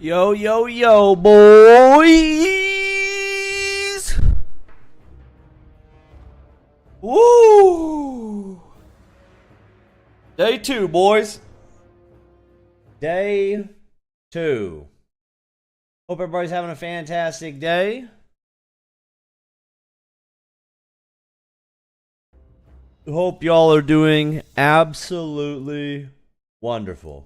Yo, yo, yo, boys! Woo! Day 2, boys. Day 2. Hope everybody's having a fantastic day. Hope y'all are doing absolutely wonderful.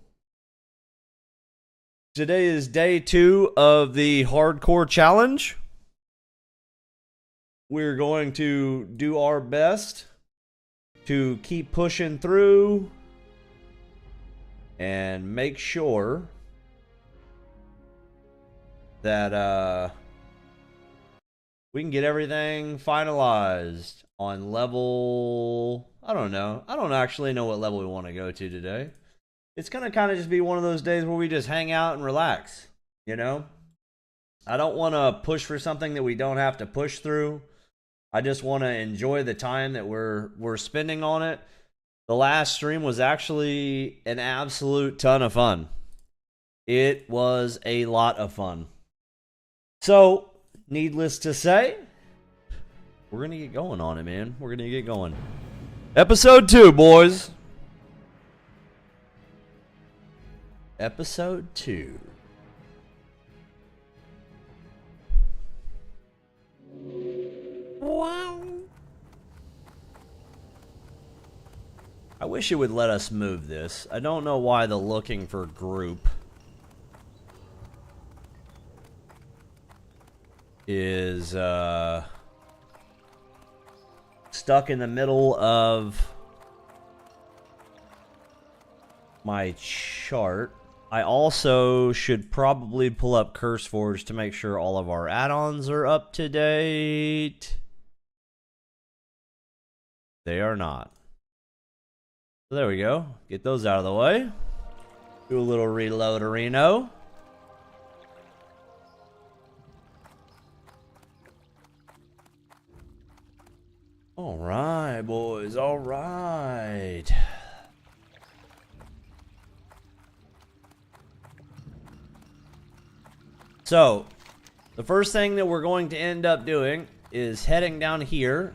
Today is day 2 of the hardcore challenge. We're going to do our best to keep pushing through and make sure that we can get everything finalized on level, I don't know. I don't actually know what level we want to go to today. It's going to kind of just be one of those days where we just hang out and relax, you know? I don't want to push for something that we don't have to push through. I just want to enjoy the time that we're spending on it. The last stream was actually an absolute ton of fun. It was a lot of fun. So, needless to say, we're going to get going on it, man. We're going to get going. Episode 2, boys. Episode 2. Wow. I wish it would let us move this. I don't know why the looking for group is stuck in the middle of my chart. I also should probably pull up CurseForge to make sure all of our add-ons are up to date. They are not. So there we go. Get those out of the way. Do a little reload-a-reno. All right, boys. All right. So, the first thing that we're going to end up doing is heading down here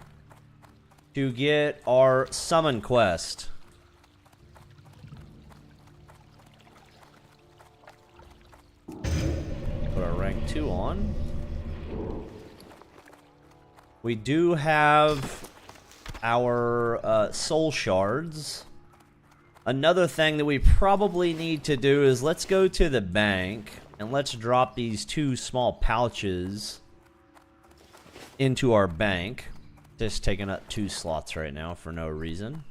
to get our summon quest. Put our rank 2 on. We do have our soul shards. Another thing that we probably need to do is let's go to the bank and let's drop these 2 small pouches into our bank. Just taking up 2 slots right now for no reason.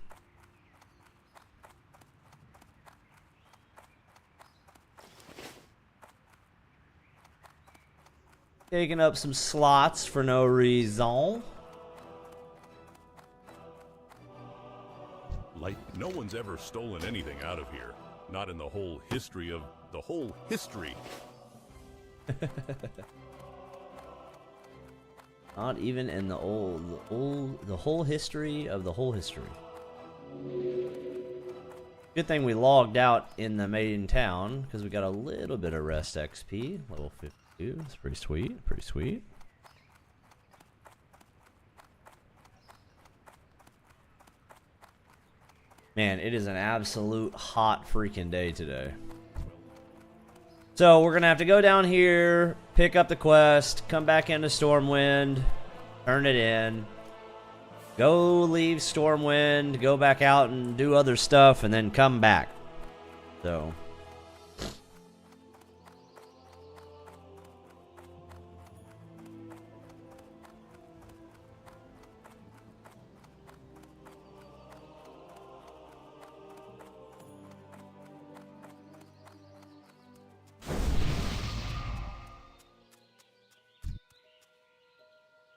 Taking up some slots for no reason. Like, no one's ever stolen anything out of here. Not in the whole history of the whole history. Not even in the whole history of the whole history. Good thing we logged out in the main town because we got a little bit of rest XP. Level 52. That's pretty sweet. Pretty sweet. Man, it is an absolute hot freaking day today. So we're going to have to go down here, pick up the quest, come back into Stormwind, turn it in, go leave Stormwind, go back out and do other stuff, and then come back. So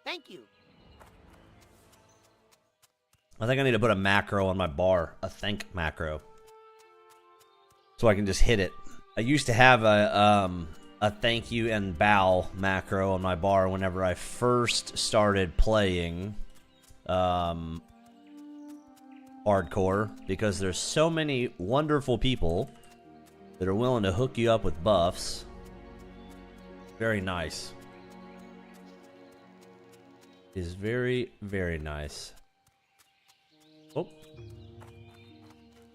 thank you. I think I need to put a macro on my bar, a thank macro, so I can just hit it. I used to have a thank you and bow macro on my bar whenever I first started playing hardcore, because there's so many wonderful people that are willing to hook you up with buffs Very nice. Is very, very nice. Oh.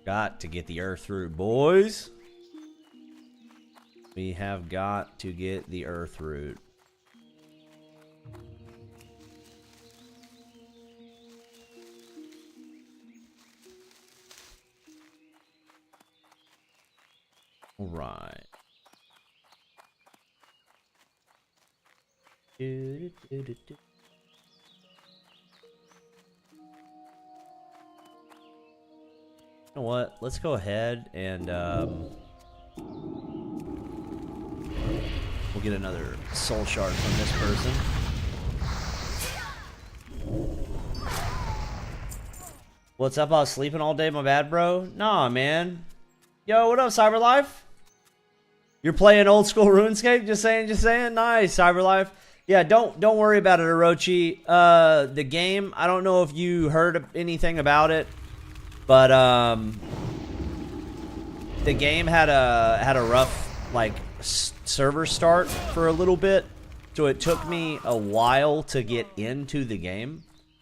Got to get the earth root, boys. We have got to get the earth root. All right. You know what? Let's go ahead and we'll get another soul shard from this person. What's up? I was sleeping all day. My bad, bro. Nah, man. Yo, what up, Cyberlife? You're playing old school RuneScape? Just saying, just saying. Nice, Cyberlife. Yeah, don't worry about it, Orochi. The game, I don't know if you heard anything about it, but the game had a rough like server start for a little bit, so it took me a while to get into the game.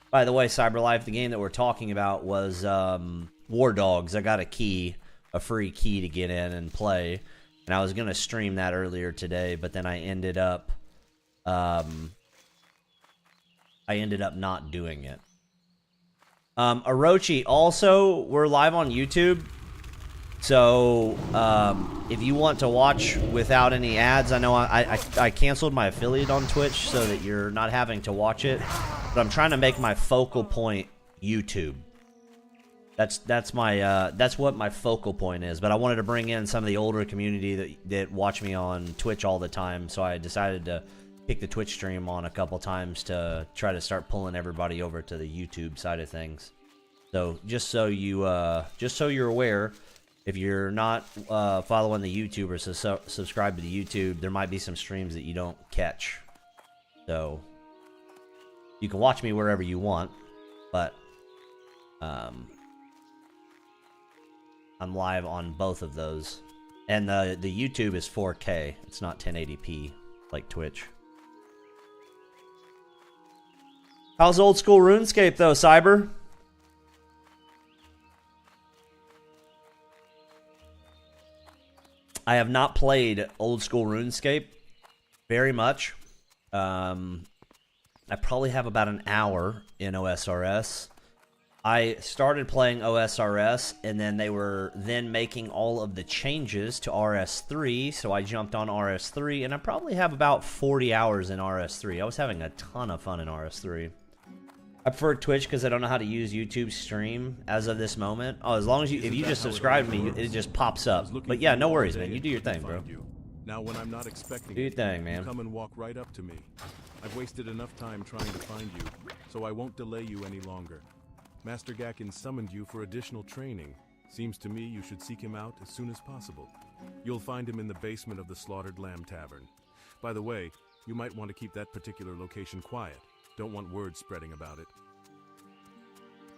By the way, Cyberlife, the game that we're talking about was War Dogs. I got a free key to get in and play, and I was gonna stream that earlier today, but then I ended up not doing it. Orochi, also, we're live on YouTube, so if you want to watch without any ads, I know I canceled my affiliate on Twitch so that you're not having to watch it, but I'm trying to make my focal point YouTube. That's what my focal point is. But I wanted to bring in some of the older community that watch me on Twitch all the time, so I decided to pick the Twitch stream on a couple times to try to start pulling everybody over to the YouTube side of things. So just so you're aware, if you're not following the YouTube or subscribe to the YouTube, there might be some streams that you don't catch. So you can watch me wherever you want, but I'm live on both of those, and the YouTube is 4K. It's not 1080p like Twitch. How's old school RuneScape though, Cyber? I have not played old school RuneScape very much. I probably have about an hour in OSRS. I started playing OSRS, and then they were then making all of the changes to RS3, so I jumped on RS3, and I probably have about 40 hours in RS3. I was having a ton of fun in RS3. I prefer Twitch because I don't know how to use YouTube stream as of this moment. Oh, as long as if you just subscribe to me, it just pops up. But yeah, no worries, man. You do your thing, bro. Now, when I'm not expecting do your thing, man. Come and walk right up to me. I've wasted enough time trying to find you, so I won't delay you any longer. Master Gakken summoned you for additional training. Seems to me you should seek him out as soon as possible. You'll find him in the basement of the Slaughtered Lamb Tavern. By the way, you might want to keep that particular location quiet. Don't want word spreading about it.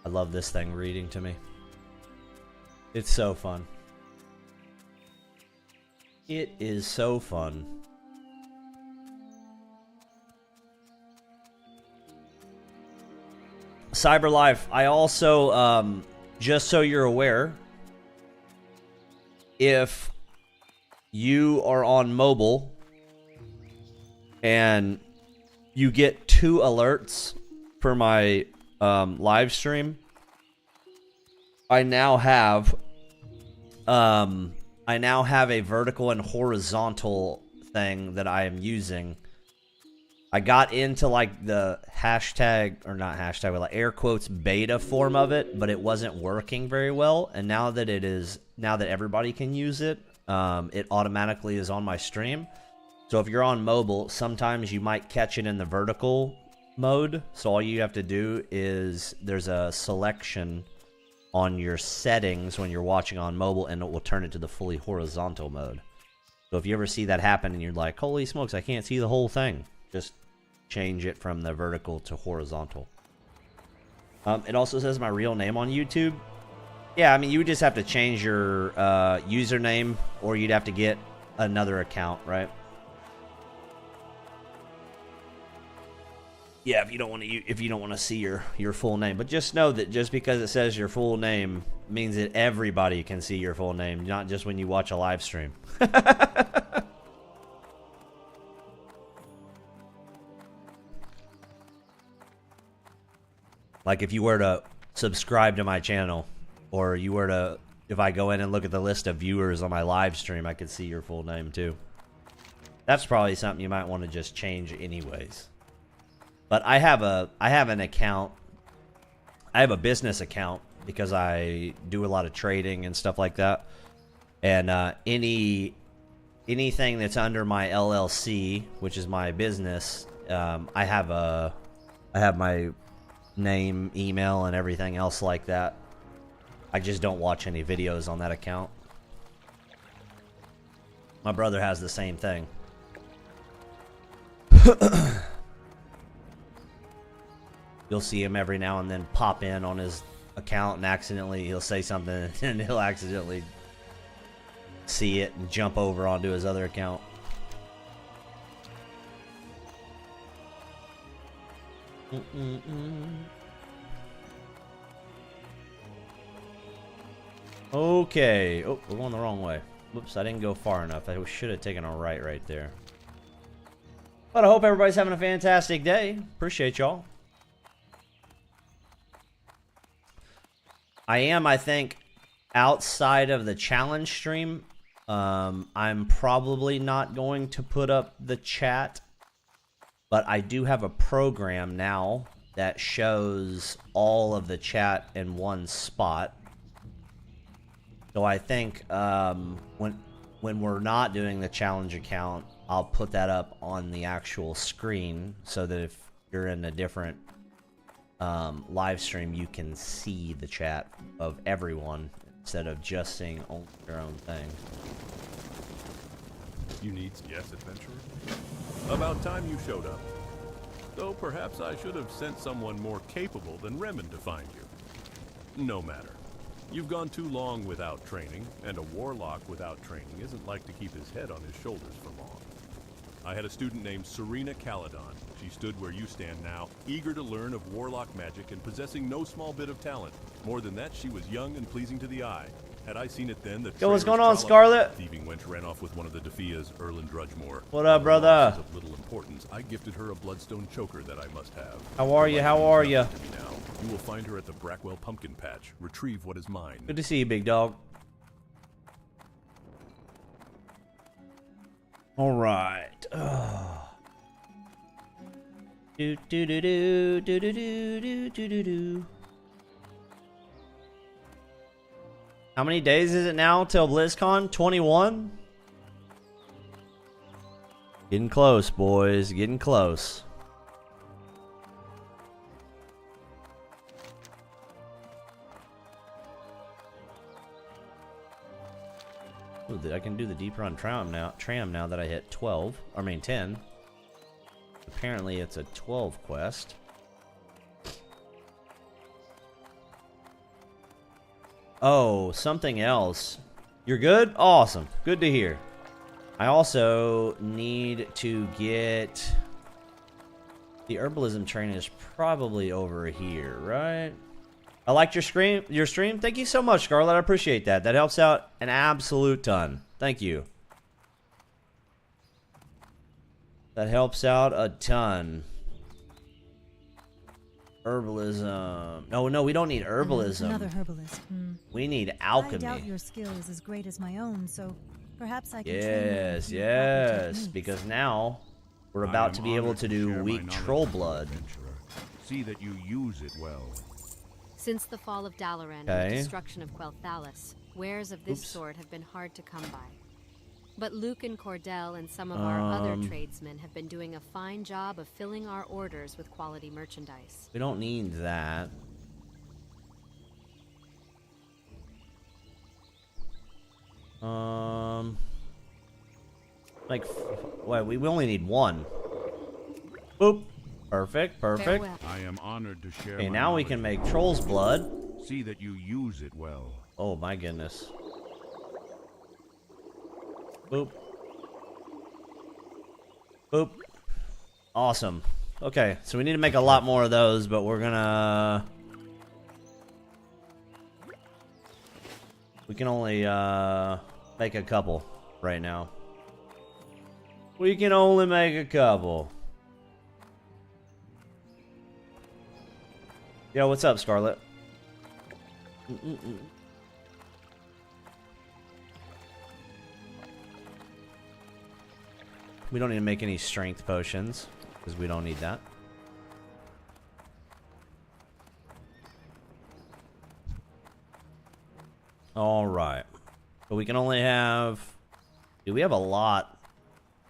I love this thing reading to me. It's so fun. It is so fun. Cyberlife, I also, just so you're aware, if you are on mobile and you get 2 alerts for my live stream, I now have a vertical and horizontal thing that I am using. I got into like the hashtag, or not hashtag, but like air quotes beta form of it, but it wasn't working very well. And now that everybody can use it, it automatically is on my stream. So if you're on mobile, sometimes you might catch it in the vertical mode. So all you have to do is there's a selection on your settings when you're watching on mobile, and it will turn it to the fully horizontal mode. So if you ever see that happen and you're like, holy smokes, I can't see the whole thing, just change it from the vertical to horizontal. It also says my real name on YouTube. Yeah, I mean, you would just have to change your username, or you'd have to get another account, right? Yeah, if you don't want to see your full name, but just know that just because it says your full name means that everybody can see your full name, not just when you watch a live stream. Like if you were to subscribe to my channel, or you were to, if I go in and look at the list of viewers on my live stream, I could see your full name too. That's probably something you might want to just change anyways. But I have an account. I have a business account because I do a lot of trading and stuff like that. And anything that's under my LLC, which is my business, I have my name, email, and everything else like that. I just don't watch any videos on that account. My brother has the same thing. You'll see him every now and then pop in on his account and accidentally he'll say something and he'll accidentally see it and jump over onto his other account. Okay. Oh, we're going the wrong way. Whoops, I didn't go far enough. I should have taken a right there. But I hope everybody's having a fantastic day. Appreciate y'all. I think, outside of the challenge stream, I'm probably not going to put up the chat, but I do have a program now that shows all of the chat in one spot. So I think when we're not doing the challenge account, I'll put that up on the actual screen so that if you're in a different live stream, you can see the chat of everyone instead of just seeing only your own thing. You need, yes, adventurer? About time you showed up. Though perhaps I should have sent someone more capable than Remen to find you. No matter. You've gone too long without training, and a warlock without training isn't like to keep his head on his shoulders for long. I had a student named Serena Caledon. She stood where you stand now, eager to learn of warlock magic and possessing no small bit of talent. More than that, she was young and pleasing to the eye. Had I seen it then, the Yo, what's going on, Scarlet? thieving wench ran off with one of the Defias, Erland Drudgemore. What up, brother? Of little importance, I gifted her a bloodstone choker that I must have. How are you? How are you? You will find her at the Brackwell Pumpkin Patch. Retrieve what is mine. Good to see you, big dog. All right. Do do do do do do do do do do. How many days is it now till BlizzCon? 21? Getting close, boys. Getting close. Ooh, I can do the deep run tram now that I hit 12. I mean 10. Apparently it's a 12 quest. Oh, something else. You're good? Awesome. Good to hear. I also need to get... The herbalism training is probably over here, right? I liked your stream. Thank you so much, Scarlett. I appreciate that. That helps out an absolute ton. Thank you. That helps out a ton. Herbalism. No, we don't need herbalism. Another herbalist. We need alchemy. I doubt your skill is as great as my own, so perhaps I can Yes, yes. Because now we're about to be able to do weak troll blood. See that you use it well. Since the fall of Dalaran and the destruction of Quel'Thalas, wares of this sort have been hard to come by. But Luke and Cordell and some of our other tradesmen have been doing a fine job of filling our orders with quality merchandise. We don't need that. Wait, we only need one. Boop. Perfect, perfect. Farewell. I am honored to share. Okay, now we can make troll's blood. See that you use it well. Oh my goodness. Boop. Boop. Awesome. Okay, so we need to make a lot more of those, but we're gonna... We can only make a couple right now. We can only make a couple. Yo, what's up, Scarlet? We don't need to make any strength potions, because we don't need that. Alright. But we can only have... Dude, we have a lot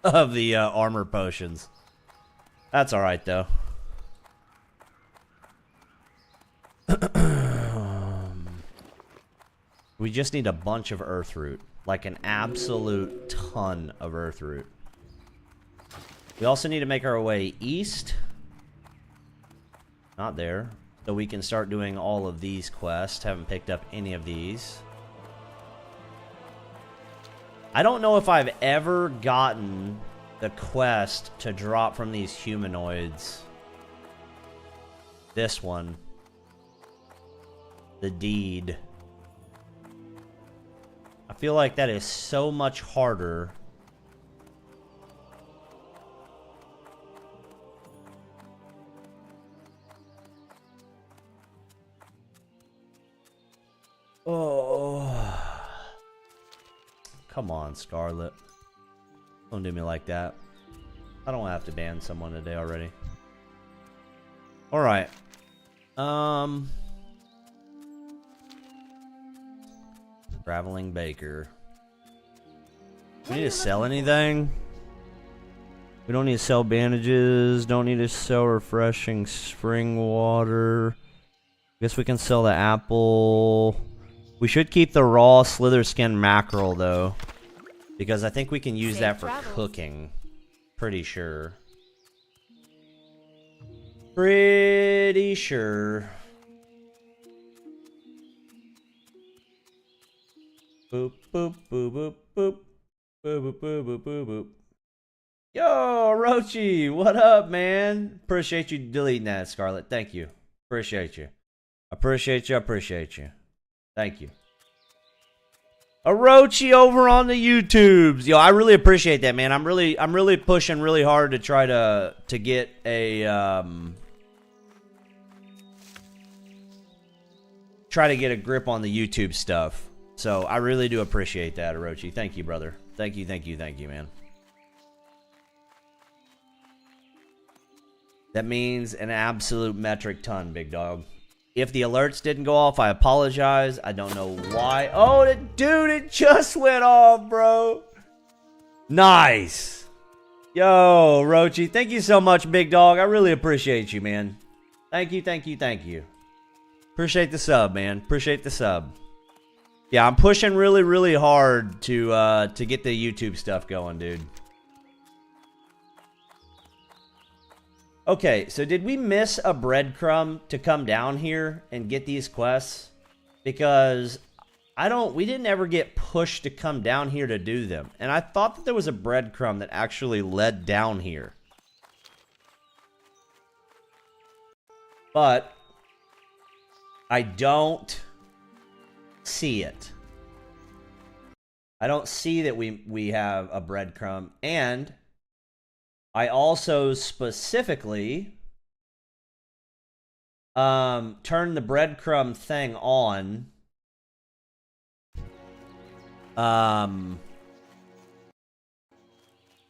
of the armor potions. That's alright, though. We just need a bunch of earth root. Like an absolute ton of earth root. We also need to make our way east. Not there. So we can start doing all of these quests. Haven't picked up any of these. I don't know if I've ever gotten the quest to drop from these humanoids. This one. The deed. I feel like that is so much harder. Oh. Come on, Scarlet. Don't do me like that. I don't have to ban someone today already. Alright. Traveling baker. We need to sell anything? We don't need to sell bandages. Don't need to sell refreshing spring water. Guess we can sell the apple. We should keep the raw slither skin mackerel, though. Because I think we can use that for cooking. Pretty sure. Pretty sure. Boop, boop, boop, boop, boop. Boop, boop, boop, boop, boop, boop. Yo, Orochi, what up, man? Appreciate you deleting that, Scarlet. Thank you. Appreciate you. Appreciate you, appreciate you. Thank you. Orochi over on the YouTubes. Yo, I really appreciate that, man. I'm really pushing really hard to try to get a grip on the YouTube stuff. So I really do appreciate that, Orochi. Thank you, brother. Thank you, thank you, thank you, man. That means an absolute metric ton, big dog. If the alerts didn't go off, I apologize. I don't know why. Oh, dude, it just went off, bro. Nice. Yo, Rochi, thank you so much, big dog. I really appreciate you, man. Thank you, thank you, thank you. Appreciate the sub, man. Appreciate the sub. Yeah, I'm pushing really, really hard to get the YouTube stuff going, dude. Okay, so did we miss a breadcrumb to come down here and get these quests? Because we didn't ever get pushed to come down here to do them. And I thought that there was a breadcrumb that actually led down here. But I don't see it. I don't see that we have a breadcrumb, and I also specifically turned the breadcrumb thing on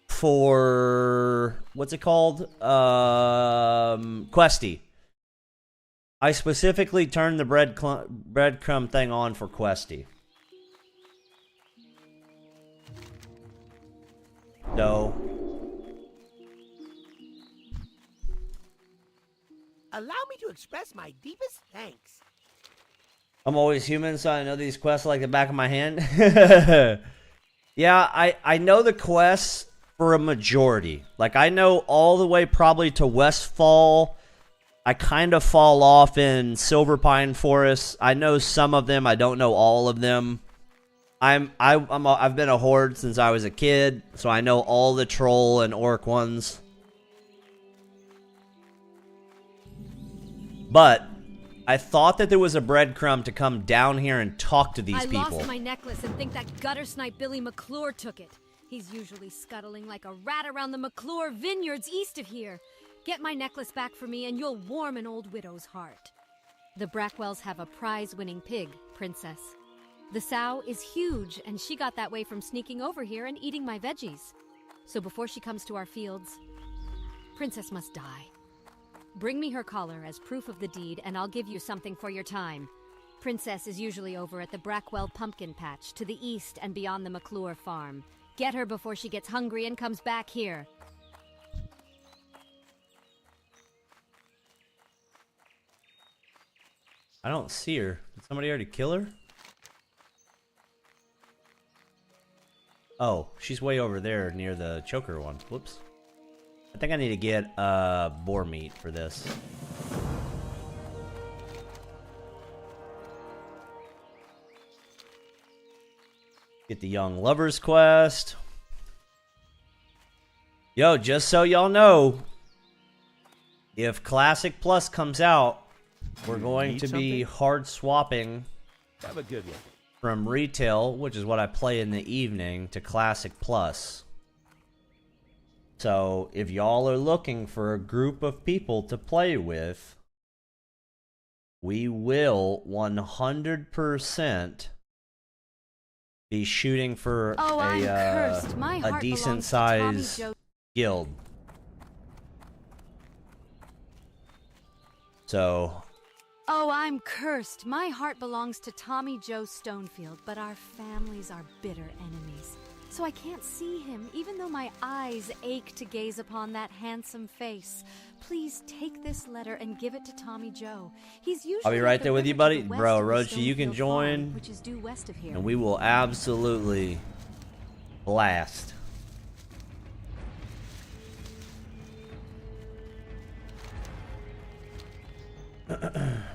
for what's it called? Questy. I specifically turned the breadcrumb thing on for Questy. So allow me to express my deepest thanks. I'm always human, so I know these quests like the back of my hand. Yeah, I know the quests for a majority. Like, I know all the way probably to Westfall. I kind of fall off in Silver Pine Forest. I know some of them. I don't know all of them. I've been a horde since I was a kid, so I know all the troll and orc ones. But I thought that there was a breadcrumb to come down here and talk to these people. I lost my necklace and think that gutter snipe Billy McClure took it. He's usually scuttling like a rat around the McClure vineyards east of here. Get my necklace back for me and you'll warm an old widow's heart. The Brackwells have a prize-winning pig, Princess. The sow is huge, and she got that way from sneaking over here and eating my veggies. So before she comes to our fields, Princess must die. Bring me her collar as proof of the deed, and I'll give you something for your time. Princess is usually over at the Brackwell pumpkin patch, to the east and beyond the McClure farm. Get her before she gets hungry and comes back here. I don't see her. Did somebody already kill her? Oh, she's way over there near the choker one. Whoops. I think I need to get boar meat for this. Get the Young Lovers quest. Yo, just so y'all know, if Classic Plus comes out, we're going to be hard swapping Have a good one. from retail, which is what I play in the evening, to Classic Plus. So if y'all are looking for a group of people to play with, we will 100% be shooting for a decent size guild. So Oh, I'm cursed. My heart belongs to Tommy Joe Stonefield, but our families are bitter enemies. So I can't see him, even though my eyes ache to gaze upon that handsome face. Please take this letter and give it to Tommy Joe. He's usually I'll be right there with you, buddy. Bro, Roach, Rochi, you can join, which is due west of here. and we will absolutely blast.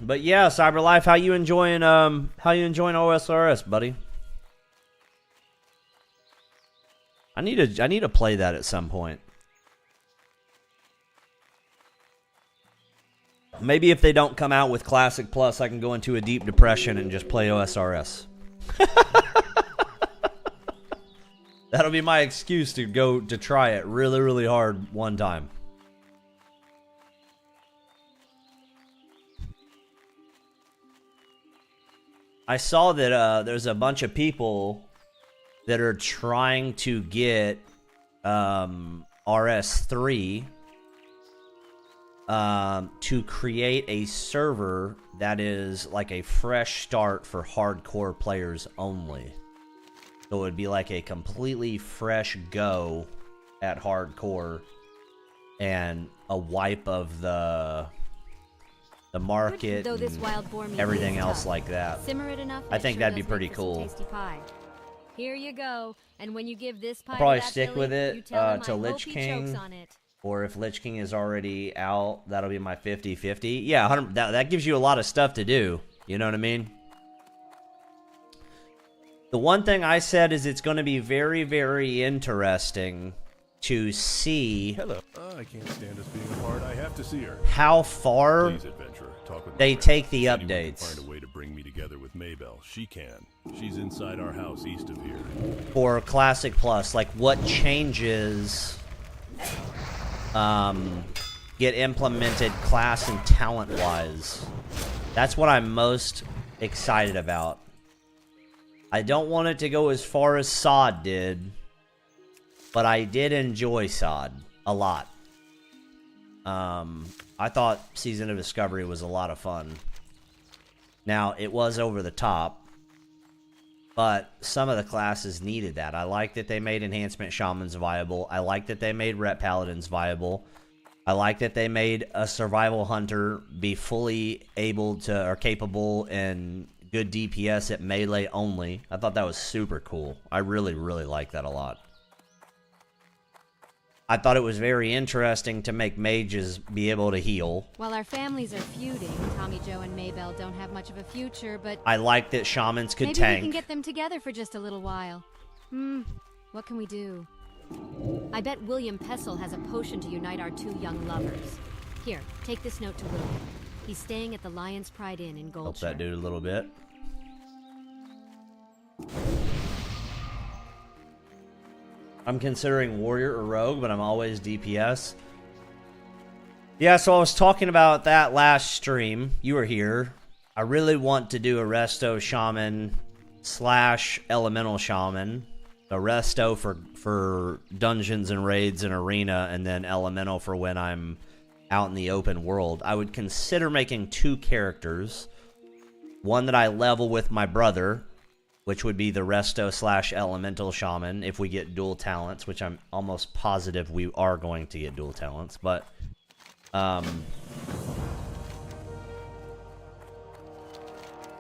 But yeah, CyberLife, how you enjoying OSRS, buddy? I need to play that at some point. Maybe if they don't come out with Classic Plus, I can go into a deep depression and just play OSRS. That'll be my excuse to go to try it really, really hard one time. I saw that there's a bunch of people that are trying to get RS3 to create a server that is like a fresh start for hardcore players only. So it would be like a completely fresh go at hardcore and a wipe of the market Though this and wild boar meat everything is else tough. like that. Simmer it enough, I and think it sure that'd be does pretty make for some cool. tasty pie. Here you go, and when you give this pie I'll probably to that stick Billy, with it you tell him to I Lich hope he chokes King. on it. Or if Lich King is already out, that'll be my 50-50. Yeah, 100, that gives you a lot of stuff to do. You know what I mean? The one thing I said is it's going to be very, very interesting to see Hello. I can't stand us being apart. I have to see her. how far Please, adventurer, talk with they my take friend. the Anyone can updates find a way to bring me together with Maybell. She can. She's inside our house east of here. for Classic Plus. Like, what changes get implemented class and talent-wise. That's what I'm most excited about. I don't want it to go as far as Sod did, but I did enjoy Sod a lot. I thought Season of Discovery was a lot of fun. Now, it was over the top, but some of the classes needed that. I like that they made Enhancement Shamans viable. I like that they made Rep Paladins viable. I like that they made a Survival Hunter be fully able to, or capable and good DPS at melee only. I thought that was super cool. I really, really like that a lot. I thought it was very interesting to make mages be able to heal. While our families are feuding, Tommy Joe and Maybell don't have much of a future, but I like that shamans could maybe tank. we can get them together for just a little while. What can we do? I bet William Pessel has a potion to unite our two young lovers. Here, take this note to William. He's staying at the Lion's Pride Inn in Goldshire. Help that dude a little bit. I'm considering warrior or rogue, but I'm always DPS. Yeah, so I was talking about that last stream. You were here. I really want to do a resto shaman / elemental shaman. A resto for dungeons and raids and arena, and then elemental for when I'm out in the open world. I would consider making 2 characters. One that I level with my brother, which would be the resto / elemental shaman if we get dual talents, which I'm almost positive we are going to get dual talents, but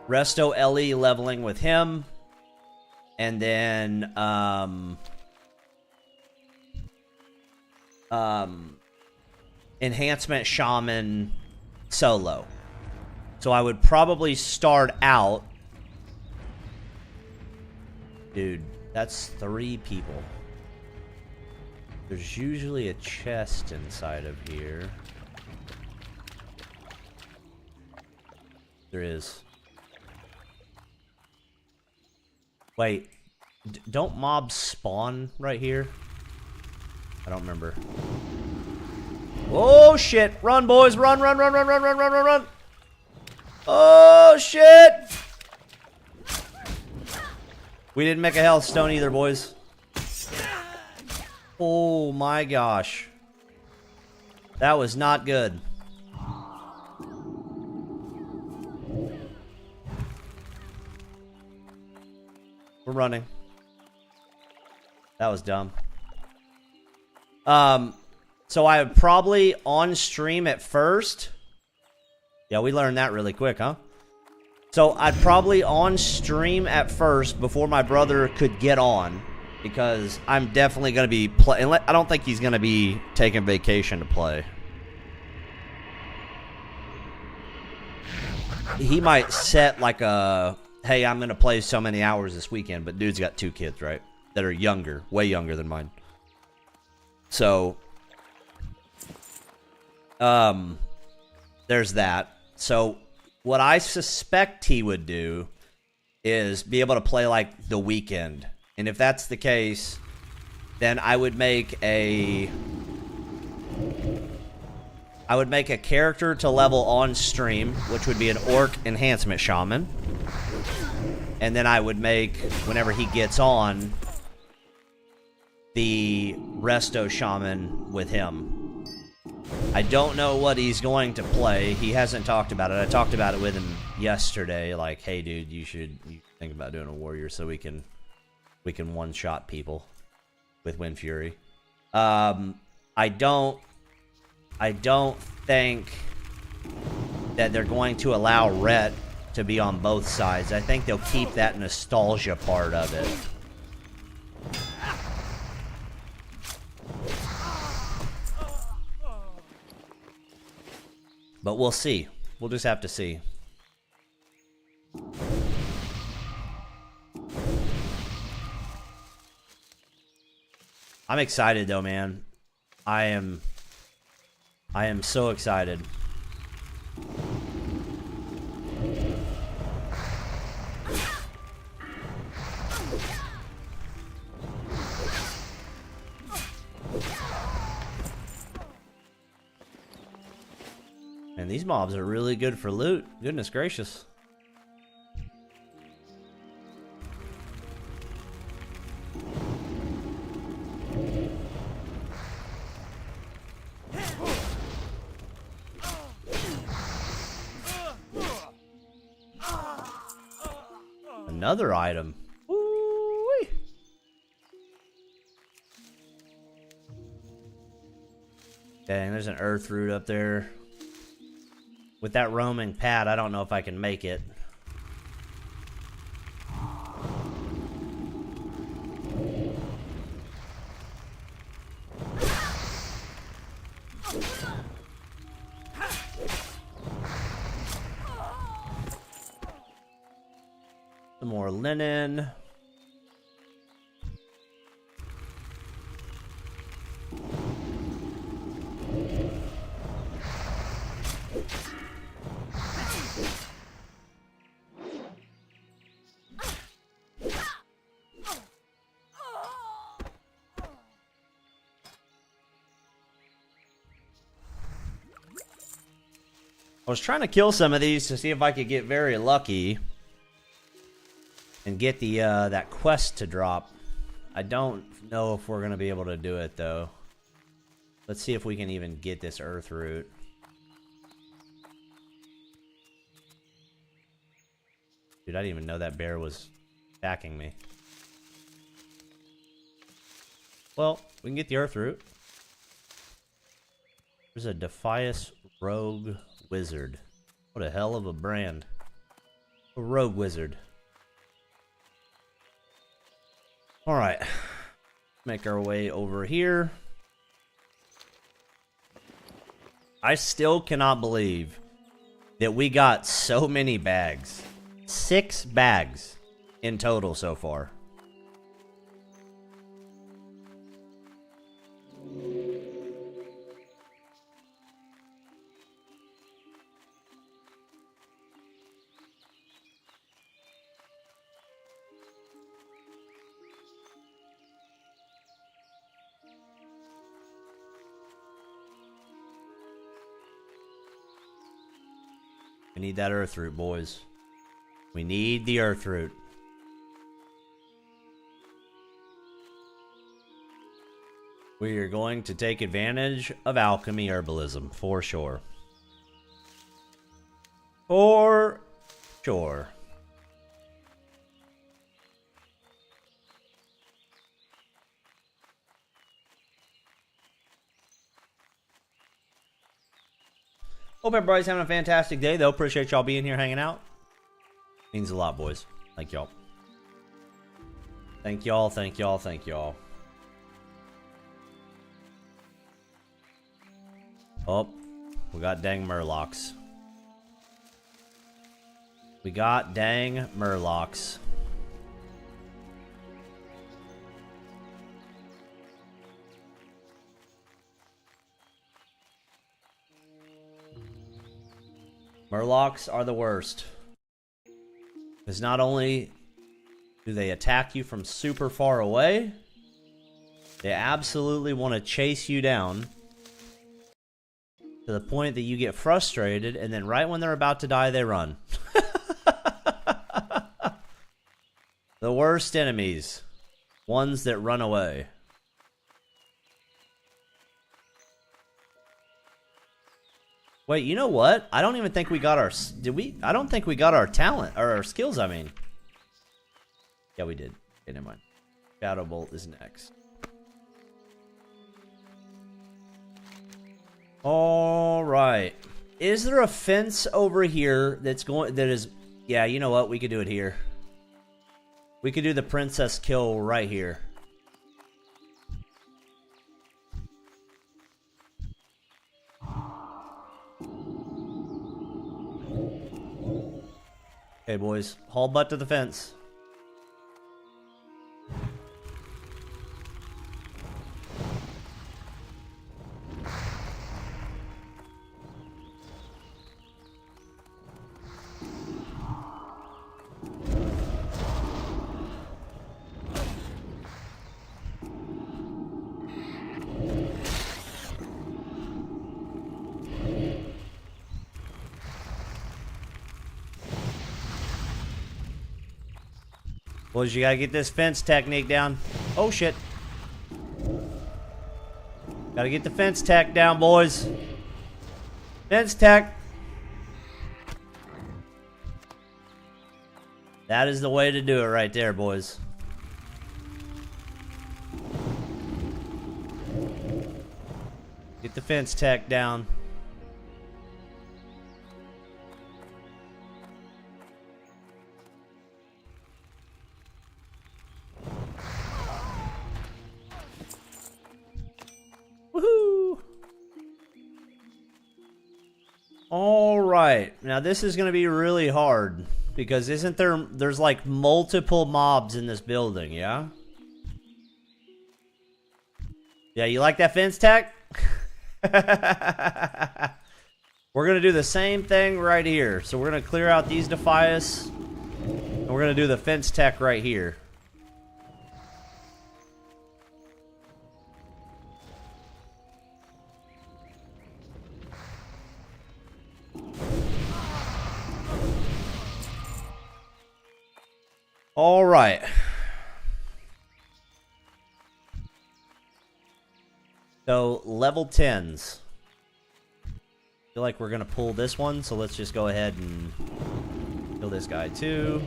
resto LE leveling with him, and then enhancement shaman solo. So I would probably start out... Dude, that's 3 people. There's usually a chest inside of here. There is. Wait, don't mobs spawn right here? I don't remember. Oh shit! Run, boys! Run, run, run, run, run, run, run, run, run! Oh shit! We didn't make a health stone either, boys. Oh my gosh. That was not good. We're running. That was dumb. So I would probably on stream at first. Yeah, we learned that really quick, huh? So I'd probably on stream at first before my brother could get on, because I'm definitely going to be playing. I don't think he's going to be taking vacation to play. He might set like a, hey, I'm going to play so many hours this weekend, but dude's got 2 kids, right? That are younger, way younger than mine. So, there's that. So, what I suspect he would do is be able to play like the weekend. And if that's the case, then I would make a character to level on stream, which would be an orc enhancement shaman. And then I would make, whenever he gets on, the resto shaman with him. I don't know what he's going to play. He hasn't talked about it. I talked about it with him yesterday. Like, hey, dude, you should think about doing a warrior so we can one-shot people with Wind Fury. I don't think that they're going to allow Rhett to be on both sides. I think they'll keep that nostalgia part of it. But we'll see. We'll just have to see. I'm excited though, man. I am so excited. And these mobs are really good for loot. Goodness gracious. Another item. Woo-wee. Dang, there's an earth root up there. With that roaming pad, I don't know if I can make it. Some more linen. I was trying to kill some of these to see if I could get very lucky and get the that quest to drop. I don't know if we're going to be able to do it, though. Let's see if we can even get this earth root. Dude, I didn't even know that bear was attacking me. Well, we can get the earth root. There's a Defias Rogue Wizard. What a hell of a brand. A Rogue Wizard. Alright. Make our way over here. I still cannot believe that we got so many bags. 6 bags in total so far. We need that earth root, boys. We need the earth root. We are going to take advantage of alchemy herbalism, for sure. For sure. Hope everybody's having a fantastic day, though. Appreciate y'all being here hanging out. Means a lot, boys. Thank y'all. Thank y'all, thank y'all, thank y'all. Oh, we got dang murlocs. We got dang murlocs. Murlocs are the worst. Because not only do they attack you from super far away, they absolutely want to chase you down to the point that you get frustrated, and then right when they're about to die, they run. The worst enemies. Ones that run away. Wait, you know what? I don't even think we got our... Did we? I don't think we got our talent, or our skills, I mean. Yeah, we did. Okay, never mind. Shadow Bolt is next. Alright. Is there a fence over here that's going... That is... Yeah, you know what? We could do it here. We could do the princess kill right here. Okay, boys. Haul butt to the fence. Boys, you gotta get this fence technique down. Oh, shit. Gotta get the fence tech down, boys. Fence tech. That is the way to do it right there, boys. Get the fence tech down. Woohoo! Alright, now this is going to be really hard, because there's like multiple mobs in this building, yeah? Yeah, you like that fence tech? We're going to do the same thing right here. So we're going to clear out these Defias, and we're going to do the fence tech right here. All right. So, level 10s. I feel like we're going to pull this one, so let's just go ahead and kill this guy too.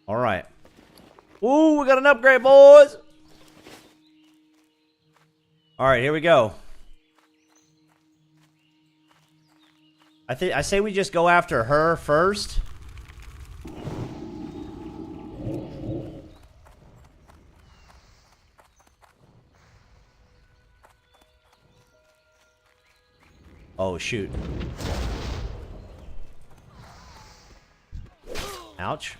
All right. Ooh, we got an upgrade, boys. All right, here we go. I say we just go after her first. Oh, shoot. Ouch.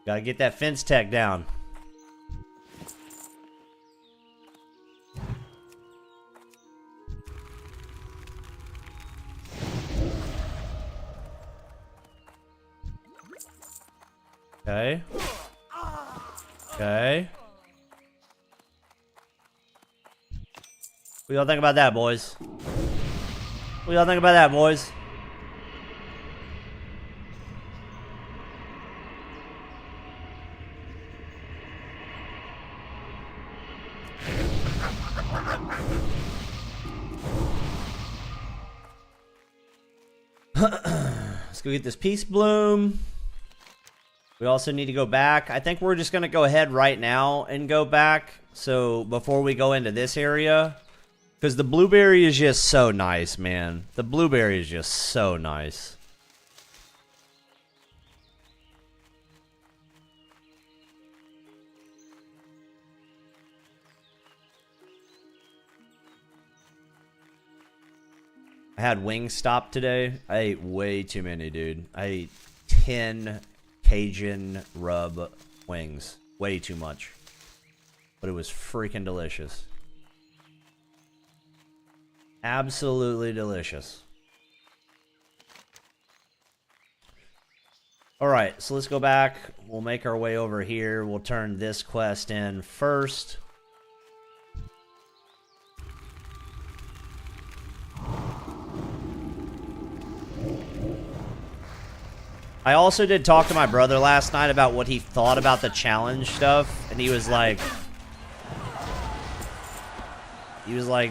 Gotta get that fence tech down. Okay. Okay. What y'all think about that, boys? What y'all think about that, boys? Let's go get this peace bloom. We also need to go back. I think we're just going to go ahead right now and go back. So before we go into this area, because the blueberry is just so nice, man. The blueberry is just so nice. I had Wingstop today. I ate way too many, dude. I ate 10 Cajun rub wings. Way too much. But it was freaking delicious. Absolutely delicious. Alright, so let's go back. We'll make our way over here. We'll turn this quest in first. I also did talk to my brother last night about what he thought about the challenge stuff, and he was like,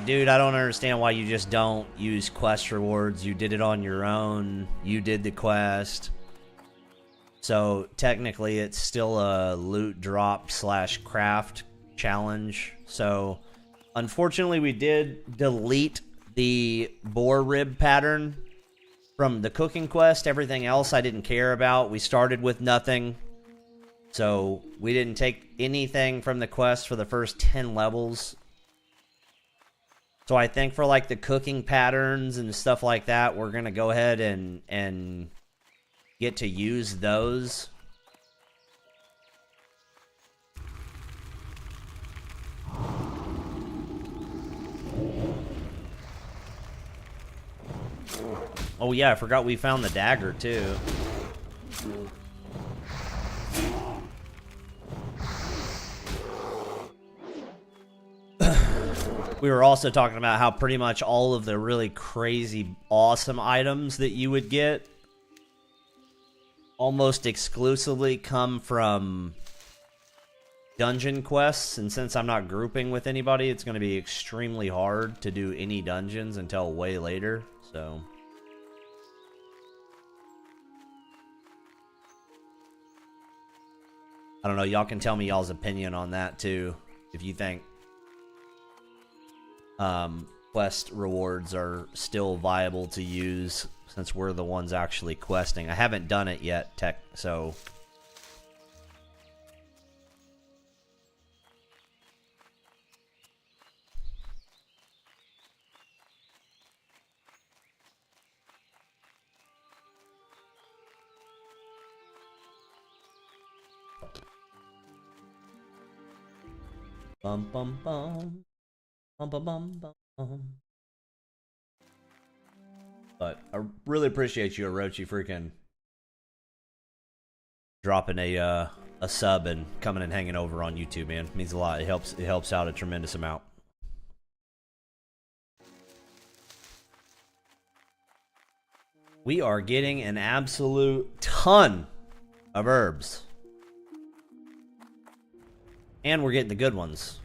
dude, I don't understand why you just don't use quest rewards. You did it on your own. You did the quest. So technically it's still a loot drop / craft challenge. So unfortunately we did delete the boar rib pattern from the cooking quest. Everything else I didn't care about. We started with nothing. So we didn't take anything from the quest for the first 10 levels. So I think for like the cooking patterns and stuff like that, we're going to go ahead and get to use those. Oh yeah, I forgot we found the dagger too. We were also talking about how pretty much all of the really crazy awesome items that you would get almost exclusively come from dungeon quests, and since I'm not grouping with anybody, it's going to be extremely hard to do any dungeons until way later, so I don't know, y'all can tell me y'all's opinion on that too, if you think quest rewards are still viable to use since we're the ones actually questing. I haven't done it yet, so... Bum bum bum. Bum bum bum bum. But I really appreciate you, Orochi, freaking dropping a sub and coming and hanging over on YouTube, man. It means a lot. It helps out a tremendous amount. We are getting an absolute ton of herbs. And we're getting the good ones.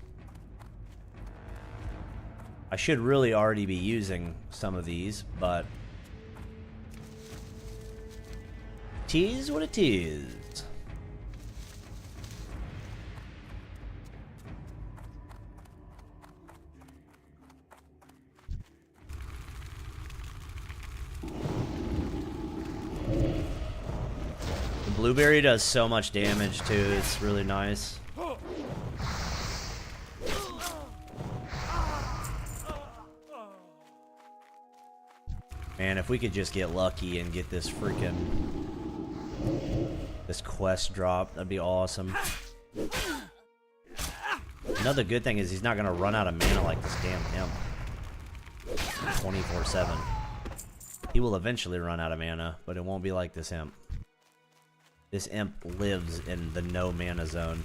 I should really already be using some of these, but... Tease what it is. The blueberry does so much damage too, it's really nice. Man, if we could just get lucky and get this freaking... this quest drop, that'd be awesome. Another good thing is he's not gonna run out of mana like this damn imp. 24/7. He will eventually run out of mana, but it won't be like this imp. This imp lives in the no mana zone.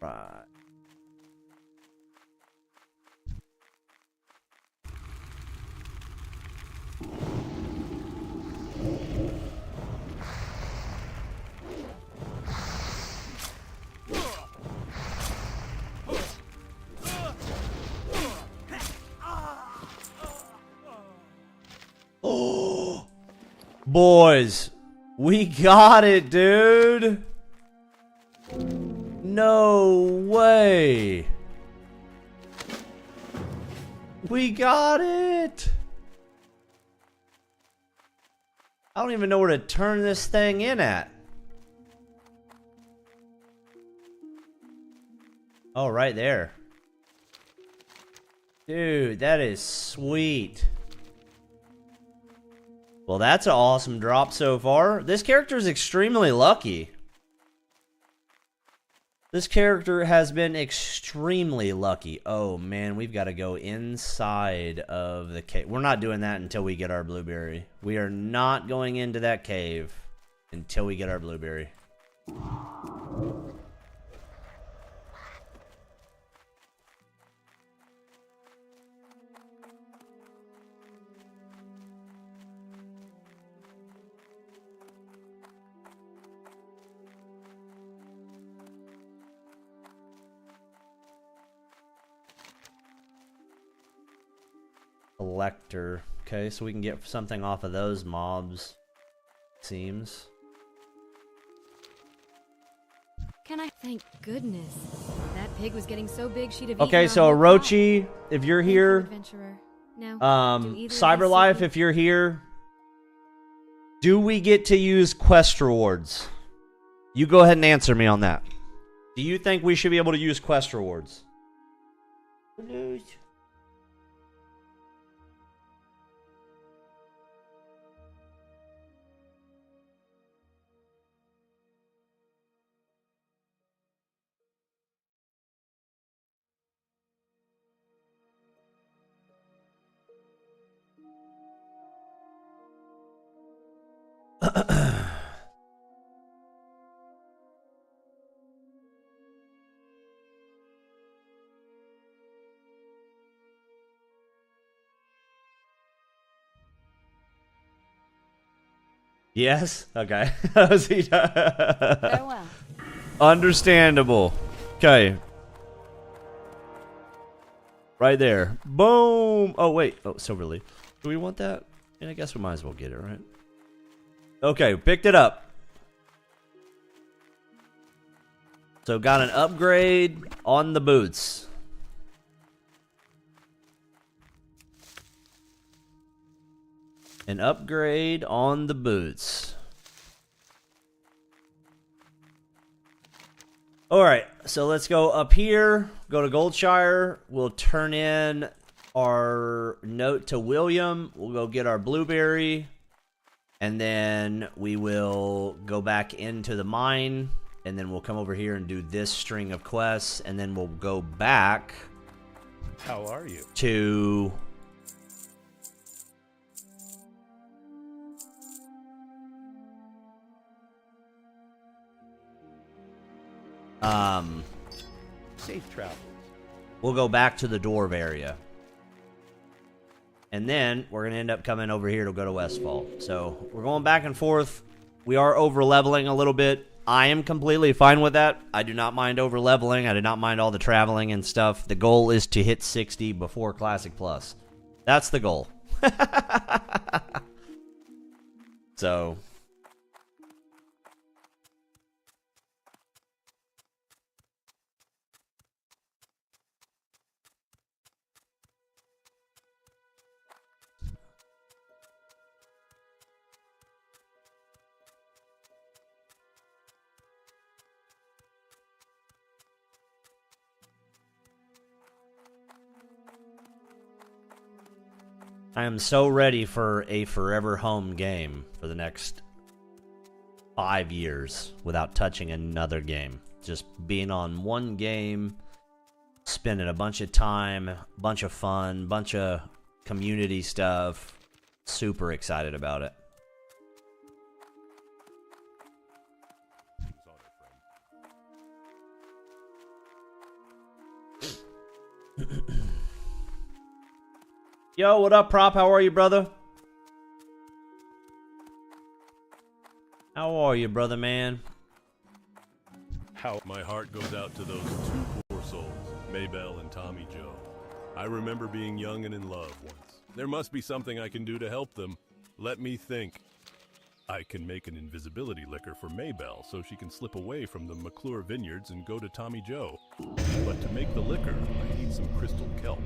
Right. Oh, boys, we got it, dude. No way. We got it. I don't even know where to turn this thing in at. Oh, right there. Dude, that is sweet. Well, that's an awesome drop so far. This character is extremely lucky. This character has been extremely lucky. Oh, man, we've got to go inside of the cave. We're not doing that until we get our blueberry. We are not going into that cave until we get our blueberry. Collector. Okay, so we can get something off of those mobs. Seems. Can I? Thank goodness. That pig was getting so big she'd have Okay, so Orochi, if you're here, adventurer. Now, Cyberlife, if you're here, do we get to use quest rewards? You go ahead and answer me on that. Do you think we should be able to use quest rewards? Yes? Okay. Farewell. Understandable. Okay. Right there. Boom. Oh, wait. Oh, Silverleaf. Do we want that? And I guess we might as well get it, right? Okay, picked it up. So got an upgrade on the boots. An upgrade on the boots. Alright, so let's go up here. Go to Goldshire. We'll turn in our note to William. We'll go get our blueberry. And then we will go back into the mine. And then we'll come over here and do this string of quests. And then we'll go back. How are you? To... Safe travels. We'll go back to the dwarf area. And then we're going to end up coming over here to go to Westfall. So we're going back and forth. We are over leveling a little bit. I am completely fine with that. I do not mind over leveling. I do not mind all the traveling and stuff. The goal is to hit 60 before Classic Plus. That's the goal. So... I am so ready for a forever home game for the next 5 years without touching another game. Just being on one game, spending a bunch of time, bunch of fun, bunch of community stuff. Super excited about it. Yo, what up, Prop? How are you, brother? How are you, brother, man? How my heart goes out to those two poor souls, Maybelle and Tommy Joe. I remember being young and in love once. There must be something I can do to help them. Let me think. I can make an invisibility liquor for Maybelle so she can slip away from the McClure vineyards and go to Tommy Joe. But to make the liquor, I need some crystal kelp.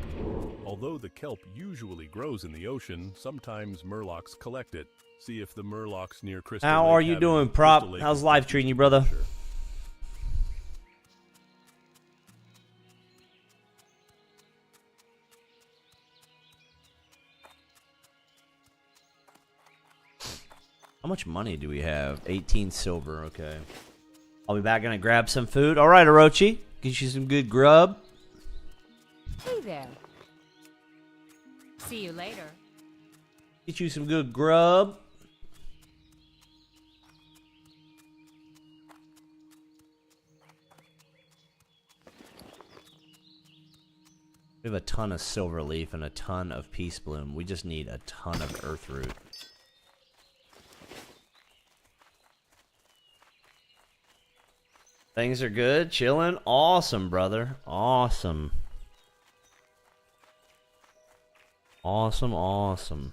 Although the kelp usually grows in the ocean, sometimes murlocs collect it. See if the murlocs near Crystal How Lake are you have doing, it. Prop? Crystal Lake How's is life the treating you, brother? future. How much money do we have? 18 silver, okay. I'll be back and grab some food. All right, Orochi. Get you some good grub. Hey there. See you later. Get you some good grub. We have a ton of silver leaf and a ton of peace bloom. We just need a ton of earth root. Things are good, chilling. Awesome, brother. Awesome. Awesome, awesome.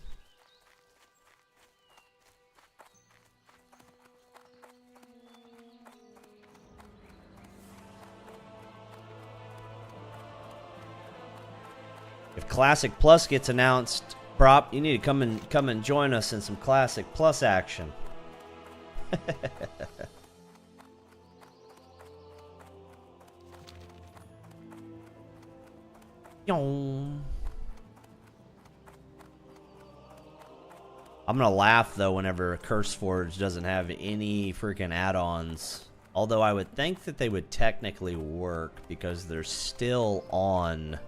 If Classic Plus gets announced, Prop, you need to come and join us in some Classic Plus action. I'm gonna laugh though whenever CurseForge doesn't have any freaking add-ons. Although I would think that they would technically work because they're still on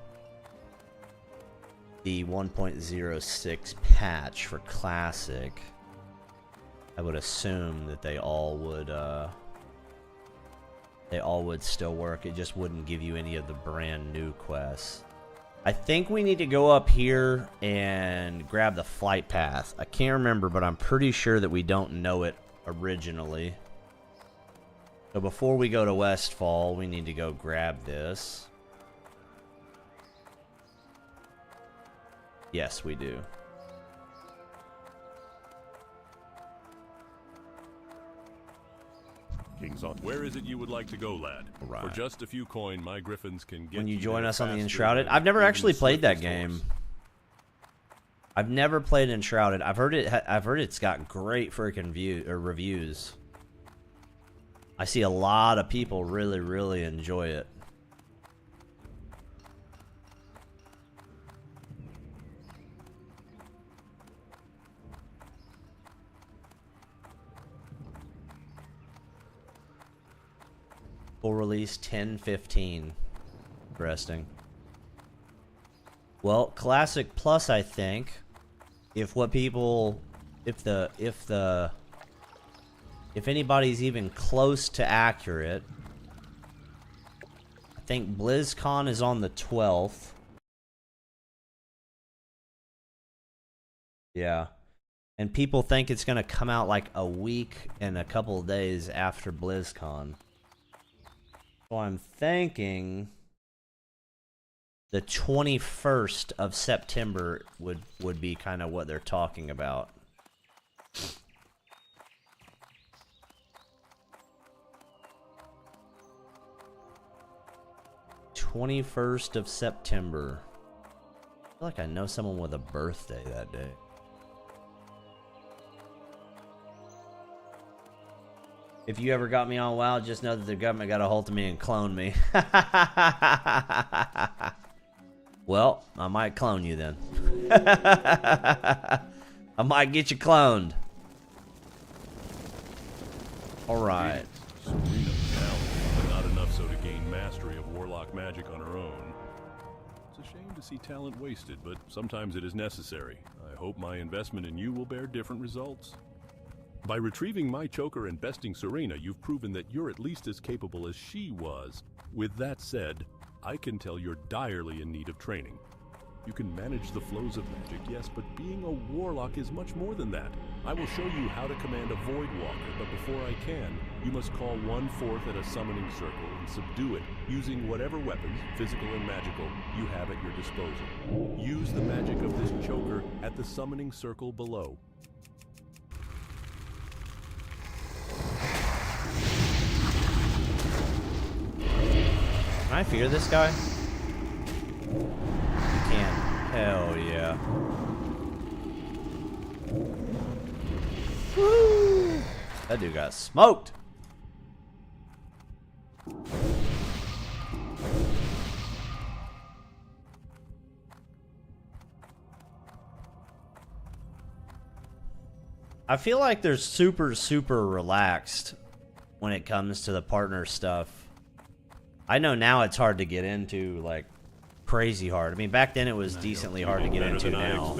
the 1.06 patch for Classic. I would assume that they all would still work. It just wouldn't give you any of the brand new quests. I think we need to go up here and grab the flight path. I can't remember, but I'm pretty sure that we don't know it originally. So before we go to Westfall, we need to go grab this. Yes, we do. King's on. Where is it you would like to go, lad? Right. For just a few coin, my griffins can get When you you join there us on the faster Enshrouded. than I've never even actually the played that swiftest game. horse. I've never played Enshrouded. I've heard it's got great freaking reviews. I see a lot of people really enjoy it. Full release 10/15. Interesting. Well, Classic Plus, I think, if anybody's even close to accurate, I think BlizzCon is on the 12th. Yeah. And people think it's going to come out like a week and a couple of days after BlizzCon. So I'm thinking the 21st of September would be kind of what they're talking about. '21st of September. I feel like I know someone with a birthday that day. If you ever got me on WoW, just know that the government got a hold of me and cloned me. Well, I might clone you then. I might get you cloned. Alright. Serena talented, but not enough so to gain mastery of Warlock magic on her own. It's a shame to see talent wasted, but sometimes it is necessary. I hope my investment in you will bear different results. By retrieving my choker and besting Serena, you've proven that you're at least as capable as she was. With that said, I can tell you're direly in need of training. You can manage the flows of magic, yes, but being a warlock is much more than that. I will show you how to command a Void Walker, but before I can, you must call 1/4 at a summoning circle and subdue it using whatever weapons, physical and magical, you have at your disposal. Use the magic of this choker at the summoning circle below. Can I fear this guy? You can. Hell yeah. Woo! That dude got smoked. I feel like they're super relaxed when it comes to the partner stuff. I know now it's hard to get into, like, crazy hard. I mean, back then it was decently hard to get into now.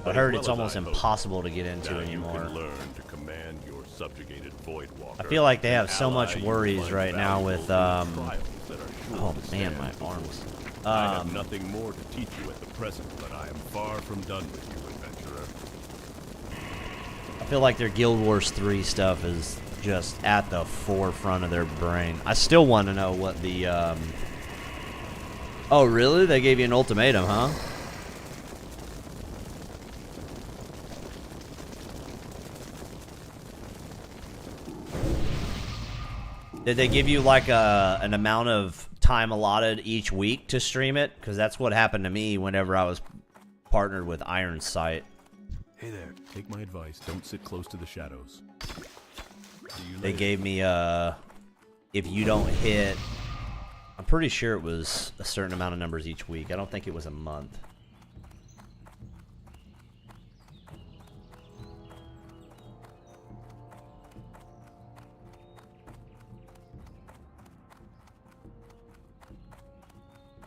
I heard it's almost impossible to get into anymore. I feel like they have so much worries right now with, oh man, my arms. I have nothing more to teach you at the present, but I am far from done with you, adventurer. I feel like their Guild Wars 3 stuff is just at the forefront of their brain. I still want to know what the, Oh, really? They gave you an ultimatum, huh? Did they give you, like, an amount of time allotted each week to stream it? Because that's what happened to me whenever I was partnered with Iron Sight. Hey there, take my advice. Don't sit close to the shadows. They gave me, if you don't hit, I'm pretty sure it was a certain amount of numbers each week. I don't think it was a month.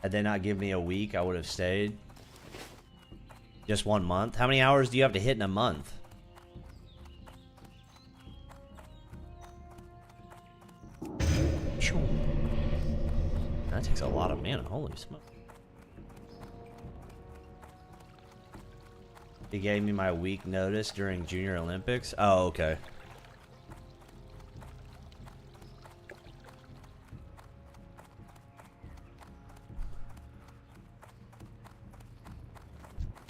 Had they not given me a week, I would have stayed. Just 1 month? How many hours do you have to hit in a month? That takes a lot of mana. Holy smoke. He gave me my week notice during Junior Olympics. Oh, okay.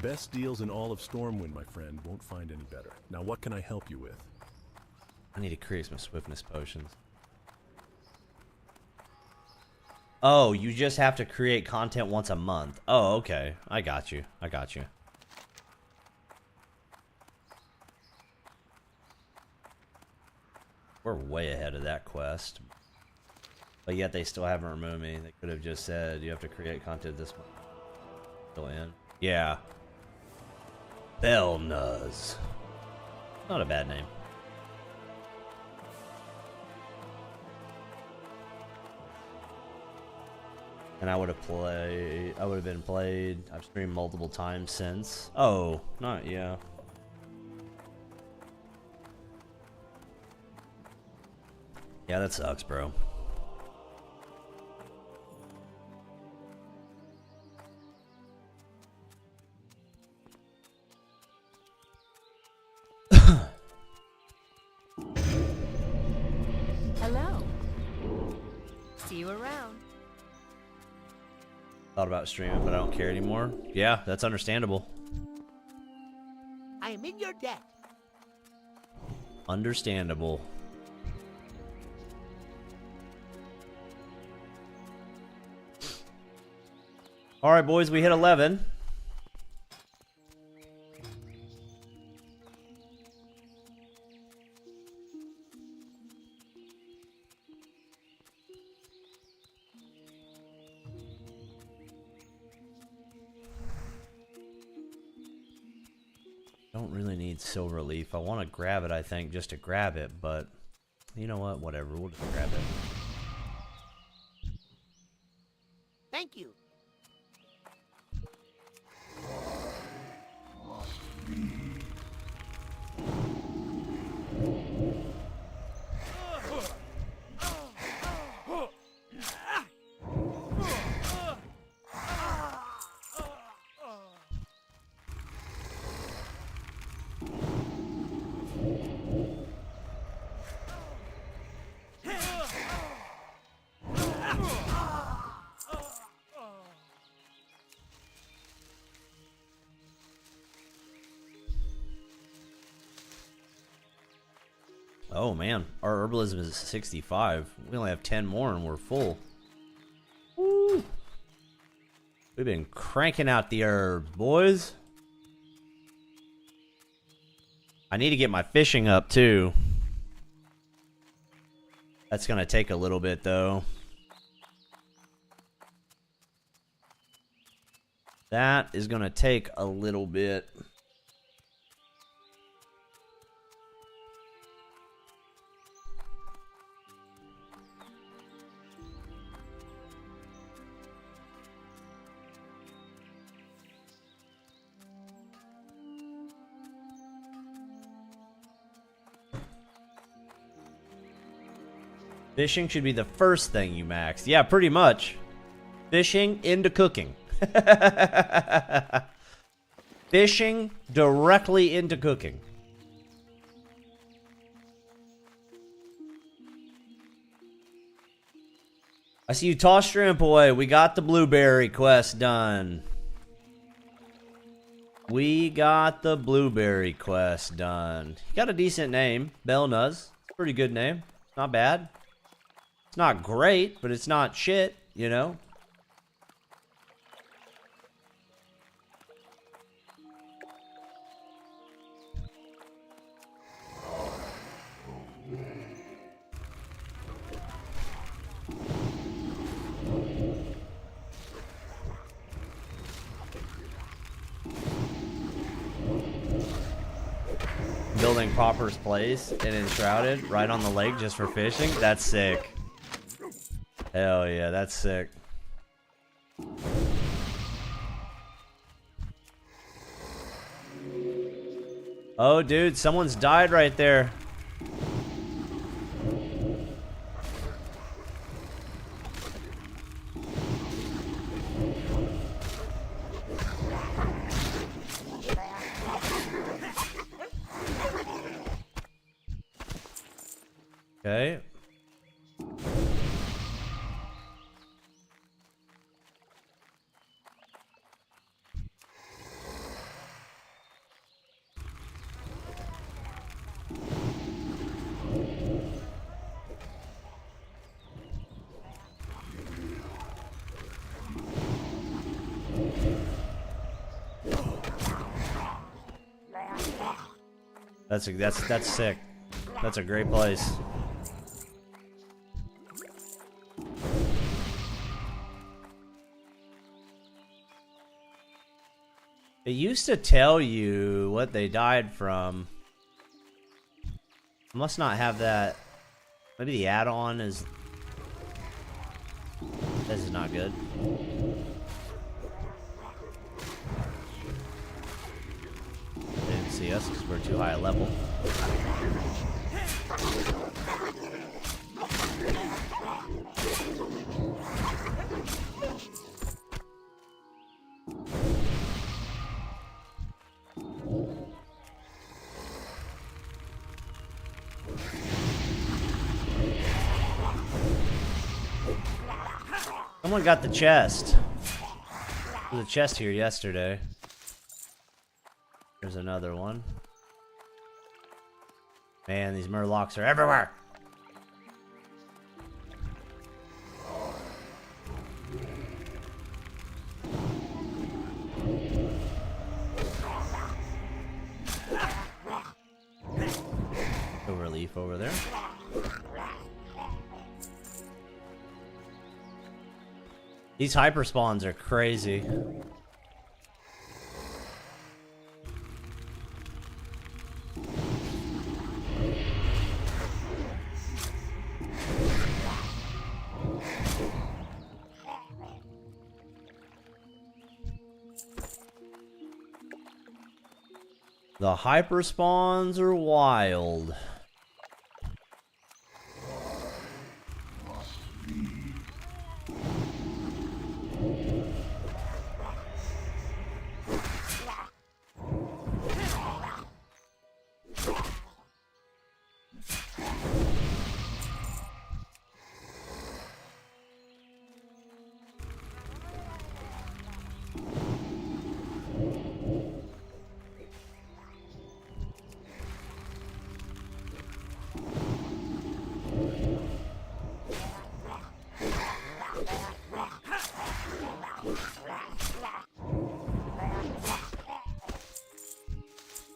Best deals in all of Stormwind, my friend. Won't find any better. Now, what can I help you with? I need to create some swiftness potions. Oh, you just have to create content once a month. Oh, okay. I got you. I got you. We're way ahead of that quest. But yet they still haven't removed me. They could have just said you have to create content this month. Still in. Yeah. Belnuz. Not a bad name. And I would have been played. I've streamed multiple times since. Oh, not, yeah. Yeah, that sucks, bro. Hello. See you around. Thought about streaming, but I don't care anymore. Yeah, that's understandable. I am in your debt. Understandable. All right, boys, we hit 11. Don't really need silver leaf. I want to grab it, I think, just to grab it, but you know what? Whatever. We'll just grab it. Thank you. Oh man, our herbalism is 65. We only have 10 more and we're full. Woo! We've been cranking out the herbs, boys. I need to get my fishing up too. That's gonna take a little bit though. That is gonna take a little bit. Fishing should be the first thing you max. Yeah, pretty much. Fishing into cooking. Fishing directly into cooking. I see you toss shrimp away. We got the blueberry quest done. We got the blueberry quest done. You got a decent name. Belnuz. Pretty good name. Not bad. It's not great, but it's not shit, you know? Building Popper's place and Enshrouded right on the lake just for fishing? That's sick. Hell yeah, that's sick. Oh, dude, someone's died right there. Okay. That's sick. That's a great place. It used to tell you what they died from. I must not have that. Maybe the add-on is. This is not good. They didn't see us because we're too high a level. Someone got the chest. There was a chest here yesterday. There's another one. Man, these murlocs are everywhere. A relief over there. These hyper spawns are crazy. The hyper spawns are wild.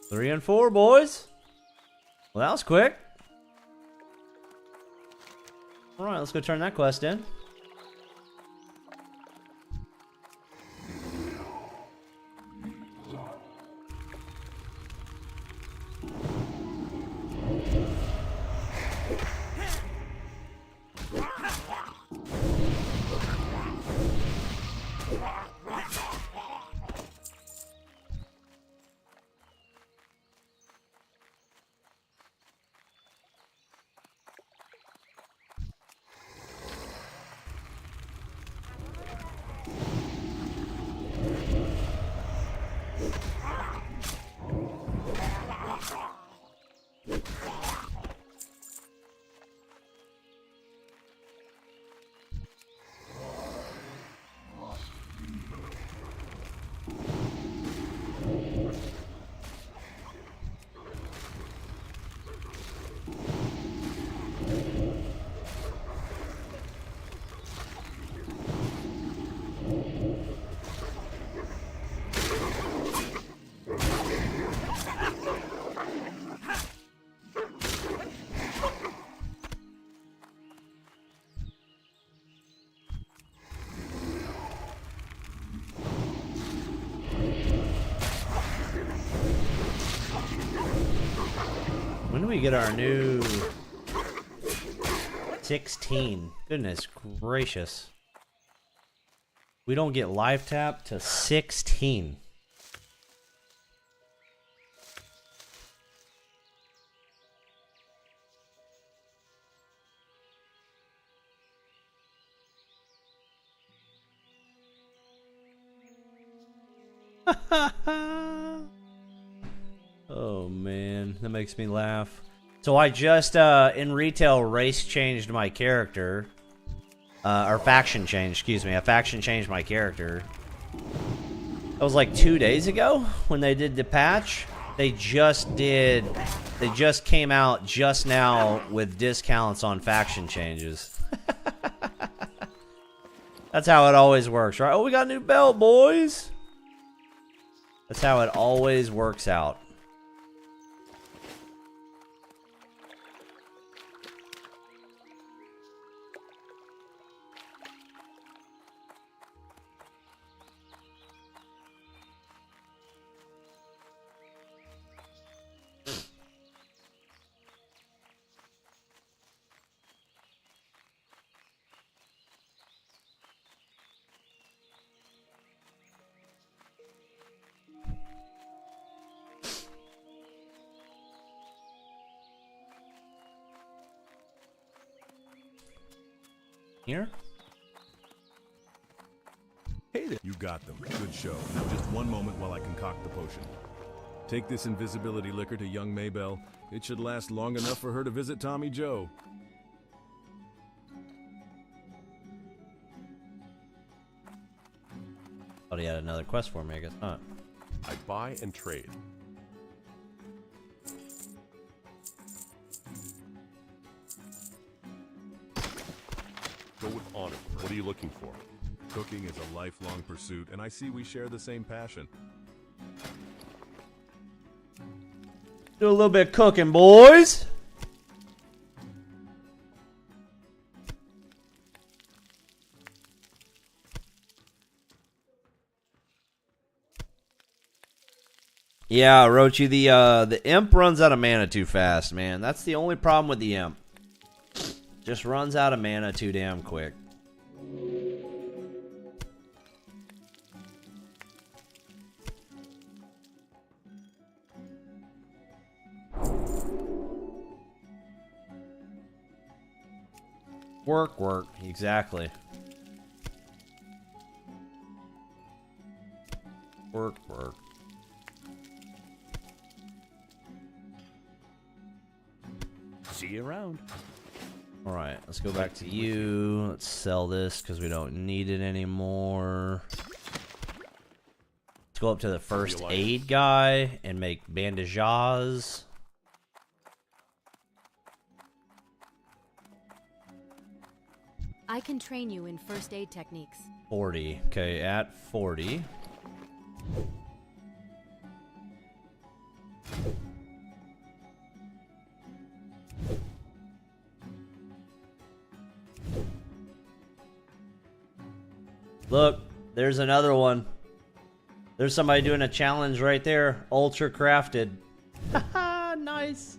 Three and four, boys. Well, that was quick. All right, let's go turn that quest in. When do we get our new 16? Goodness gracious. We don't get live tap to 16. Oh man, that makes me laugh. So I just, in retail, race changed my character. Or faction changed, excuse me. A faction changed my character. That was like 2 days ago when they did the patch. They just came out just now with discounts on faction changes. That's how it always works, right? Oh, we got a new belt, boys. That's how it always works out. Here? Hey there. You got them. Good show. Now just one moment while I concoct the potion. Take this invisibility liquor to young Maybelle. It should last long enough for her to visit Tommy Joe. Thought he had another quest for me, I guess not. I buy and trade. Go with honor. What are you looking for? Cooking is a lifelong pursuit, and I see we share the same passion. Do a little bit of cooking, boys. Yeah, Rochi, the imp runs out of mana too fast, man. That's the only problem with the imp. Just runs out of mana too damn quick. Work, exactly. Work. See you around. Alright, let's go back to you. Let's sell this because we don't need it anymore. Let's go up to the first aid guy and make bandages. I can train you in first aid techniques. 40. Okay, at 40. Look, there's another one. There's somebody doing a challenge right there. Ultra crafted. Haha, nice.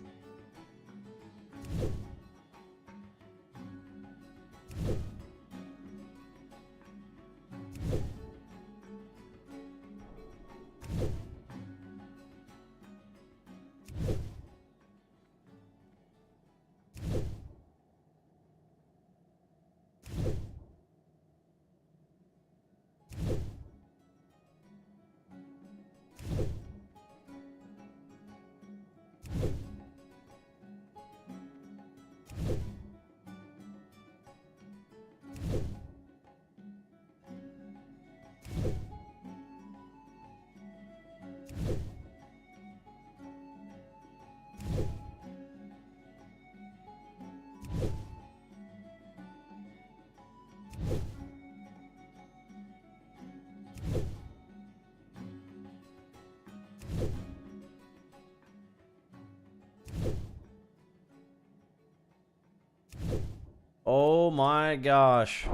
Oh my gosh.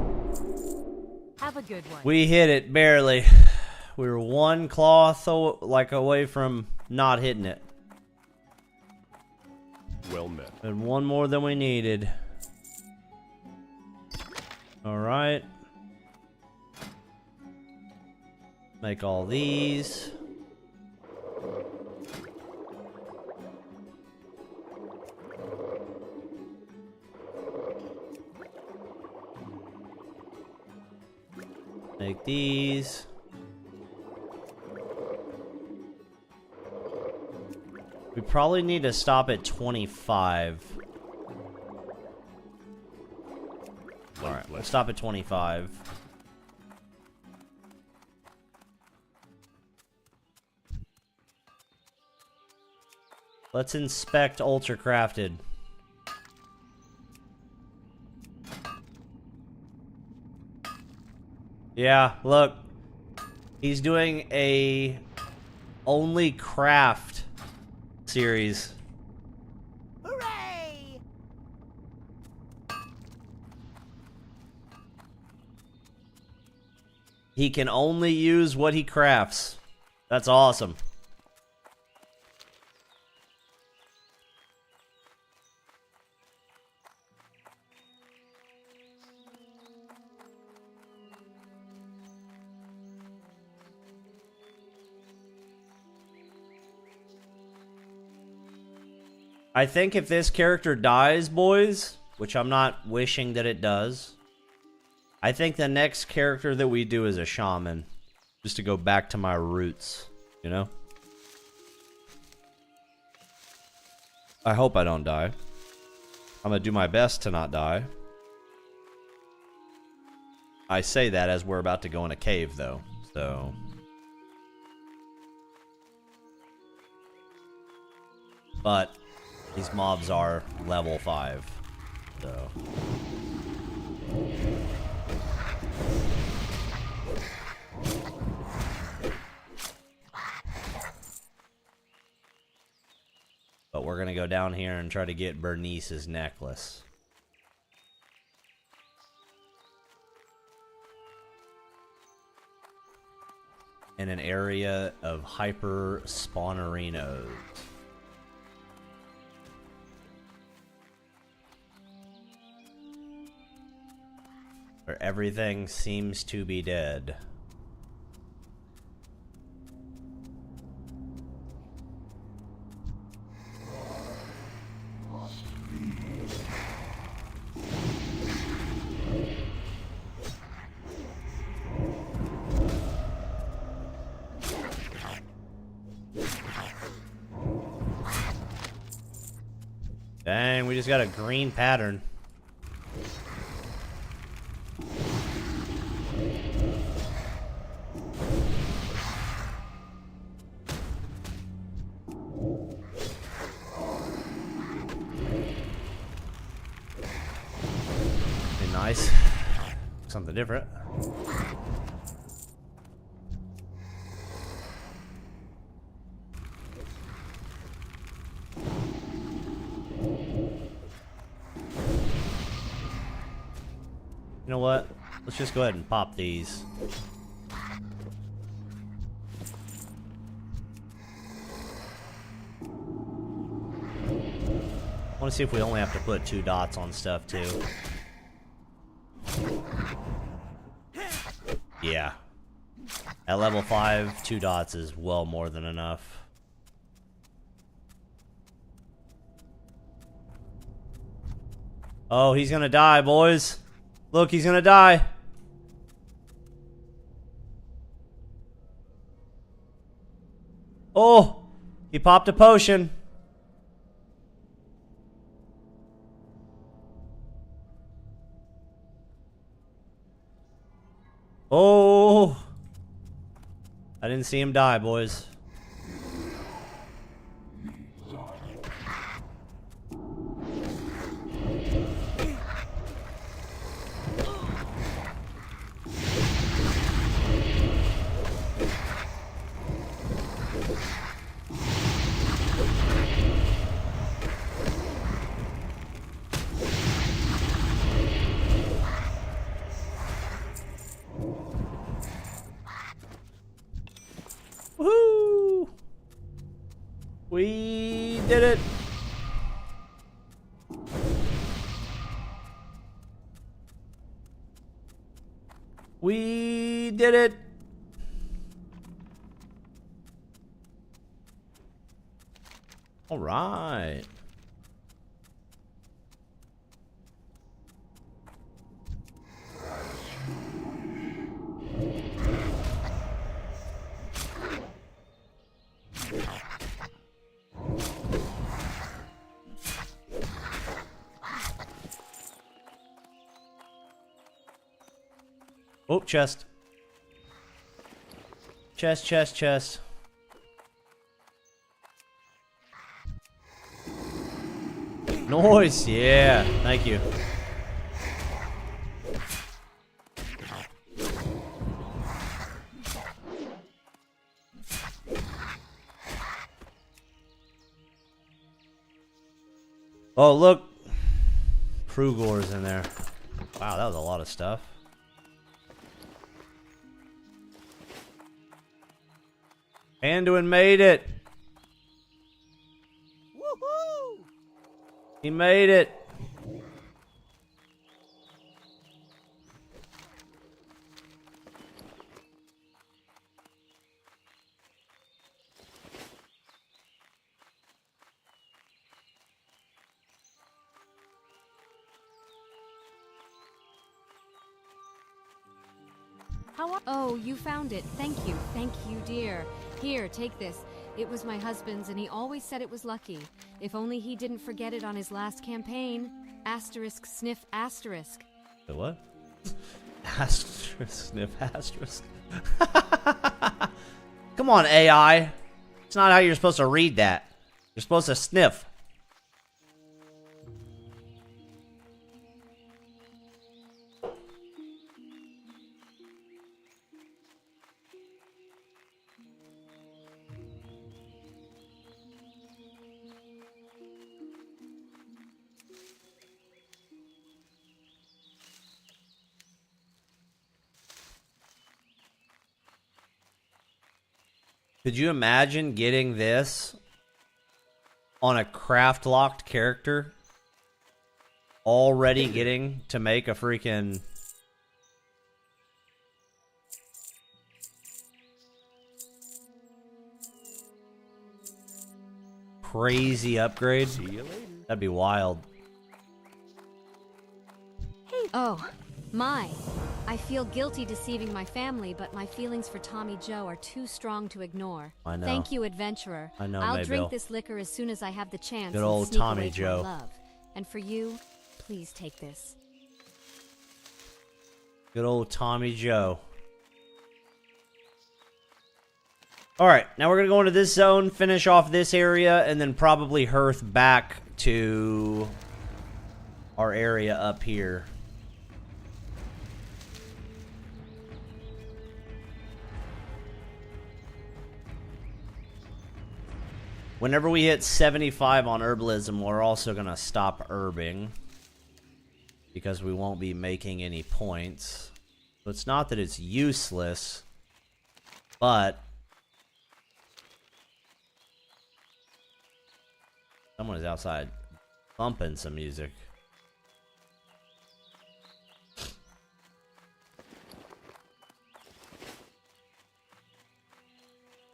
Have a good one. We hit it barely. We were one cloth away from not hitting it. Well met. And one more than we needed. Alright. Make all these. Make these. We probably need to stop at 25. Alright, let's stop at 25. Let's inspect Ultra Crafted. Yeah, look. He's doing a only craft series. Hooray! He can only use what he crafts. That's awesome. I think if this character dies, boys, which I'm not wishing that it does, I think the next character that we do is a shaman. Just to go back to my roots, you know? I hope I don't die. I'm gonna do my best to not die. I say that as we're about to go in a cave, though, so... But... these mobs are level 5, so... But we're gonna go down here and try to get Bernice's necklace. In an area of hyper spawnerinos. Where everything seems to be dead. Dang, we just got a green pattern. Nice. Something different. You know what? Let's just go ahead and pop these. I want to see if we only have to put 2 dots on stuff too. Yeah. At level 5, 2 dots is well more than enough. Oh, he's gonna die, boys. Look, he's gonna die. Oh, he popped a potion. Oh, I didn't see him die, boys. Woohoo! We did it! We did it! All right. Oh, chest. Chest, chest, chest. Noise, yeah. Thank you. Oh, look. Krugor's in there. Wow, that was a lot of stuff. Anduin made it. Woohoo! He made it. Oh, you found it. Thank you. Thank you, dear. Here, take this. It was my husband's, and he always said it was lucky. If only he didn't forget it on his last campaign. Asterisk, sniff, asterisk. The what? Asterisk, sniff, asterisk. Come on, AI. It's not how you're supposed to read that. You're supposed to sniff. Could you imagine getting this on a craft locked character? Already getting to make a freaking crazy upgrade? See you later. That'd be wild. Oh, my. I feel guilty deceiving my family, but my feelings for Tommy Joe are too strong to ignore. I know. Thank you, adventurer. I know, I'll Maybill. drink this liquor as soon as I have the chance. Good and old sneak Tommy away to Joe. my love. And for you, please take this. Good old Tommy Joe. Alright, now we're going to go into this zone, finish off this area, and then probably hearth back to our area up here. Whenever we hit 75 on herbalism, we're also going to stop herbing, because we won't be making any points. So it's not that it's useless, but someone is outside bumping some music.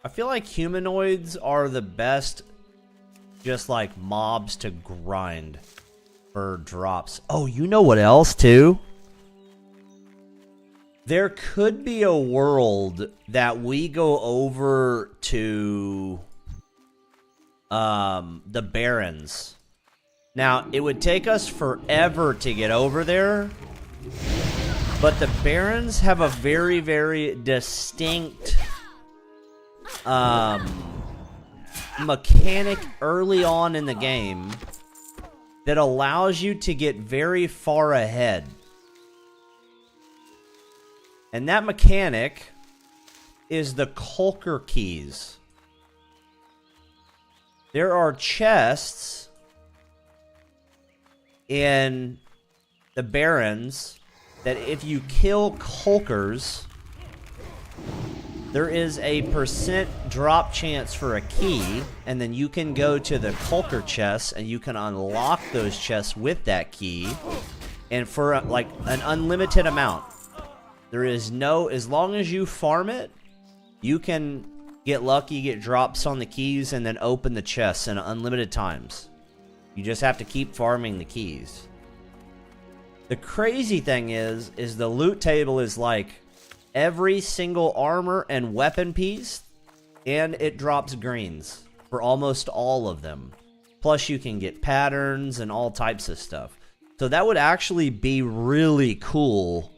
I feel like humanoids are the best, just like mobs to grind for drops. Oh, you know what else too? There could be a world that we go over to the Barrens. Now, it would take us forever to get over there, but the Barrens have a very, very distinct mechanic early on in the game that allows you to get very far ahead. And that mechanic is the Kulker keys. There are chests in the Barrens that if you kill Kulkers, there is a % drop chance for a key, and then you can go to the Kulker chests and you can unlock those chests with that key, and for like an unlimited amount. There is no, as long as you farm it, you can get lucky, get drops on the keys, and then open the chests in unlimited times. You just have to keep farming the keys. The crazy thing is the loot table is like every single armor and weapon piece, and it drops greens for almost all of them. Plus you can get patterns and all types of stuff. So that would actually be really cool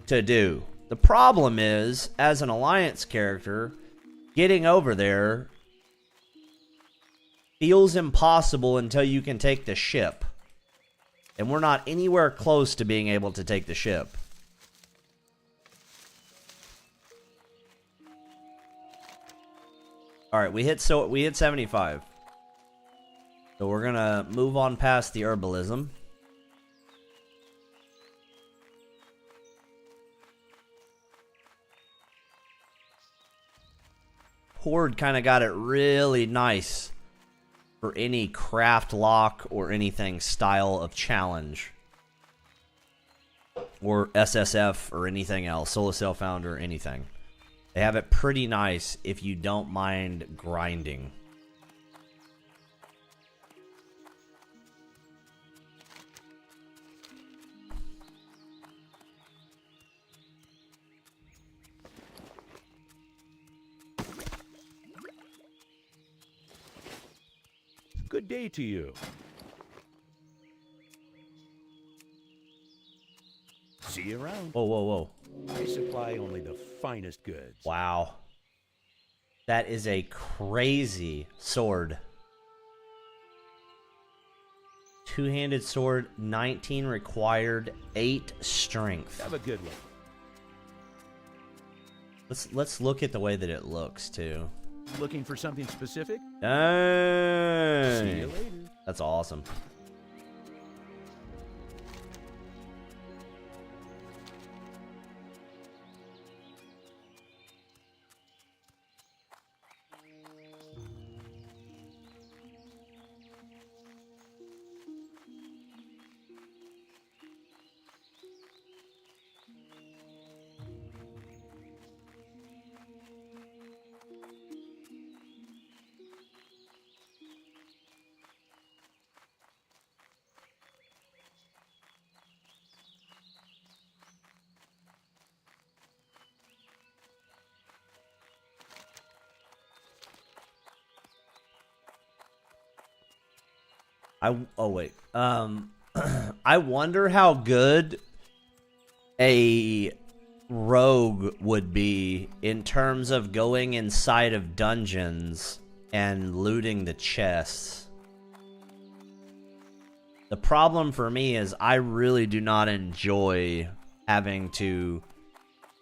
to do. The problem is, as an Alliance character, getting over there feels impossible until you can take the ship. And we're not anywhere close to being able to take the ship. Alright, we hit 75. So we're gonna move on past the herbalism. Horde kind of got it really nice for any craft lock or anything style of challenge. Or SSF or anything else. Solar Cell Founder or anything. They have it pretty nice if you don't mind grinding. Good day to you. See you around. Whoa, whoa, whoa. I supply only the finest goods. Wow. That is a crazy sword. Two-handed sword, 19 required, 8 strength. Have a good one. Let's look at the way that it looks too. Looking for something specific? Dang. See you later. That's awesome. I wonder how good a rogue would be in terms of going inside of dungeons and looting the chests. The problem for me is I really do not enjoy having to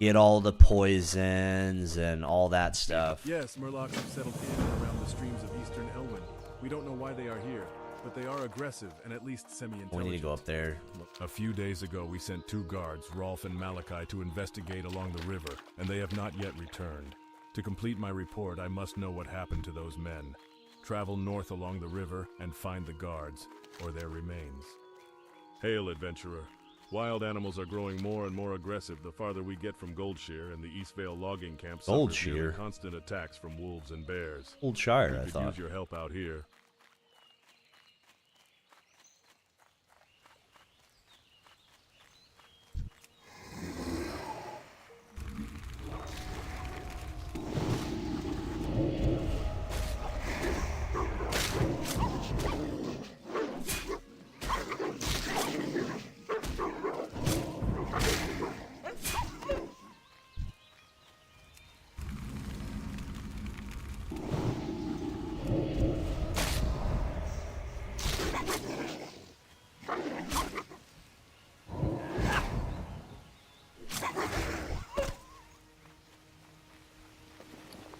get all the poisons and all that stuff. Yes, Murlocs have settled in and around the streams of eastern Elwyn. We don't know why they are here, but they are aggressive and at least semi-intelligent. We need to go up there. A few days ago, we sent 2 guards, Rolf and Malachi, to investigate along the river, and they have not yet returned. To complete my report, I must know what happened to those men. Travel north along the river and find the guards, or their remains. Hail, adventurer. Wild animals are growing more and more aggressive the farther we get from Goldshear, and the Eastvale logging camp suffers nearly constant attacks from wolves and bears. Goldshire, I could thought. Use your help out here.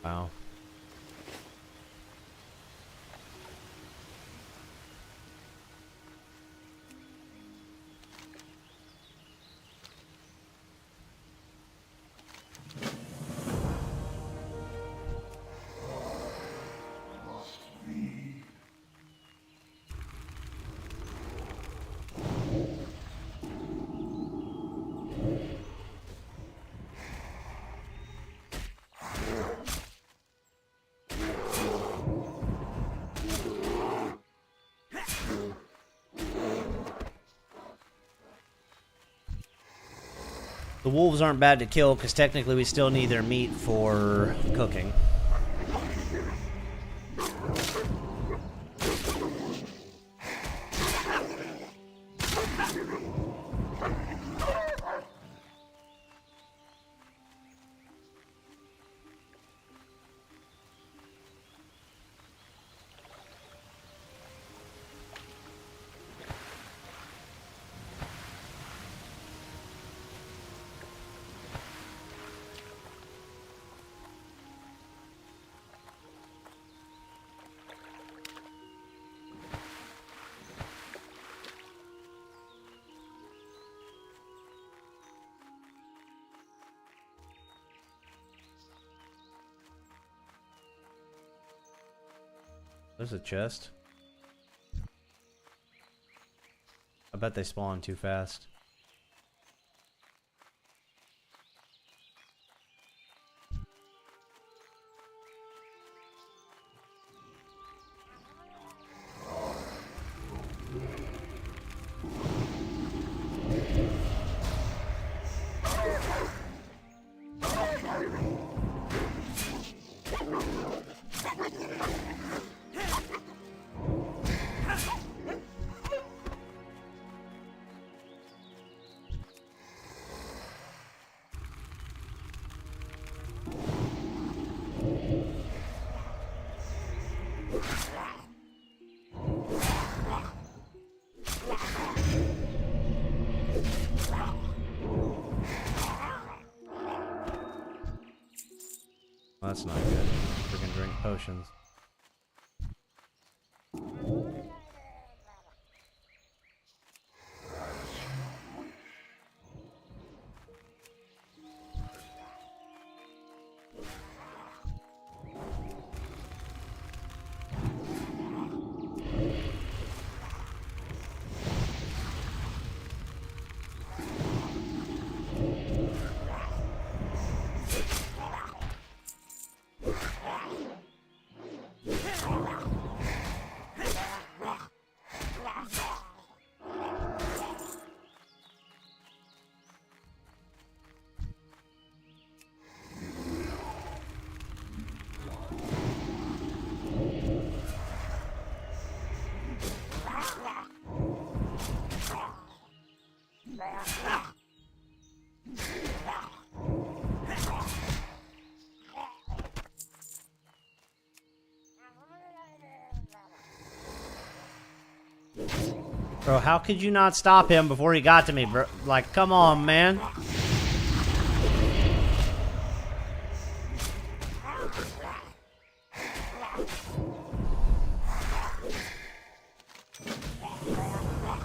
Wow. The wolves aren't bad to kill because technically we still need their meat for cooking. There's a chest. I bet they spawn too fast. That's not good. Freaking drink potions. Bro, how could you not stop him before he got to me, bro? Like, come on, man.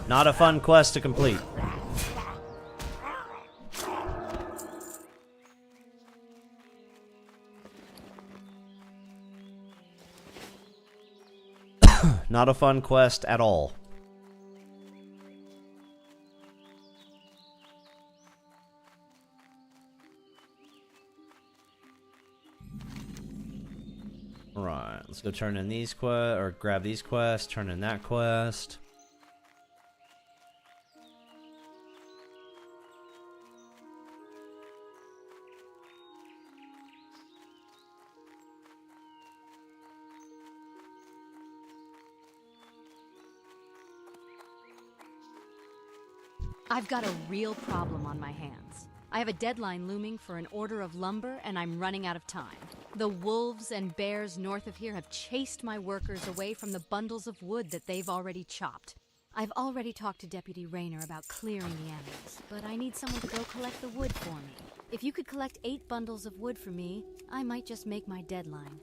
Not a fun quest to complete. Not a fun quest at all. Right, let's go turn in these quests, or grab these quests, turn in that quest. I've got a real problem on my hands. I have a deadline looming for an order of lumber, and I'm running out of time. The wolves and bears north of here have chased my workers away from the bundles of wood that they've already chopped. I've already talked to Deputy Rayner about clearing the animals, but I need someone to go collect the wood for me. If you could collect 8 bundles of wood for me, I might just make my deadline.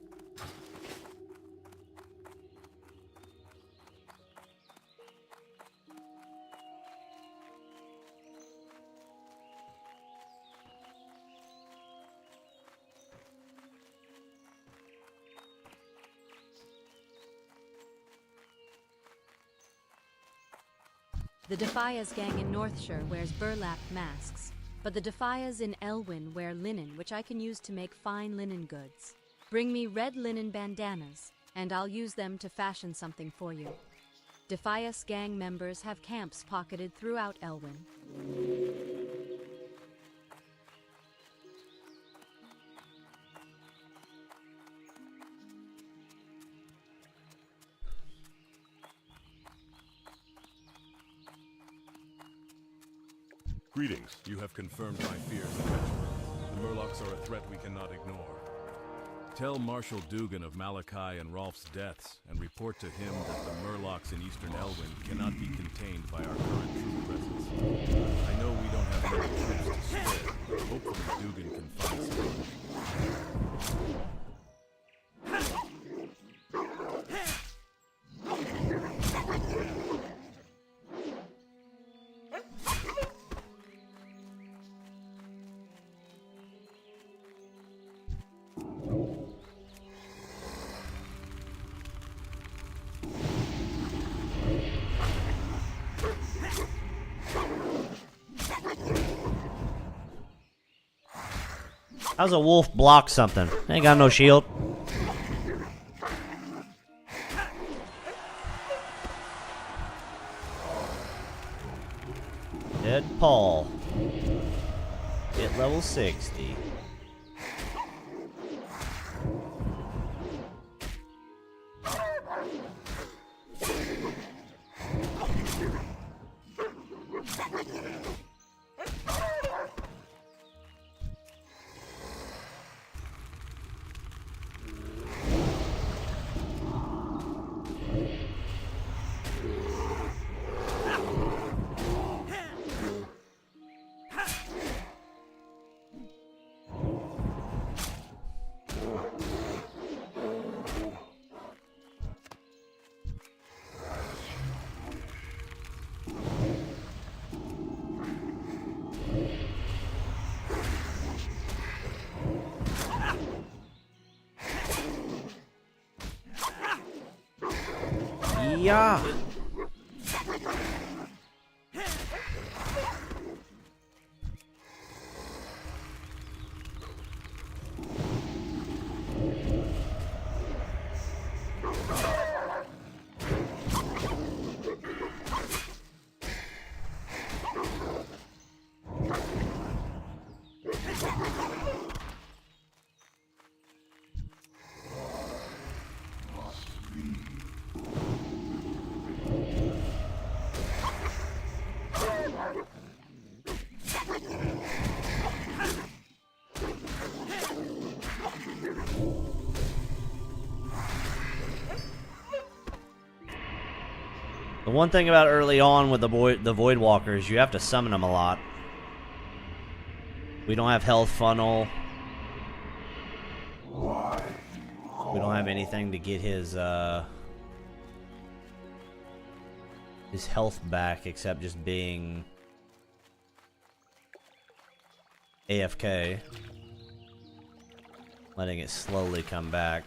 The Defias gang in Northshire wears burlap masks, but the Defias in Elwyn wear linen, which I can use to make fine linen goods. Bring me red linen bandanas, and I'll use them to fashion something for you. Defias gang members have camps pocketed throughout Elwyn. Greetings. You have confirmed my fears, adventurer. The Murlocs are a threat we cannot ignore. Tell Marshal Dugan of Malachi and Rolf's deaths, and report to him that the Murlocs in eastern Elwyn cannot be contained by our current troop presence. I know we don't have many troops to spare, but hopefully Dugan can find some. How's a wolf block something? Ain't got no shield. Dead Paul. Hit level 60. Yeah. The one thing about early on with the Void Walkers, you have to summon them a lot. We don't have health funnel. We don't have anything to get his health back except just being AFK. Letting it slowly come back.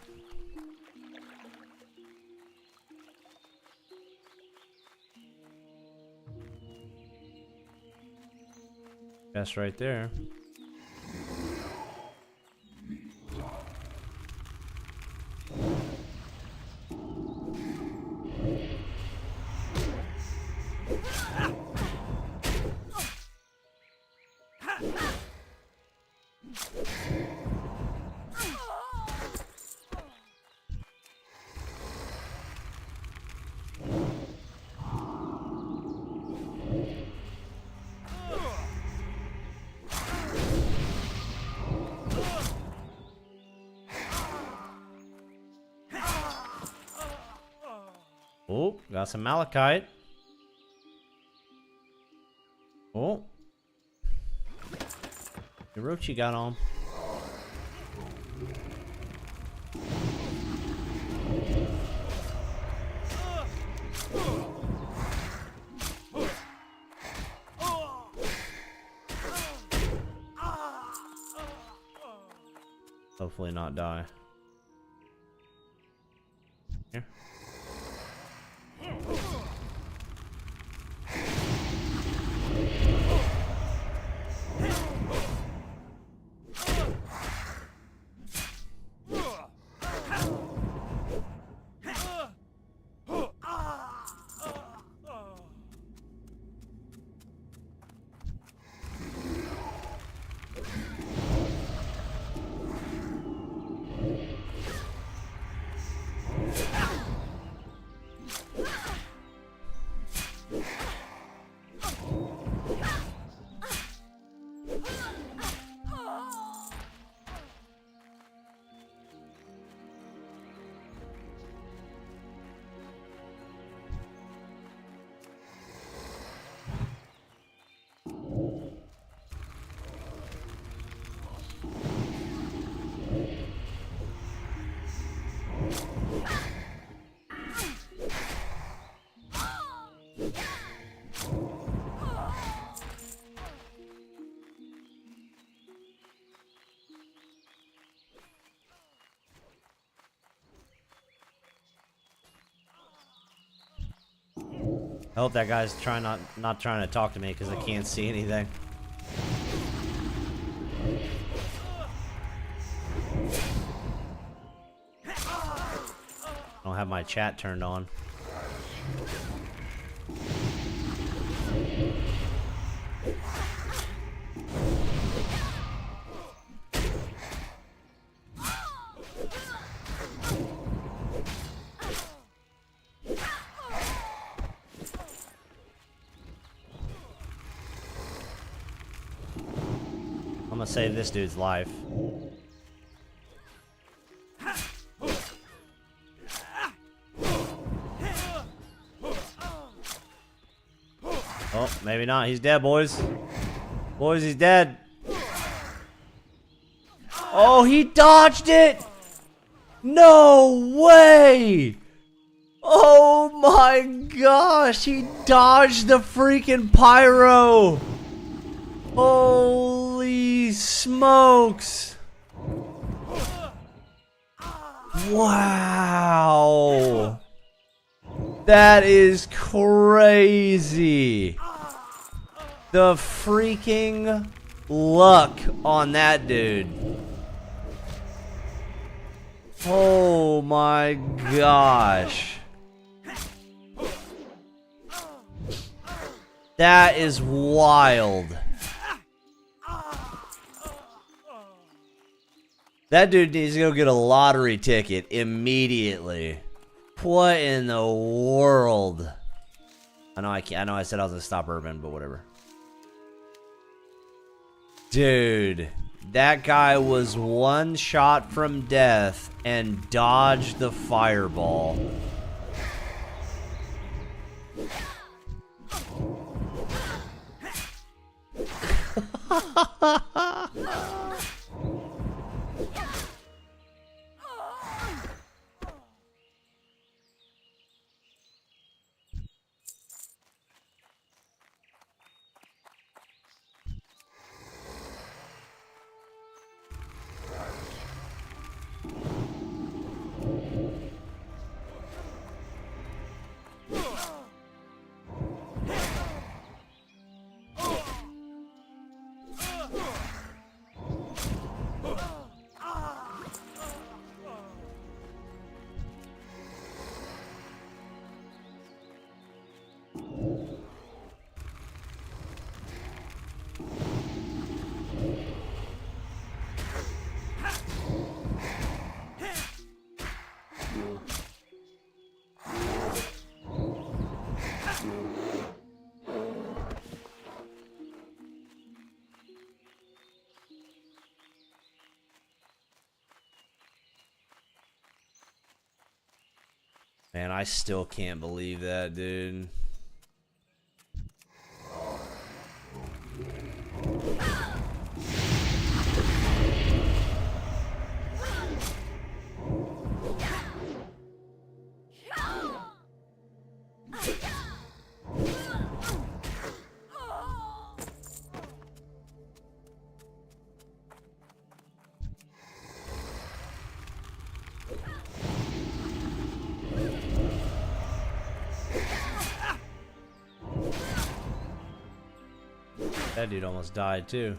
That's right there. Oh, got some malachite. Oh. Hirochi got on. Hopefully not die. Here. I hope that guy's not trying to talk to me because I can't see anything. have my chat turned on. I'm gonna save this dude's life. Oh, maybe not. He's dead, boys. Boys, he's dead. Oh, he dodged it! No way! Oh my gosh, he dodged the freaking pyro! Holy smokes! Wow! That is crazy! The freaking luck on that dude. Oh my gosh. That is wild. That dude needs to go get a lottery ticket immediately. What in the world? I know I can't. I know I said I was gonna stop Urban, but whatever. Dude, that guy was one shot from death and dodged the fireball. Man, I still can't believe that, dude. That dude almost died too.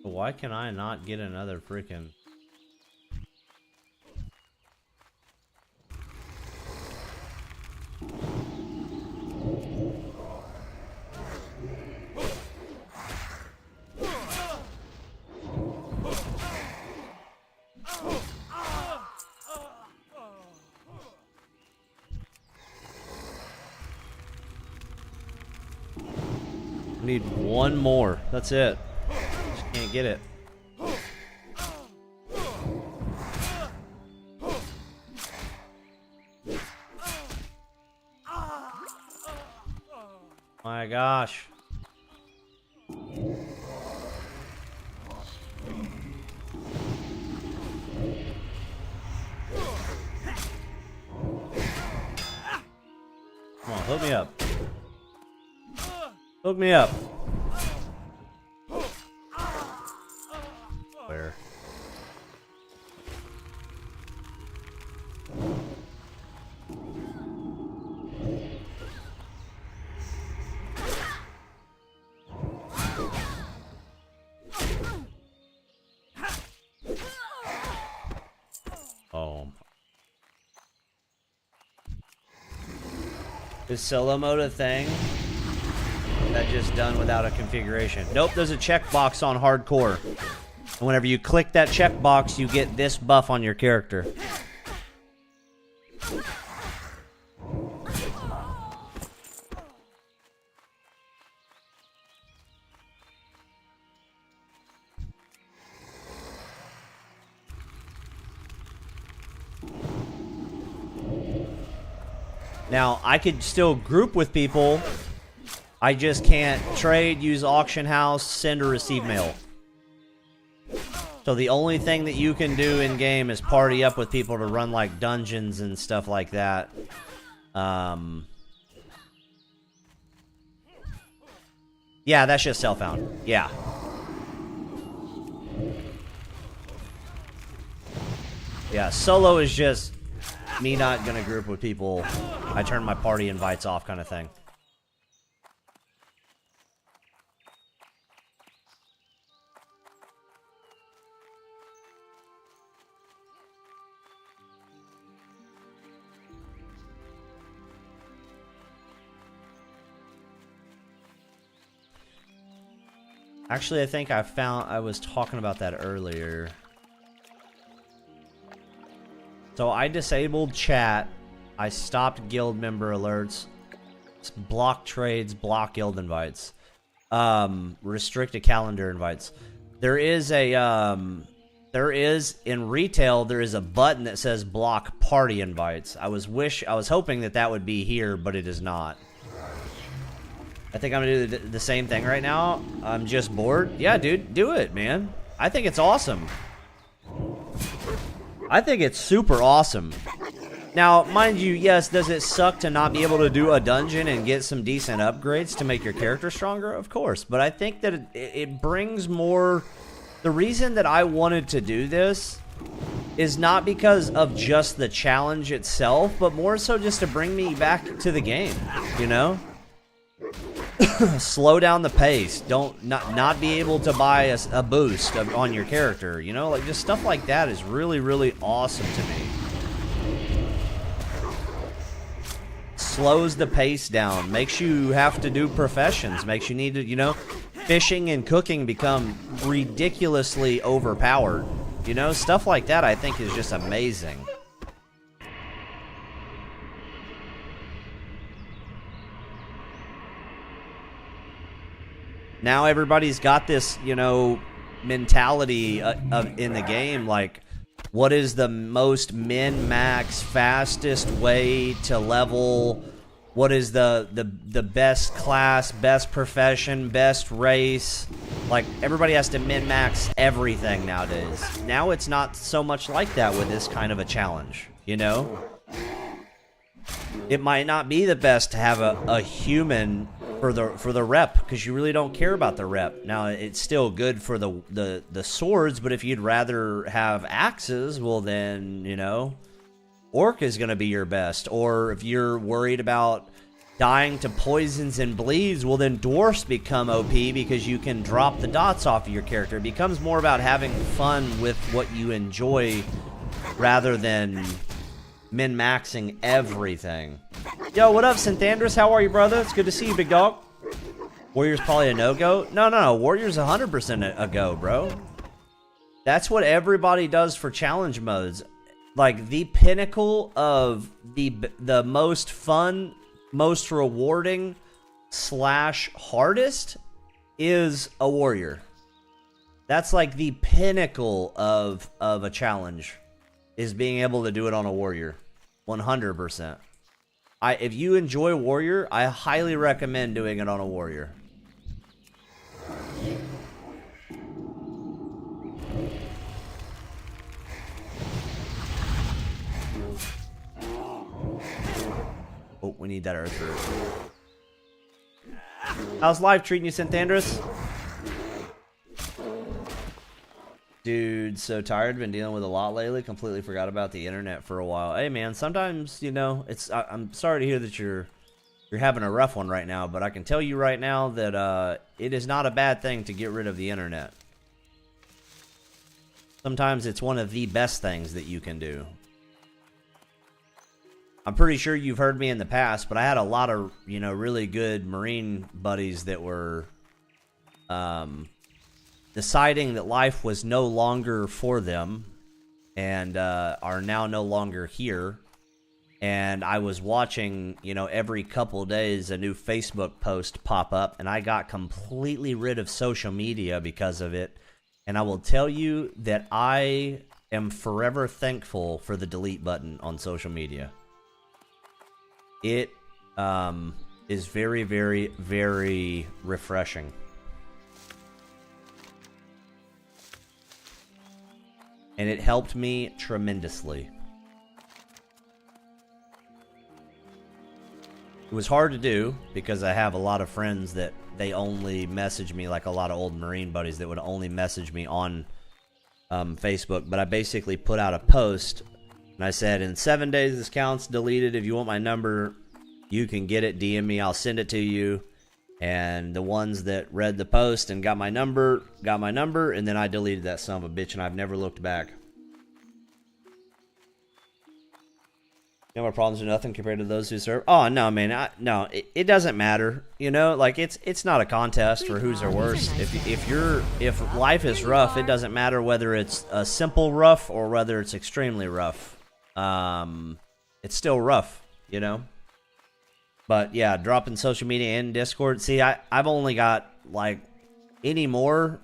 Why can I not get another freaking... I need one more. That's it. Just can't get it. My gosh. Come on, hook me up. Hook me up. Where? Oh. Is solo mode a thing? That just done without a configuration? Nope, there's a checkbox on hardcore. And whenever you click that checkbox, you get this buff on your character. Now, I could still group with people. I just can't trade, use auction house, send or receive mail. So the only thing that you can do in game is party up with people to run like dungeons and stuff like that. Yeah, that's just self-found. Yeah. Yeah, solo is just me not gonna group with people. I turn my party invites off kind of thing. Actually, I think I was talking about that earlier. So I disabled chat. I stopped guild member alerts. Block trades, block guild invites. Restricted calendar invites. There is in retail, there is a button that says block party invites. I was hoping that would be here, but it is not. I think I'm gonna do the same thing right now. I'm just bored. Yeah, dude, do it, man. I think it's awesome. I think it's super awesome. Now, mind you, yes, does it suck to not be able to do a dungeon and get some decent upgrades to make your character stronger? Of course. But I think that it brings more... The reason that I wanted to do this is not because of just the challenge itself, but more so just to bring me back to the game, you know? Slow down the pace. Not be able to buy a boost on your character, you know? Like, just stuff like that is really, really awesome to me. Slows the pace down, makes you have to do professions, makes you need to, you know, fishing and cooking become ridiculously overpowered. You know, stuff like that I think is just amazing. Now everybody's got this, you know, mentality in the game, like, what is the most min-max, fastest way to level? What is the best class, best profession, best race? Like, everybody has to min-max everything nowadays. Now it's not so much like that with this kind of a challenge, you know? It might not be the best to have a human for the rep, because you really don't care about the rep. Now, it's still good for the swords, but if you'd rather have axes, well then, you know, orc is going to be your best. Or if you're worried about dying to poisons and bleeds, well then dwarfs become OP because you can drop the dots off of your character. It becomes more about having fun with what you enjoy rather than min-maxing everything. Yo, what up, Synthandrus? How are you, brother? It's good to see you, big dog. Warrior's probably a no-go? No. Warrior's 100% a go, bro. That's what everybody does for challenge modes. Like, the pinnacle of the most fun, most rewarding / hardest is a warrior. That's like the pinnacle of a challenge, is being able to do it on a warrior. 100%. If you enjoy warrior, I highly recommend doing it on a warrior. Oh, we need that earth root. How's life treating you, Santandris? Dude, so tired. Been dealing with a lot lately. Completely forgot about the internet for a while. Hey, man, sometimes, you know, I'm sorry to hear that you're having a rough one right now, but I can tell you right now that it is not a bad thing to get rid of the internet. Sometimes it's one of the best things that you can do. I'm pretty sure you've heard me in the past, but I had a lot of, you know, really good Marine buddies that were deciding that life was no longer for them and are now no longer here. And I was watching, you know, every couple days a new Facebook post pop up, and I got completely rid of social media because of it. And I will tell you that I am forever thankful for the delete button on social media. It is very, very, very refreshing. And it helped me tremendously. It was hard to do because I have a lot of friends that they only message me, like a lot of old Marine buddies that would only message me on Facebook. But I basically put out a post and I said, in 7 days this account's deleted. If you want my number, you can get it. DM me. I'll send it to you. And the ones that read the post and got my number, and then I deleted that son of a bitch, and I've never looked back. You know, my problems are nothing compared to those who serve. Oh, no, man. No, it doesn't matter. You know, like, it's not a contest for who's are worse. If life is rough, it doesn't matter whether it's a simple rough or whether it's extremely rough. It's still rough, you know? But yeah, dropping social media and Discord. See, I've only got, like, anymore.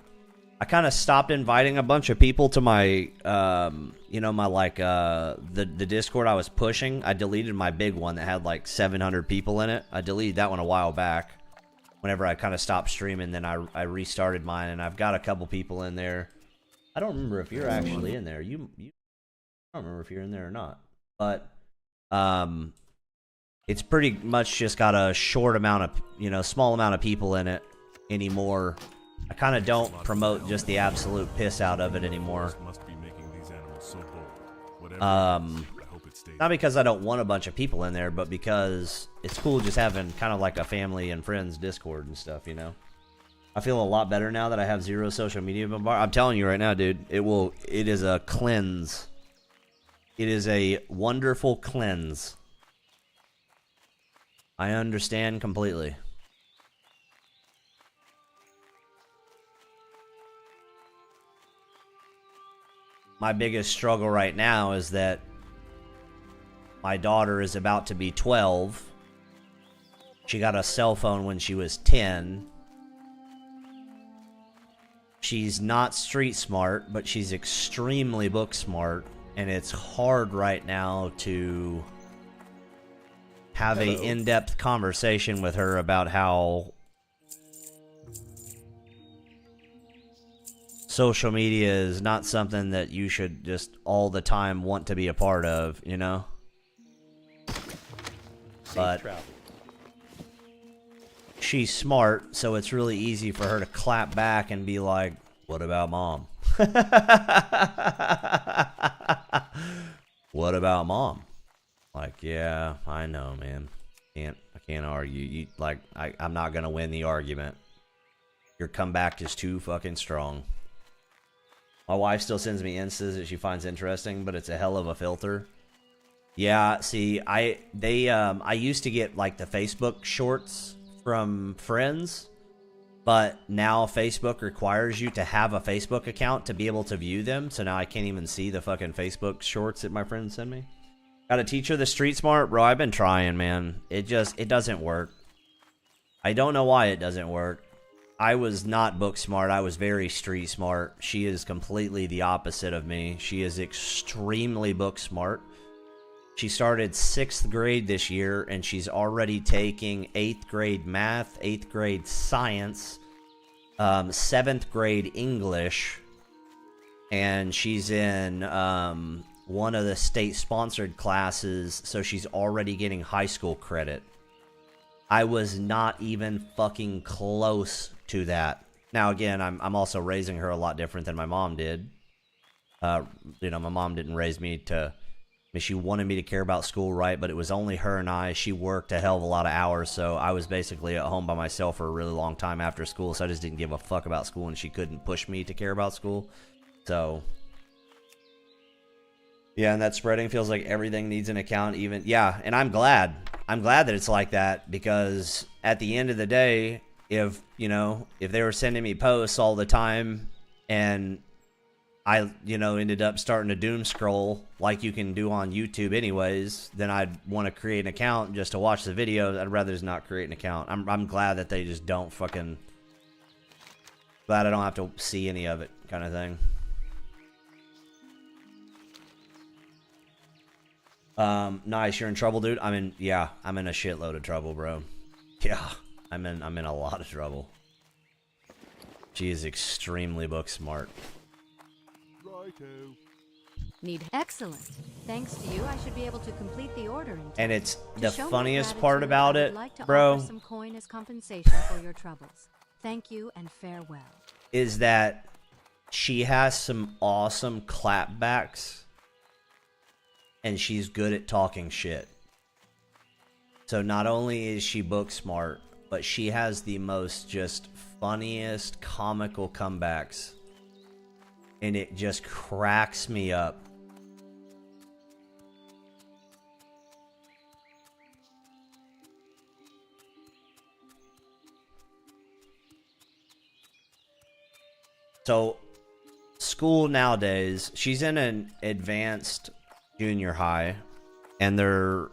I kind of stopped inviting a bunch of people to my, you know, my, like, the Discord I was pushing. I deleted my big one that had, like, 700 people in it. I deleted that one a while back. Whenever I kind of stopped streaming, then I restarted mine, and I've got a couple people in there. I don't remember if you're actually in there. I don't remember if you're in there or not. But, it's pretty much just got a short amount of, you know, small amount of people in it anymore. I kind of don't promote just the absolute piss out of it anymore. Not because I don't want a bunch of people in there, but because it's cool just having kind of like a family and friends Discord and stuff, you know? I feel a lot better now that I have zero social media bombard. I'm telling you right now, dude, it is a cleanse. It is a wonderful cleanse. I understand completely. My biggest struggle right now is that my daughter is about to be 12. She got a cell phone when she was 10. She's not street smart, but she's extremely book smart, and it's hard right now to have a in-depth conversation with her about how social media is not something that you should just all the time want to be a part of, you know? But she's smart, so it's really easy for her to clap back and be like, what about mom? What about mom? Like, yeah, I know, man. I can't argue. I'm not gonna win the argument. Your comeback is too fucking strong. My wife still sends me instas that she finds interesting, but it's a hell of a filter. Yeah, see, I used to get like the Facebook shorts from friends, but now Facebook requires you to have a Facebook account to be able to view them. So now I can't even see the fucking Facebook shorts that my friends send me. Gotta teach her the street smart, bro. I've been trying, man. It doesn't work. I don't know why it doesn't work. I was not book smart. I was very street smart. She is completely the opposite of me. She is extremely book smart. She started 6th grade this year, and she's already taking 8th grade math, 8th grade science, 7th grade English, and she's in one of the state-sponsored classes, so she's already getting high school credit. I was not even fucking close to that. Now, again, I'm also raising her a lot different than my mom did. You know, my mom didn't raise me to... I mean, she wanted me to care about school, right? But it was only her and I. She worked a hell of a lot of hours, so I was basically at home by myself for a really long time after school, so I just didn't give a fuck about school, and she couldn't push me to care about school. So... yeah, and that spreading feels like everything needs an account, even... yeah, and I'm glad. I'm glad that it's like that, because at the end of the day, if, you know, if they were sending me posts all the time, and I, you know, ended up starting to doom scroll like you can do on YouTube anyways, then I'd want to create an account just to watch the videos. I'd rather just not create an account. I'm glad that they just don't fucking... glad I don't have to see any of it, kind of thing. Nice, you're in trouble, dude. I'm in a shitload of trouble, bro. Yeah, I'm in a lot of trouble. She is extremely book smart. Righto. Need excellent. Thanks to you, I should be able to complete the order in time. And it's To the show my funniest part gratitude, about I would it, like to bro, offer some coin as compensation for your troubles. Thank you and farewell. is that she has some awesome clapbacks. And she's good at talking shit. So not only is she book smart, but she has the most just funniest comical comebacks. And it just cracks me up. So, school nowadays, she's in an advanced junior high, and they're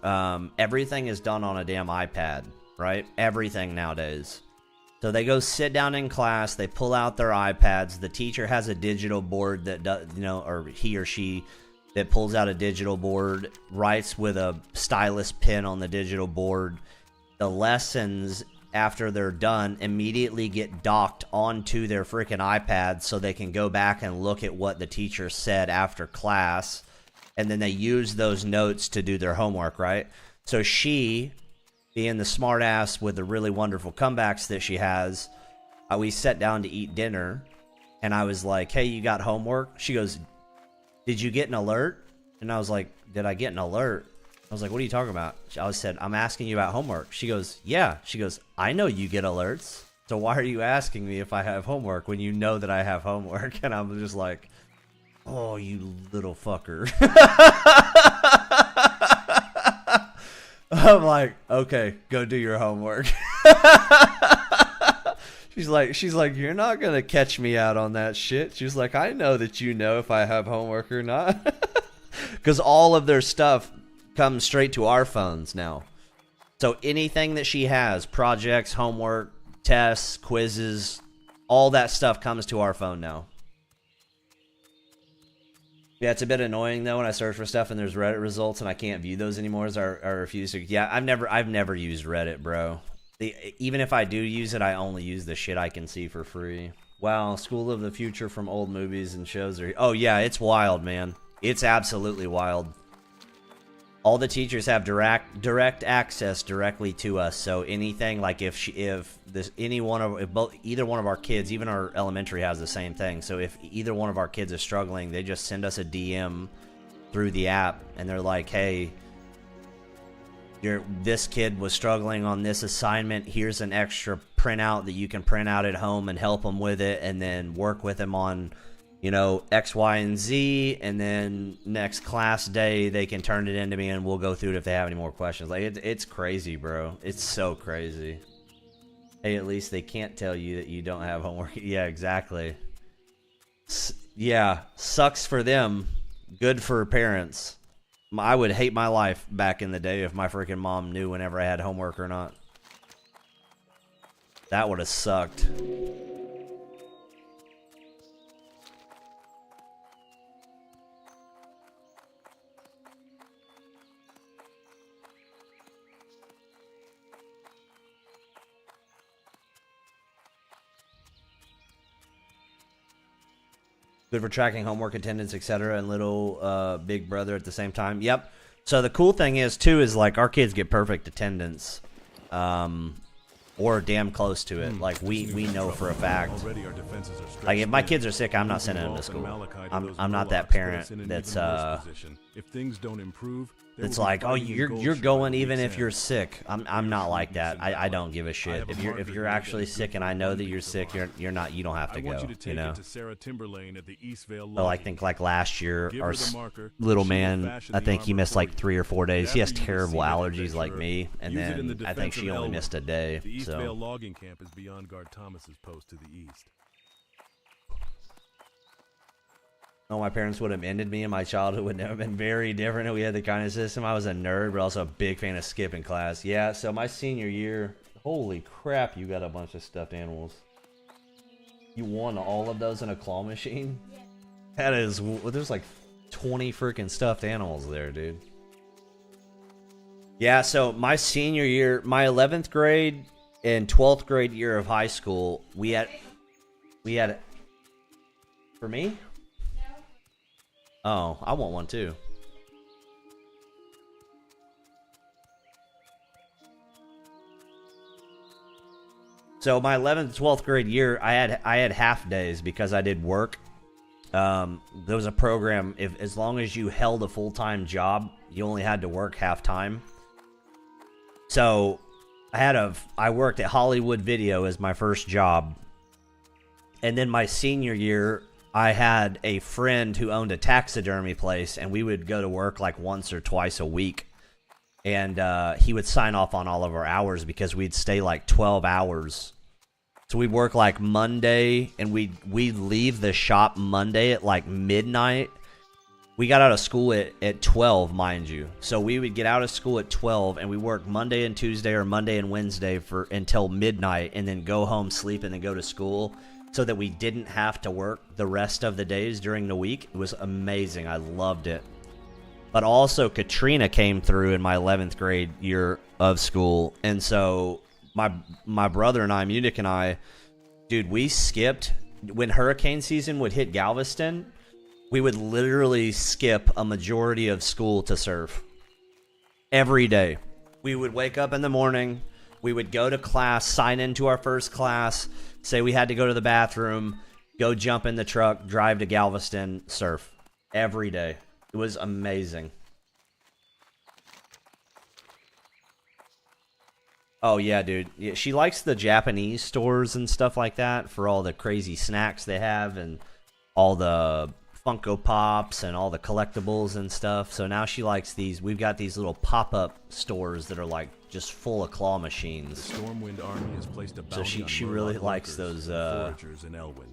everything is done on a damn iPad, right? Everything nowadays. So they go sit down in class, they pull out their iPads, the teacher has a digital board that does, you know, or he or she that pulls out a digital board, writes with a stylus pen on the digital board. The lessons, after they're done, immediately get docked onto their freaking iPads so they can go back and look at what the teacher said after class. And then they use those notes to do their homework, right? So she, being the smart ass with the really wonderful comebacks that she has, we sat down to eat dinner, and I was like, hey, you got homework? She goes, did you get an alert? And I was like, did I get an alert? I was like, what are you talking about? I said, I'm asking you about homework. She goes, yeah. She goes, I know you get alerts. So why are you asking me if I have homework when you know that I have homework? And I'm just like... oh, you little fucker. I'm like, okay, go do your homework. She's like, you're not going to catch me out on that shit. She's like, I know that you know if I have homework or not. Because all of their stuff comes straight to our phones now. So anything that she has, projects, homework, tests, quizzes, all that stuff comes to our phone now. Yeah, it's a bit annoying though when I search for stuff and there's Reddit results and I can't view those anymore, as I refuse to. Yeah, I've never used Reddit, bro. Even if I do use it, I only use the shit I can see for free. Wow, School of the Future from old movies and shows are... oh yeah, it's wild, man. It's absolutely wild. All the teachers have direct access directly to us. So anything, like either one of our kids, even our elementary has the same thing. So if either one of our kids is struggling, they just send us a DM through the app, and they're like, "Hey, this kid was struggling on this assignment. Here's an extra printout that you can print out at home and help them with it, and then work with them on, you know, X, Y, and Z, and then next class day they can turn it into me and we'll go through it if they have any more questions." Like, it's crazy, bro. It's so crazy. Hey, at least they can't tell you that you don't have homework. Yeah, exactly. Yeah, sucks for them. Good for parents. I would hate my life back in the day if my freaking mom knew whenever I had homework or not. That would have sucked. Good for tracking homework, attendance, etc. And little big brother at the same time. Yep. So the cool thing is too is like our kids get perfect attendance, or damn close to it. Like we know for a fact. Like if my kids are sick, I'm not sending them to school. I'm not that parent that's if things don't improve, it's like, oh, you're going even if you're sick. I'm not like that. I don't give a shit. If you're actually sick and I know that you're sick, you're not. You don't have to go. You know. So I think like last year, our little man, I think he missed like 3 or 4 days. He has terrible allergies like me, and then I think she only missed a day. The East So. Vale logging camp is beyond Guard Thomas's post to the east. No, my parents would have ended me, and my childhood would have been very different if we had the kind of system. I was a nerd, but also a big fan of skipping class. Yeah, so my senior year, holy crap, you got a bunch of stuffed animals. You won all of those in a claw machine? That is, there's like 20 freaking stuffed animals there, dude. Yeah, so my senior year, my 11th grade and 12th grade year of high school, we had, for me? Oh, I want one too. So my 11th, 12th grade year, I had half days because I did work. There was a program, as long as you held a full-time job, you only had to work half time. So I worked at Hollywood Video as my first job. And then my senior year, I had a friend who owned a taxidermy place, and we would go to work like once or twice a week. And he would sign off on all of our hours because we'd stay like 12 hours. So we'd work like Monday, and we'd leave the shop Monday at like midnight. We got out of school at 12, mind you. So we would get out of school at 12, and we work Monday and Tuesday or Monday and Wednesday until midnight, and then go home, sleep, and then go to school, so that we didn't have to work the rest of the days during the week. It was amazing. I loved it. But also Katrina came through in my 11th grade year of school. And so my brother and I, Munich and I, dude, we skipped. When hurricane season would hit Galveston, we would literally skip a majority of school to surf. Every day. We would wake up in the morning. We would go to class, sign into our first class, say we had to go to the bathroom, go jump in the truck, drive to Galveston, surf. Every day. It was amazing. Oh, yeah, dude. Yeah, she likes the Japanese stores and stuff like that for all the crazy snacks they have and all the Funko Pops and all the collectibles and stuff. So now she likes these. We've got these little pop-up stores that are like just full of claw machines. The Stormwind Army has placed a bounty so she on really Murloc likes workers those and foragers in Elwyn.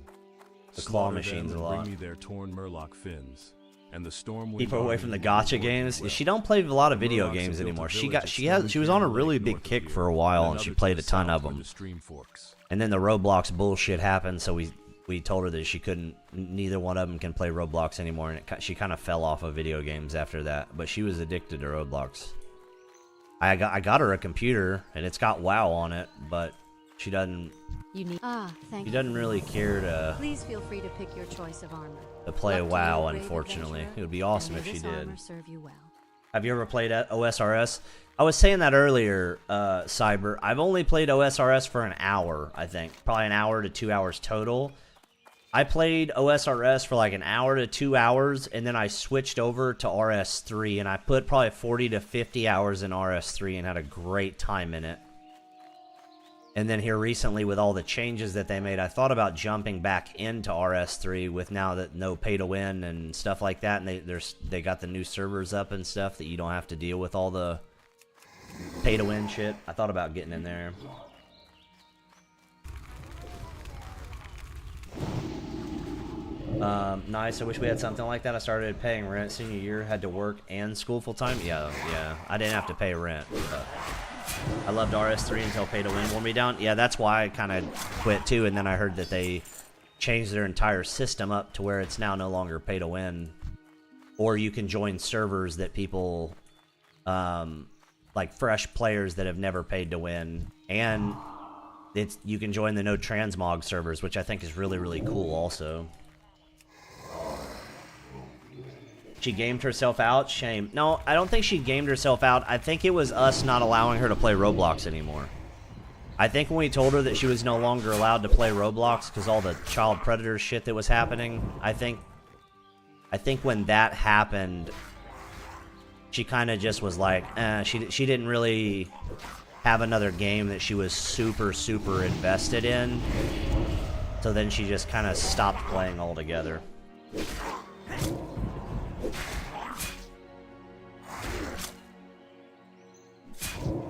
the claw Slaughter machines them a and lot. Bring me their torn Murloc fins. And the Stormwind Keep her away Army from the will gacha reward you games. well. She don't play a lot of video Murlocs games have built a anymore. village She was on a Stormwind really Lake big north of kick here, for a while, and another she to played the a ton south of where them. the stream forks. And then the Roblox bullshit happened, so we told her that she couldn't. Neither one of them can play Roblox anymore, and she kind of fell off of video games after that. But she was addicted to Roblox. I got her a computer, and it's got WoW on it, but she doesn't. Thank She you. doesn't really care to Please feel free to pick your choice of armor. play Luck to WoW. you, brave Unfortunately, adventurer, it would be awesome and if may she this did. armor serve you well. Have you ever played OSRS? I was saying that earlier, Cyber. I've only played OSRS for an hour, I think. Probably an hour to 2 hours total. I played OSRS for like an hour to 2 hours, and then I switched over to RS3, and I put probably 40 to 50 hours in RS3 and had a great time in it. And then here recently, with all the changes that they made, I thought about jumping back into RS3 with now that no pay to win and stuff like that, and they got the new servers up and stuff that you don't have to deal with all the pay to win shit. I thought about getting in there. Nice. I wish we had something like that. I started paying rent senior year, had to work and school full time. Yeah. I didn't have to pay rent. But I loved RS3 until pay to win wore me down. Yeah, that's why I kind of quit too. And then I heard that they changed their entire system up to where it's now no longer pay to win, or you can join servers that people, like fresh players that have never paid to win, and you can join the no transmog servers, which I think is really, really cool also. She gamed herself out? Shame. No, I don't think she gamed herself out. I think it was us not allowing her to play Roblox anymore. I think when we told her that she was no longer allowed to play Roblox because all the child predator shit that was happening, I think when that happened, she kind of just was like, she didn't really have another game that she was super, super invested in. So then she just kind of stopped playing altogether.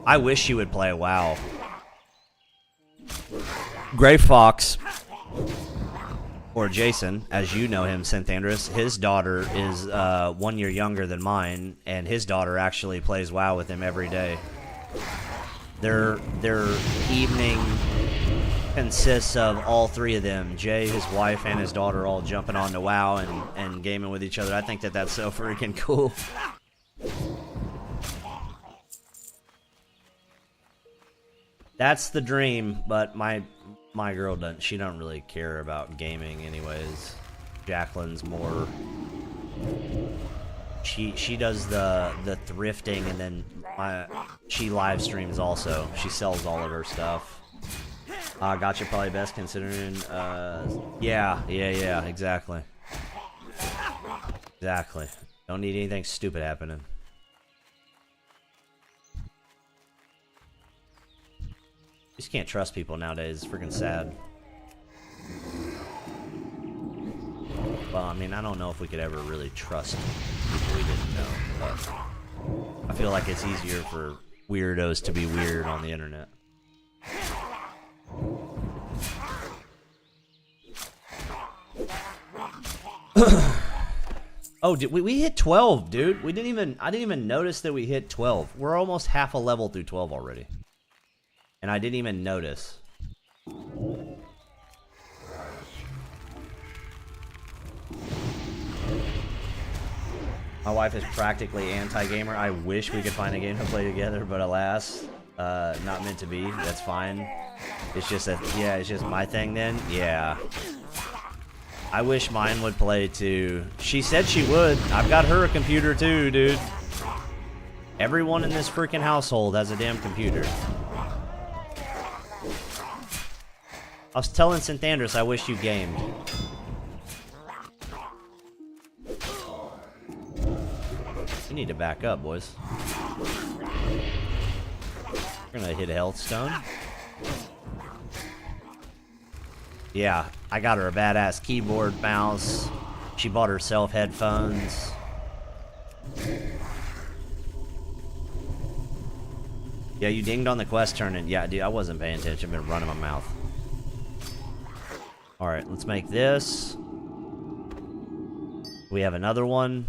I wish she would play WoW. Gray Fox, or Jason, as you know him, Synthandrous, his daughter is 1 year younger than mine, and his daughter actually plays WoW with him every day. Their evening consists of all three of them, Jay, his wife, and his daughter, all jumping on to WoW and gaming with each other. I think that that's so freaking cool. That's the dream, but my girl doesn't. She don't really care about gaming, anyways. Jacqueline's more. She does the thrifting, and then she live streams also. She sells all of her stuff. Gotcha, probably best considering. Yeah, exactly. Exactly. Don't need anything stupid happening. You just can't trust people nowadays. It's freaking sad. Well, I mean, I don't know if we could ever really trust people we didn't know, but I feel like it's easier for weirdos to be weird on the internet. Oh, we hit 12, dude. I didn't even notice that we hit 12. We're almost half a level through 12 already. And I didn't even notice. My wife is practically anti-gamer. I wish we could find a game to play together, but alas, not meant to be. That's fine. It's just that, yeah, it's just my thing then. Yeah. I wish mine would play too. She said she would. I've got her a computer too, dude. Everyone in this freaking household has a damn computer. I was telling Synthandrous I wish you gamed. You need to back up, boys. We're gonna hit a health stone. Yeah, I got her a badass keyboard, mouse. She bought herself headphones. Yeah, you dinged on the quest turning. Yeah, dude, I wasn't paying attention. I've been running my mouth. Alright, let's make this. We have another one.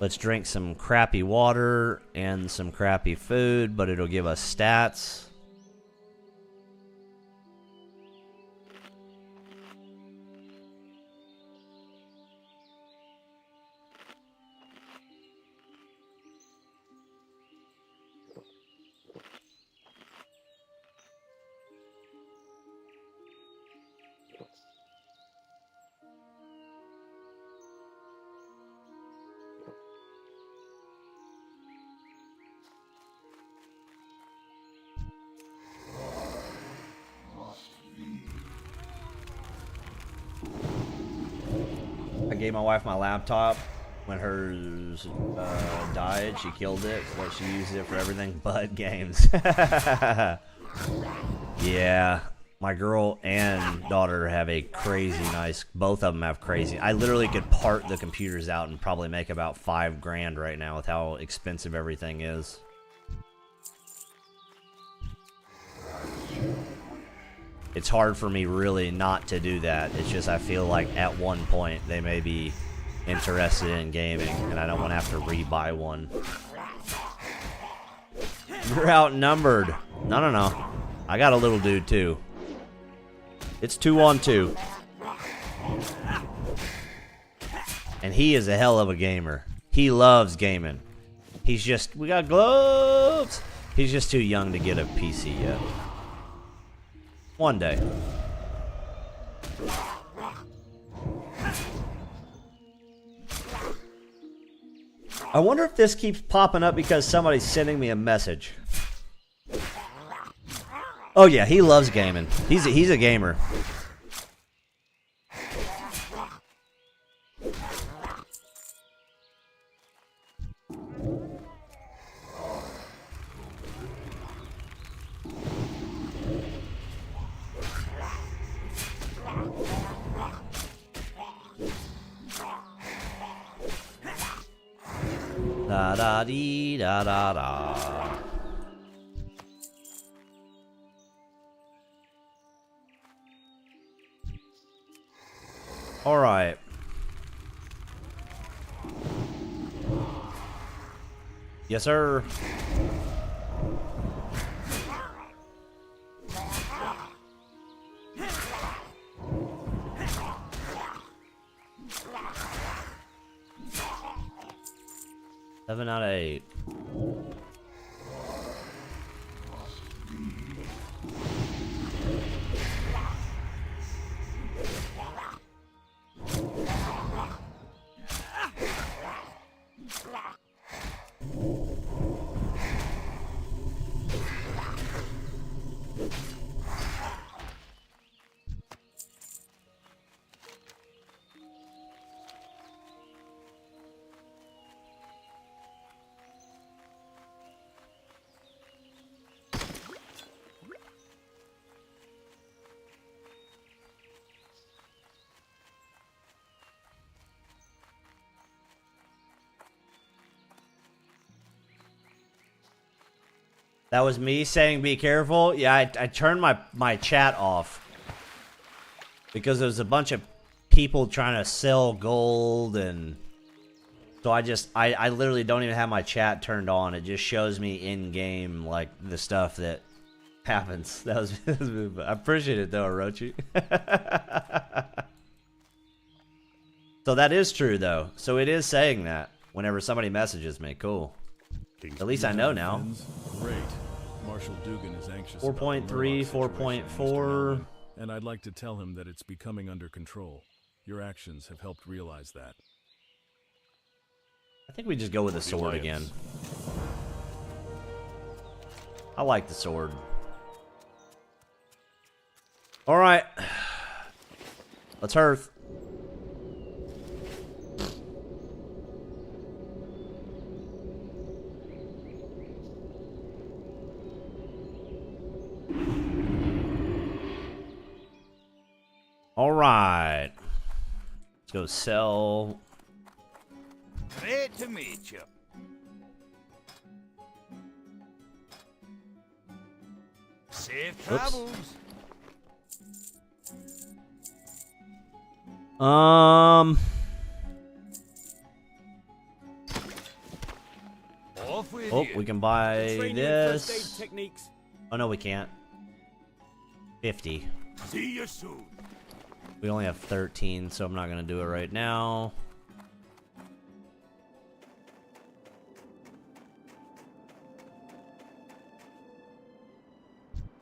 Let's drink some crappy water and some crappy food, but it'll give us stats. I gave my wife my laptop when hers died. She killed it, but she used it for everything but games. Yeah, my girl and daughter have a crazy nice. Both of them have crazy. I literally could part the computers out and probably make about $5 grand right now with how expensive everything is. It's hard for me really not to do that. It's just I feel like at one point they may be interested in gaming and I don't want to have to rebuy one. You're outnumbered. No. I got a little dude too. It's 2-on-2. And he is a hell of a gamer. He loves gaming. He's just, we got gloves. He's just too young to get a PC yet. One day. I wonder if this keeps popping up because somebody's sending me a message. Oh yeah, he loves gaming. He's a gamer. Da da dee da da da. All right. Yes, sir. Seven out of 8. That was me saying be careful. Yeah, I turned my chat off. Because there's a bunch of people trying to sell gold and... So I literally don't even have my chat turned on. It just shows me in-game, like, the stuff that happens. That was I appreciate it though, Orochi. So that is true though. So it is saying that whenever somebody messages me. Cool. At least I know now. Great. Marshal Dugan is anxious. 4.3, 4.4. And I'd like to tell him that it's becoming under control. Your actions have helped realize that. I think we just go with the sword again. I like the sword. Alright. Let's hearth. Alright. Let's go sell. Great to meet you. Safe travels. Off with Oh, you. we can buy this. First aid techniques. Oh no, we can't. 50. See you soon. We only have 13, so I'm not gonna do it right now.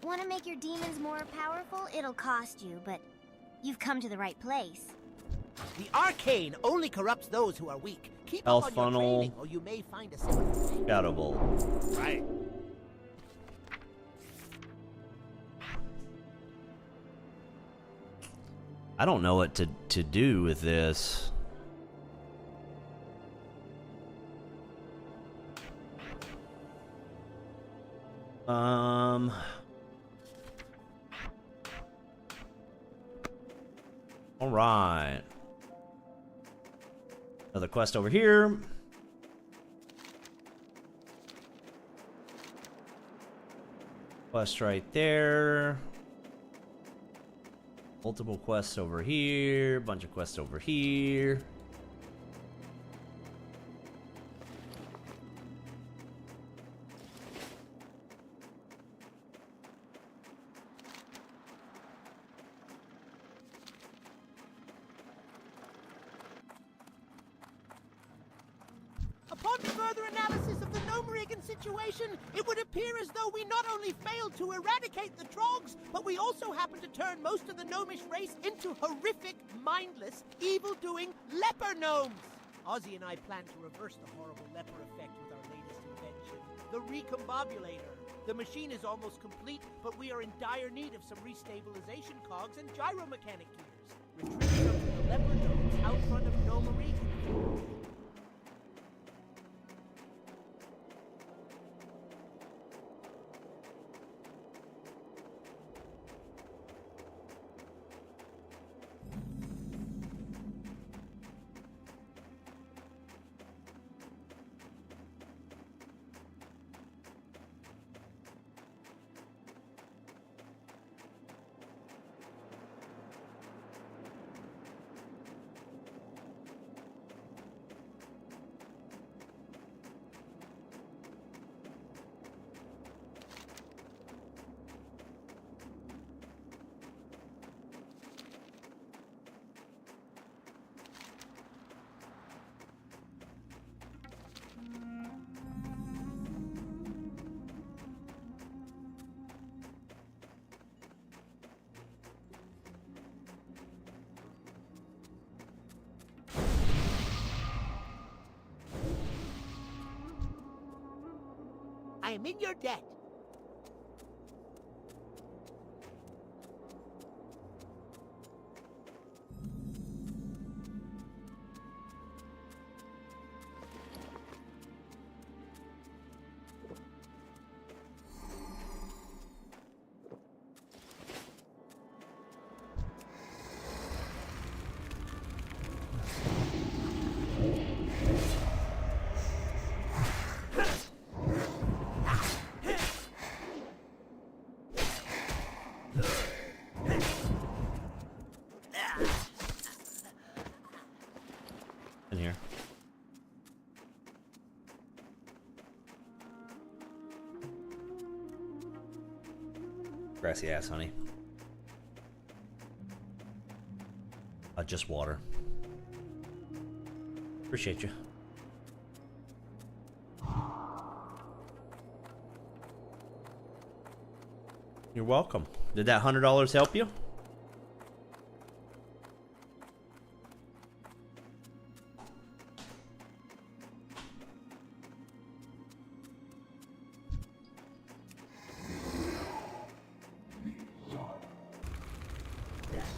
Want to make your demons more powerful? It'll cost you, but you've come to the right place. The arcane only corrupts those who are weak. Keep Health up on funnel. your training, or you may find a similar thing. Shadow Bolt. Right. I don't know what to do with this. All right. Another quest over here. Quest right there. Multiple quests over here. Bunch of quests over here. Upon further analysis of the Gnomrigan situation, it would appear as though we not only failed to eradicate the Trogs, but we also happened to turn most of the gnomish race into horrific, mindless, evil-doing leper gnomes. Ozzy and I plan to reverse the horrible leper effect with our latest invention, the recombobulator. The machine is almost complete, but we are in dire need of some restabilization cogs and gyromechanic gears. Retrieve them to the leper domes out front of Nomarie. I am in your debt. In here. Grassy ass, honey. Just water. Appreciate you. You're welcome. Did that $100 help you?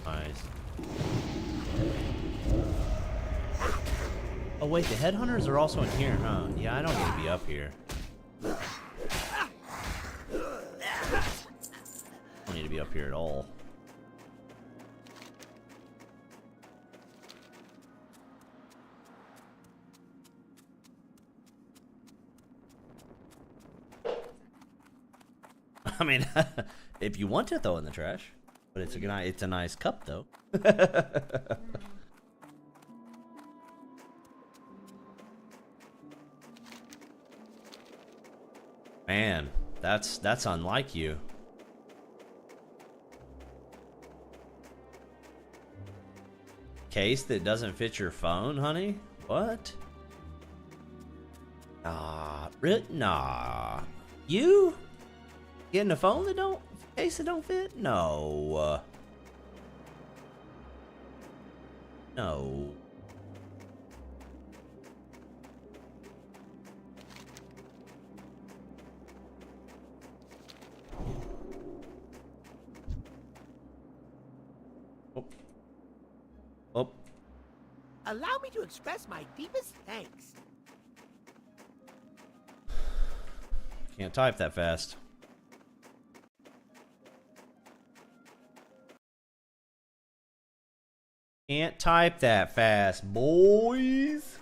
Nice. Oh wait, the headhunters are also in here, huh? Yeah, I don't need to be up here. I don't need to be up here at all. I mean, if you want to throw it in the trash, but it's a nice cup though. Man, that's unlike you. Case that doesn't fit your phone, honey? What? Nah. You? Getting a phone that don't, case that don't fit? No. No. Oh. Allow me to express my deepest thanks. Can't type that fast. Can't type that fast, boys.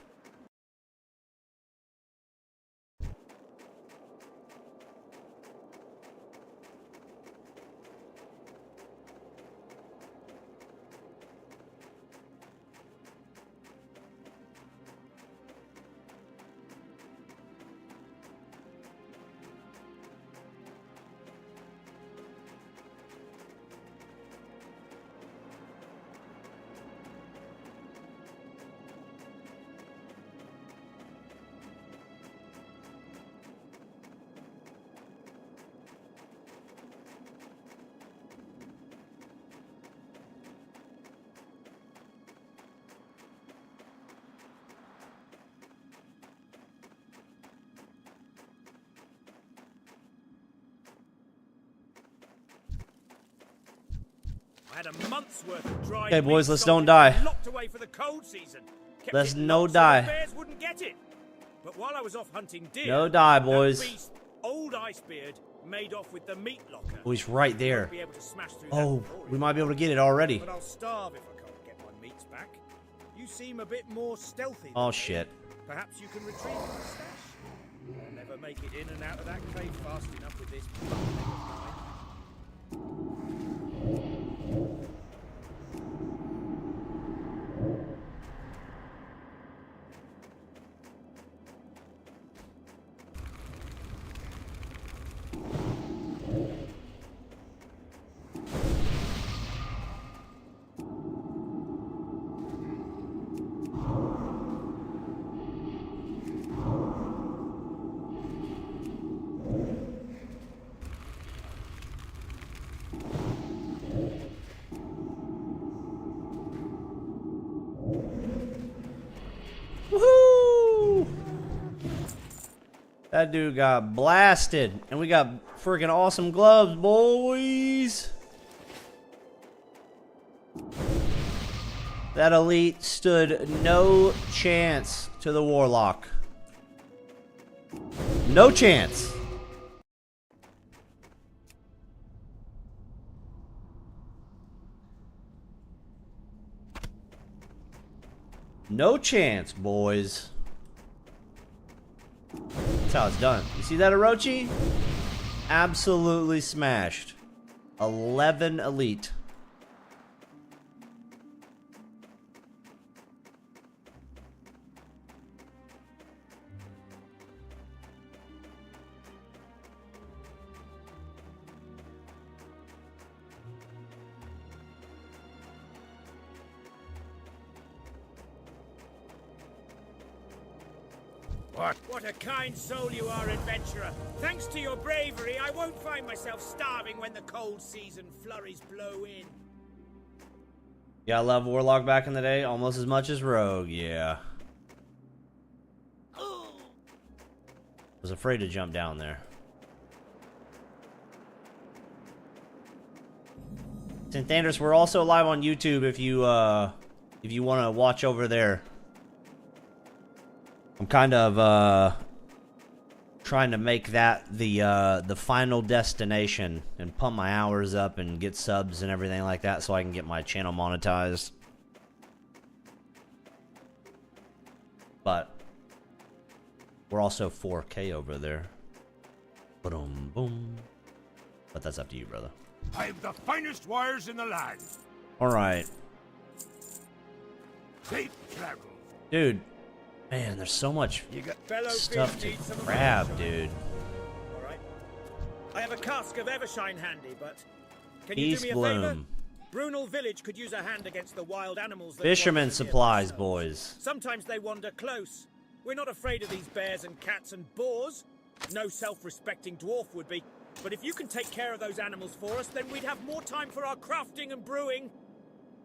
I had a month's worth of dry Okay, boys, meat let's salted don't die. and locked away for the cold season. Kept Let's it no locked so die. the bears wouldn't get it. But while I was off hunting deer, No die, that boys. beast, Old Icebeard, made off with the meat locker. Oh, he's right I there. won't be able to smash through Oh, that before we him. might be able to get it already. But I'll starve if I can't get my meats back. You seem a bit more stealthy. Oh, than me. shit. Perhaps you can retrieve my stash. I'll never make it in and out of that cave fast enough with this butt leg of mine. Woohoo! That dude got blasted. And we got freaking awesome gloves, boys. That elite stood no chance to the Warlock. No chance. No chance, boys. That's how it's done. You see that, Orochi? Absolutely smashed. 11 elite. What a kind soul you are, adventurer. Thanks to your bravery, I won't find myself starving when the cold season flurries blow in. Yeah, I love Warlock back in the day almost as much as Rogue, yeah. Was afraid to jump down there. St. Andrews, we're also live on YouTube if you want to watch over there. I'm kind of trying to make that the final destination and pump my hours up and get subs and everything like that so I can get my channel monetized. But we're also 4K over there. Boom, boom. But that's up to you, brother. I have the finest wires in the land. All right, Safe travel. dude. Man, there's so much stuff to grab, dude. All right. I have a cask of Evershine handy, but can you Peace do me a favor? Bloom. Brunel Village could use a hand against the wild animals that Fisherman wander near supplies, themselves. boys. Sometimes they wander close. We're not afraid of these bears and cats and boars. No self-respecting dwarf would be. But if you can take care of those animals for us, then we'd have more time for our crafting and brewing.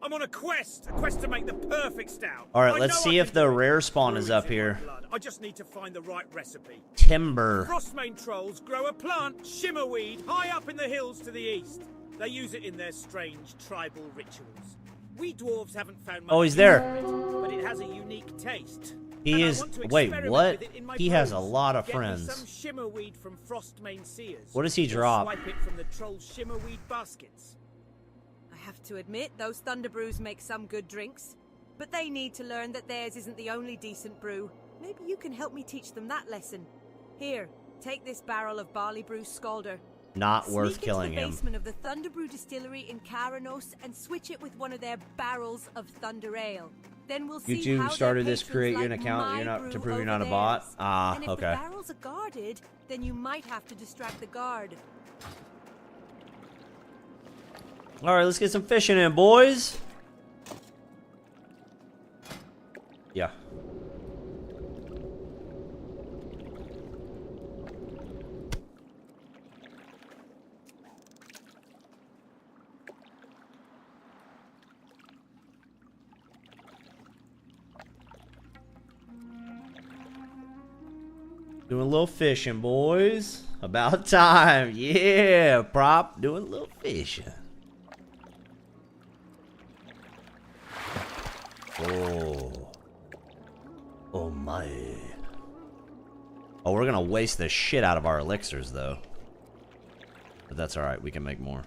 I'm on a quest to make the perfect stout. All right, I let's know see I if can the do it. rare spawn is Brewing's up in my here. blood. I just need to find the right recipe. Timber. Frostmane trolls grow a plant, shimmerweed, high up in the hills to the east. They use it in their strange tribal rituals. We dwarves haven't found much Oh, he's use there. for it, but it has a unique taste. He And I is. want to Wait, experiment what? with it in my He has a brews. lot of Get me friends. some shimmerweed from Frostmane seers. What does he Or drop? Swipe it from the troll's shimmerweed baskets. I have to admit, those Thunder Brews make some good drinks. But they need to learn that theirs isn't the only decent brew. Maybe you can help me teach them that lesson. Here, take this barrel of barley brew Scalder. Not worth Sneak killing into the him. basement of the Thunder Brew distillery in Caranos and switch it with one of their barrels of Thunder Ale. Then we'll see YouTube how started their this. patrons Create you an like account. my You're not brew to prove you're over not a bot. theirs. Ah, And if okay. the barrels are guarded, then you might have to distract the guard. All right, let's get some fishing in, boys. Yeah. Doing a little fishing, boys. About time. Yeah, prop. Doing a little fishing. Oh. Oh my. Oh, we're gonna waste the shit out of our elixirs, though. But that's alright, we can make more.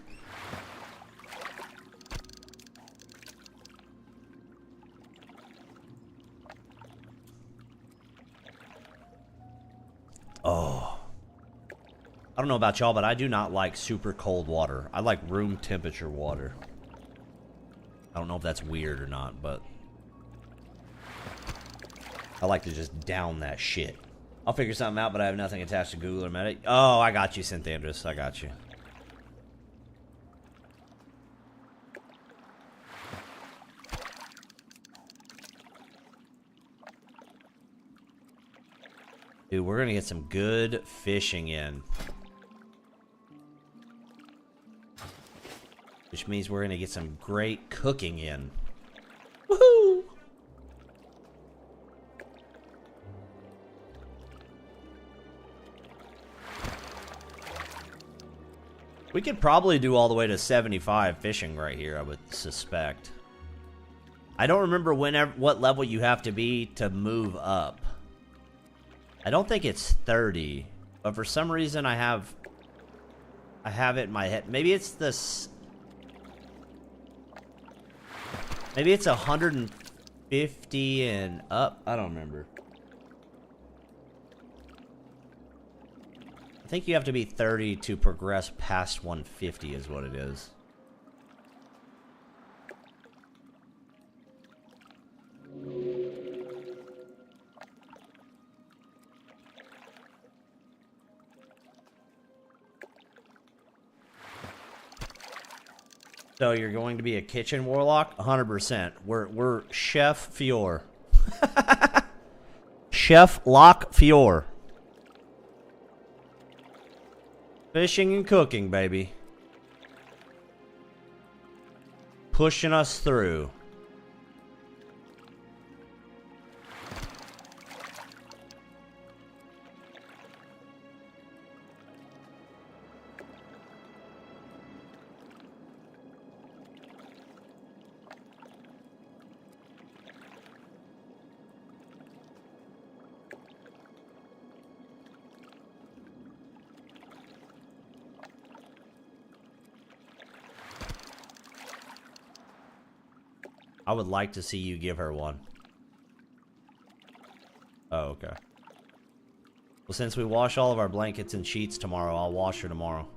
Oh. I don't know about y'all, but I do not like super cold water. I like room temperature water. I don't know if that's weird or not, but I like to just down that shit. I'll figure something out, but I have nothing attached to Google or Meta. Oh, I got you, Synthandrus. I got you. Dude, we're gonna get some good fishing in. Which means we're gonna get some great cooking in. Woohoo! We could probably do all the way to 75 fishing right here, I would suspect. I don't remember what level you have to be to move up. I don't think it's 30, but for some reason I have it in my head. Maybe it's this. Maybe it's 150 and up. I don't remember. I think you have to be 30 to progress past 150 is what it is. So you're going to be a kitchen warlock? 100%. We're Chef Fior. Chef Lock Fior. Fishing and cooking, baby. Pushing us through. I would like to see you give her one. Oh, okay. Well, since we wash all of our blankets and sheets tomorrow, I'll wash her tomorrow.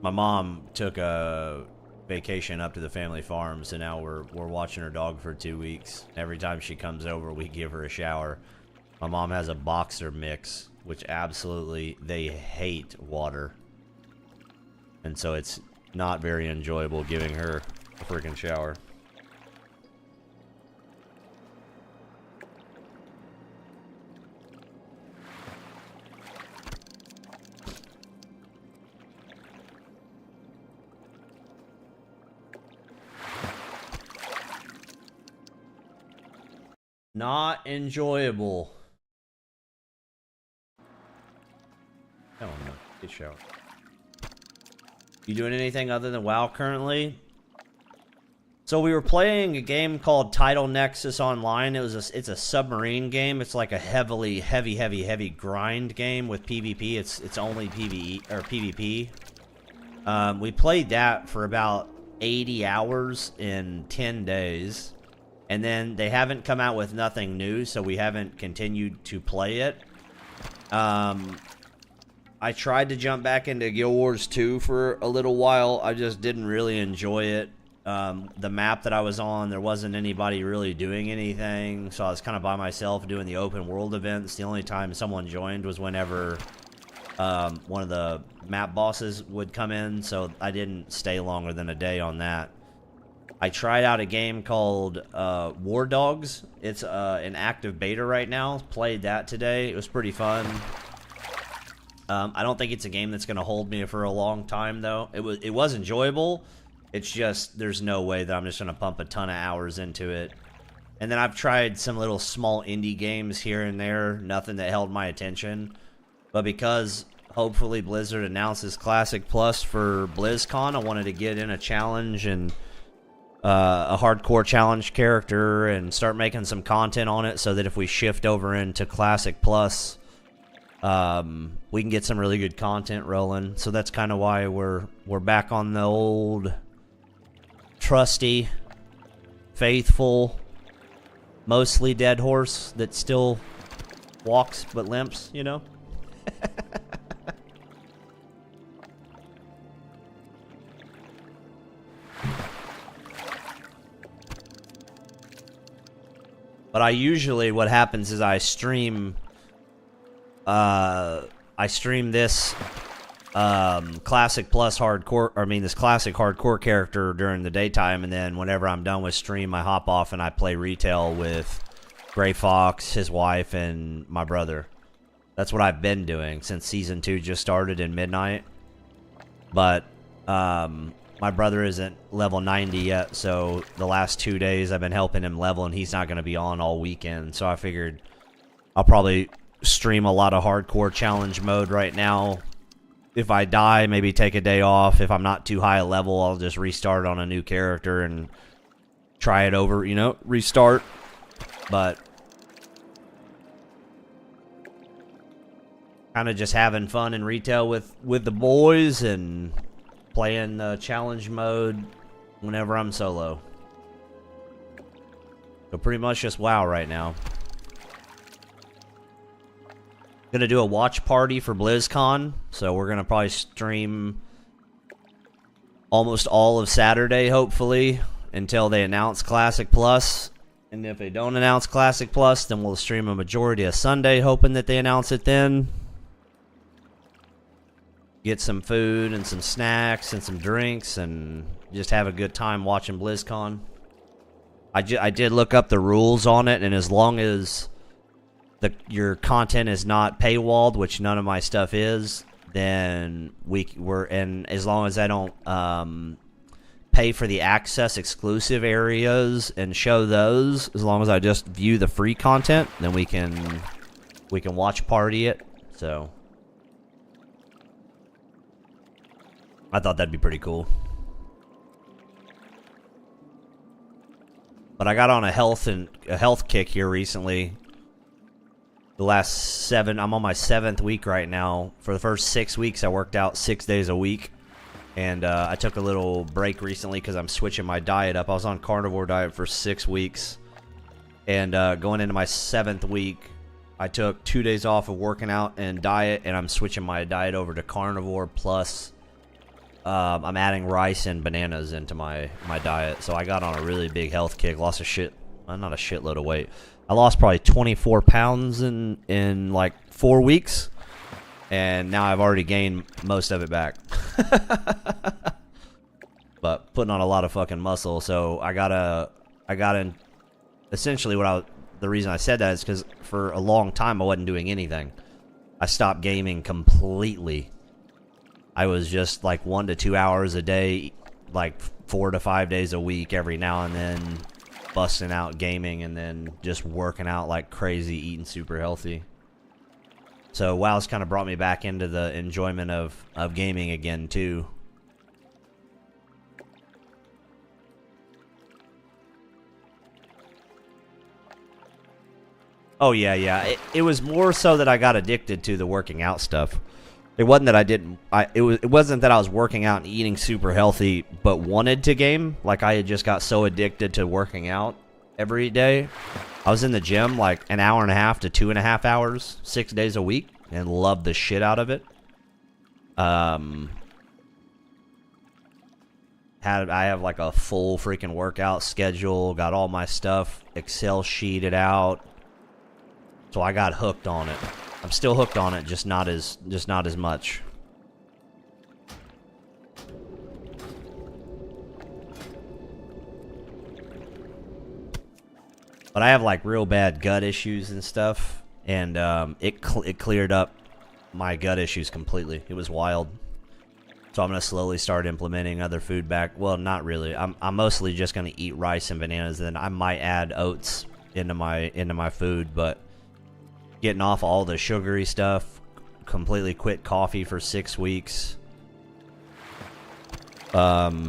My mom took a vacation up to the family farm, so now we're watching her dog for 2 weeks. Every time she comes over, we give her a shower. My mom has a boxer mix, which absolutely, they hate water. And so it's not very enjoyable giving her a freaking shower. Not enjoyable. Oh no, get shower. You doing anything other than WoW currently? So we were playing a game called Tidal Nexus Online. It's a submarine game. It's like a heavy grind game with PvP. It's only PvE or PvP. We played that for about 80 hours in 10 days. And then they haven't come out with nothing new, so we haven't continued to play it. I tried to jump back into Guild Wars 2 for a little while. I just didn't really enjoy it. The map that I was on, there wasn't anybody really doing anything, so I was kind of by myself doing the open world events. The only time someone joined was whenever one of the map bosses would come in, so I didn't stay longer than a day on that. I tried out a game called War Dogs. It's an active beta right now. Played that today. It was pretty fun. I don't think it's a game that's going to hold me for a long time, though. It was enjoyable. It's just there's no way that I'm just going to pump a ton of hours into it. And then I've tried some little small indie games here and there. Nothing that held my attention. But because hopefully Blizzard announces Classic Plus for BlizzCon. I wanted to get in a challenge and a hardcore challenge character and start making some content on it so that if we shift over into Classic Plus, we can get some really good content rolling. So that's kind of why we're back on the old trusty, faithful, mostly dead horse that still walks but limps, you know? But I usually, what happens is I stream this Classic Plus hardcore, this Classic hardcore character during the daytime, and then whenever I'm done with stream, I hop off and I play retail with Gray Fox, his wife, and my brother. That's what I've been doing since Season 2 just started in Midnight. But, my brother isn't level 90 yet, so the last 2 days I've been helping him level, and he's not going to be on all weekend. So I figured I'll probably stream a lot of hardcore challenge mode right now. If I die, maybe take a day off. If I'm not too high a level, I'll just restart on a new character and try it over, you know, restart. But kind of just having fun in retail with the boys and playing the challenge mode whenever I'm solo. So pretty much just WoW right now. Gonna do a watch party for BlizzCon, so we're gonna probably stream almost all of Saturday, hopefully, until they announce Classic Plus. And if they don't announce Classic Plus, then we'll stream a majority of Sunday, hoping that they announce it then. Get some food and some snacks and some drinks and just have a good time watching BlizzCon. I did look up the rules on it, and as long as your content is not paywalled, which none of my stuff is, then and as long as I don't pay for the access exclusive areas and show those, as long as I just view the free content, then we can watch party it. So I thought that'd be pretty cool. But I got on a health kick here recently. The last I'm on my 7th week right now. For the first 6 weeks, I worked out 6 days a week. And I took a little break recently because I'm switching my diet up. I was on carnivore diet for 6 weeks. And going into my 7th week, I took 2 days off of working out and diet. And I'm switching my diet over to carnivore plus I'm adding rice and bananas into my diet. So I got on a really big health kick. Lost not a shitload of weight. I lost probably 24 pounds in like 4 weeks. And now I've already gained most of it back. But putting on a lot of fucking muscle. So I got in. Essentially the reason I said that is because for a long time I wasn't doing anything. I stopped gaming completely. I was just like 1 to 2 hours a day, like 4 to 5 days a week every now and then, busting out gaming and then just working out like crazy, eating super healthy. So WoW's kind of brought me back into the enjoyment of gaming again too. Oh yeah. It was more so that I got addicted to the working out stuff. It wasn't that I didn't. It wasn't that I was working out and eating super healthy, but wanted to game. Like I had just got so addicted to working out every day. I was in the gym like an hour and a half to 2.5 hours, 6 days a week, and loved the shit out of it. I have like a full freaking workout schedule. Got all my stuff Excel sheeted out. So I got hooked on it. I'm still hooked on it, just not as much. But I have like real bad gut issues and stuff, and it cleared up my gut issues completely. It was wild. So I'm gonna slowly start implementing other food back. Well, not really. I'm mostly just gonna eat rice and bananas, and then I might add oats into my food, but getting off all the sugary stuff, completely quit coffee for 6 weeks. I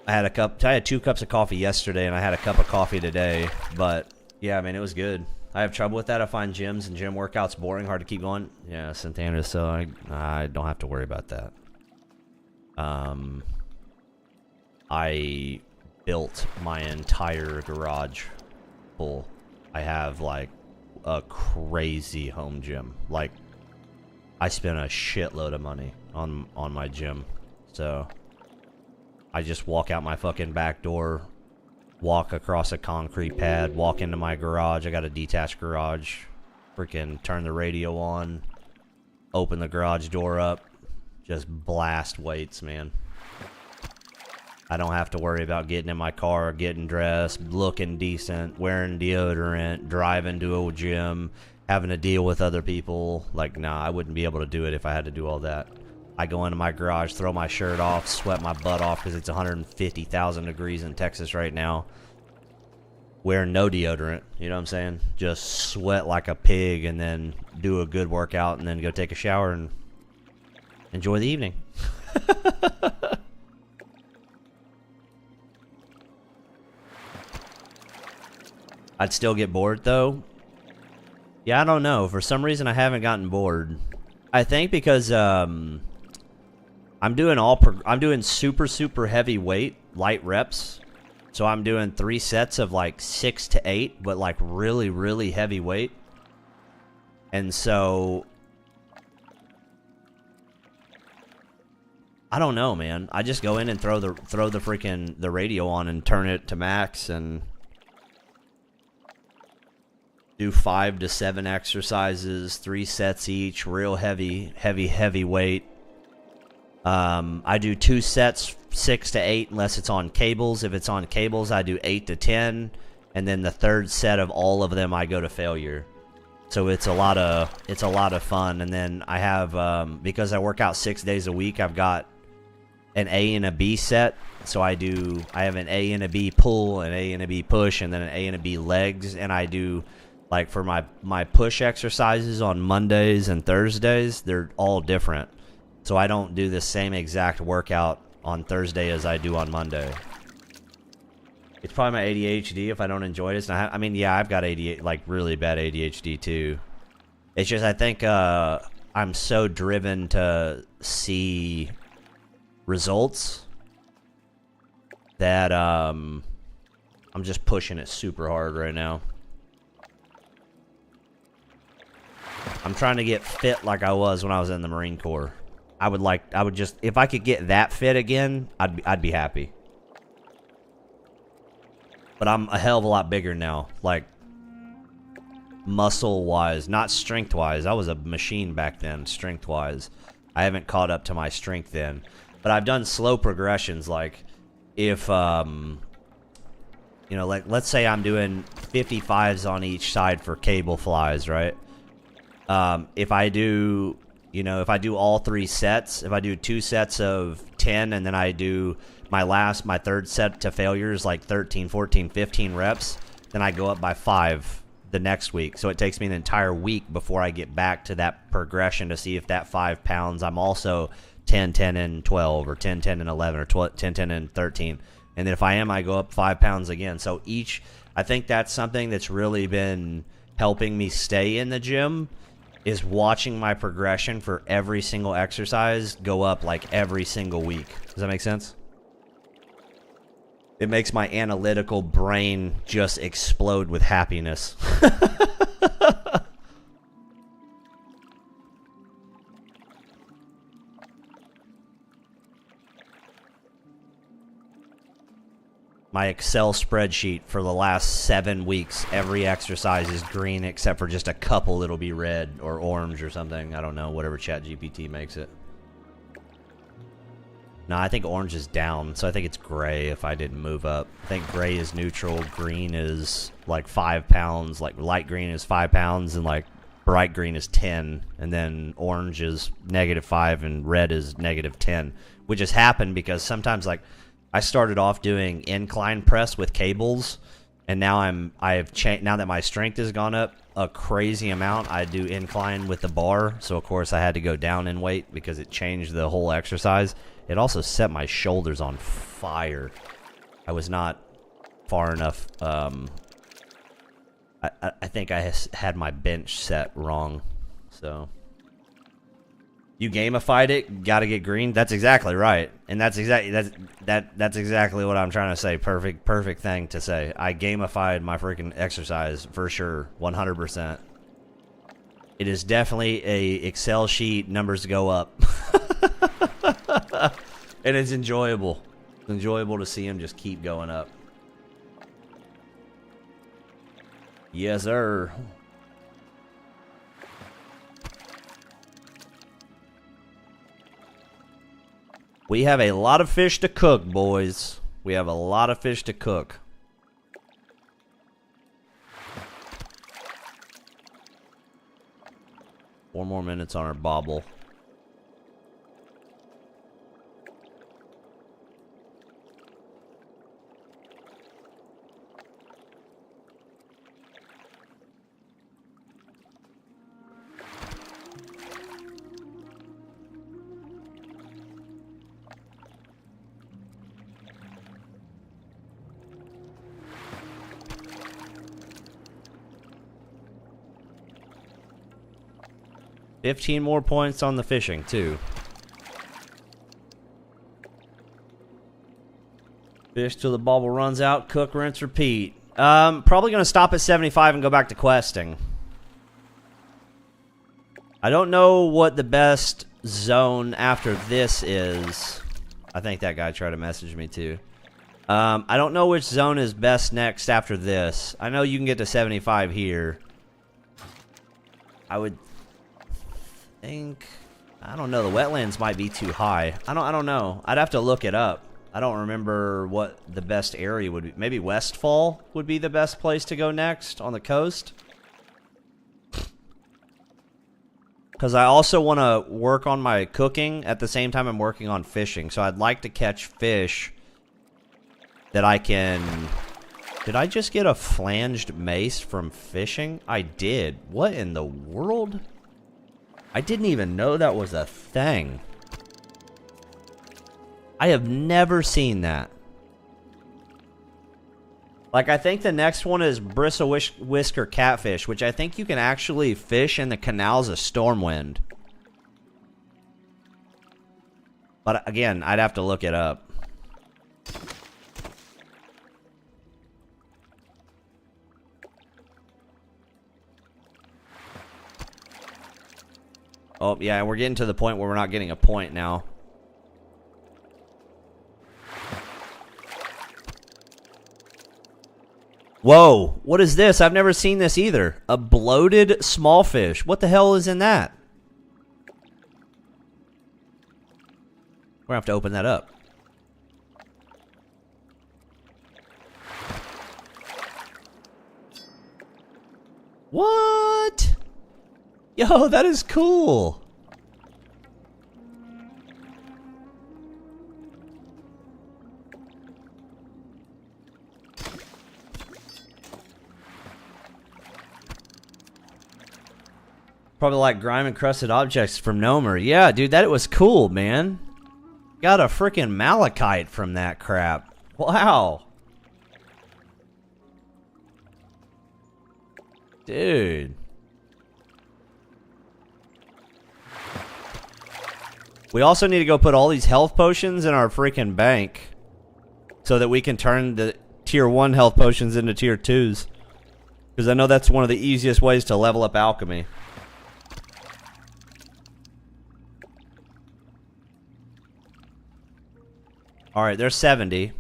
had 2 cups of coffee yesterday, and I had a cup of coffee today. But yeah, I mean, it was good. I have trouble with that. I find gyms and gym workouts boring, hard to keep going. Yeah, Santana, so I don't have to worry about that. I built my entire garage full. I have like a crazy home gym. Like, I spent a shitload of money on my gym. So I just walk out my fucking back door, walk across a concrete pad, walk into my garage. I got a detached garage. Freaking turn the radio on, open the garage door up, just blast weights, man. I don't have to worry about getting in my car, getting dressed, looking decent, wearing deodorant, driving to a gym, having to deal with other people. Like, nah, I wouldn't be able to do it if I had to do all that. I go into my garage, throw my shirt off, sweat my butt off because it's 150,000 degrees in Texas right now. Wear no deodorant, you know what I'm saying? Just sweat like a pig and then do a good workout and then go take a shower and enjoy the evening. I'd still get bored though. Yeah, I don't know. For some reason, I haven't gotten bored. I think because I'm doing super heavy weight, light reps. So I'm doing 3 sets of like 6 to 8, but like really heavy weight. And so I don't know, man. I just go in and throw the freaking radio on and turn it to max and do 5 to 7 exercises, 3 sets each, real heavy weight. I do 2 sets, 6 to 8, unless it's on cables. If it's on cables, I do 8 to 10, and then the third set of all of them, I go to failure. So it's a lot of fun. And then I have because I work out 6 days a week, I've got an A and a B set. So I have an A and a B pull, an A and a B push, and then an A and a B legs, and I do. Like for my push exercises on Mondays and Thursdays, they're all different. So I don't do the same exact workout on Thursday as I do on Monday. It's probably my ADHD if I don't enjoy it. I mean, yeah, I've got ADHD, like really bad ADHD too. It's just I think I'm so driven to see results that I'm just pushing it super hard right now. I'm trying to get fit like I was when I was in the Marine Corps. I would just, if I could get that fit again, I'd be happy. But I'm a hell of a lot bigger now, like muscle-wise, not strength-wise. I was a machine back then, strength-wise. I haven't caught up to my strength then. But I've done slow progressions, like if, you know, like let's say I'm doing 55s on each side for cable flies, right? If I do all 3 sets, if I do 2 sets of 10 and then I do my third set to failures, like 13, 14, 15 reps, then I go up by 5 the next week. So it takes me an entire week before I get back to that progression to see if that 5 pounds, I'm also 10, 10, and 12, or 10, 10, and 11, or 12, 10, 10, and 13. And then if I am, I go up 5 pounds again. So I think that's something that's really been helping me stay in the gym, is watching my progression for every single exercise go up like every single week. Does that make sense? It makes my analytical brain just explode with happiness. My Excel spreadsheet for the last 7 weeks, every exercise is green except for just a couple it'll be red or orange or something. I don't know, whatever ChatGPT makes it. No, I think orange is down, so I think it's gray if I didn't move up. I think gray is neutral, green is like 5 pounds, like light green is 5 pounds, and like bright green is 10, and then orange is -5 and red is -10, which has happened because sometimes like I started off doing incline press with cables, And now I've changed. Now that my strength has gone up a crazy amount, I do incline with the bar. So of course I had to go down in weight because it changed the whole exercise. It also set my shoulders on fire. I was not far enough. I think I had my bench set wrong. So you gamified it, got to get green. That's exactly right, and that's exactly what I'm trying to say. Perfect thing to say. I gamified my freaking exercise for sure, 100%. It is definitely a Excel sheet. Numbers go up, and it's enjoyable. It's enjoyable to see them just keep going up. Yes, sir. We have a lot of fish to cook, boys. We have a lot of fish to cook. Four more minutes on our bobble. $15 more points on the fishing, too. Fish till the bobble runs out. Cook, rinse, repeat. Probably going to stop at 75 and go back to questing. I don't know what the best zone after this is. I think that guy tried to message me, too. I don't know which zone is best next after this. I know you can get to 75 here. I would think, I don't know, the wetlands might be too high. I don't know. I'd have to look it up. I don't remember what the best area would be. Maybe Westfall would be the best place to go next on the coast. Because I also want to work on my cooking at the same time I'm working on fishing. So I'd like to catch fish that I can... Did I just get a flanged mace from fishing? I did. What in the world? I didn't even know that was a thing. I have never seen that. Like, I think the next one is bristle whisker catfish, which I think you can actually fish in the canals of Stormwind. But again, I'd have to look it up. Oh, yeah, we're getting to the point where we're not getting a point now. Whoa, what is this? I've never seen this either. A bloated small fish. What the hell is in that? We're gonna have to open that up. What? Yo, that is cool. Probably like grime encrusted objects from Nomer. Yeah, dude, that was cool, man. Got a freaking malachite from that crap. Wow. Dude. We also need to go put all these health potions in our freaking bank so that we can turn the tier 1 health potions into tier 2s. Because I know that's one of the easiest ways to level up alchemy. Alright, there's 70.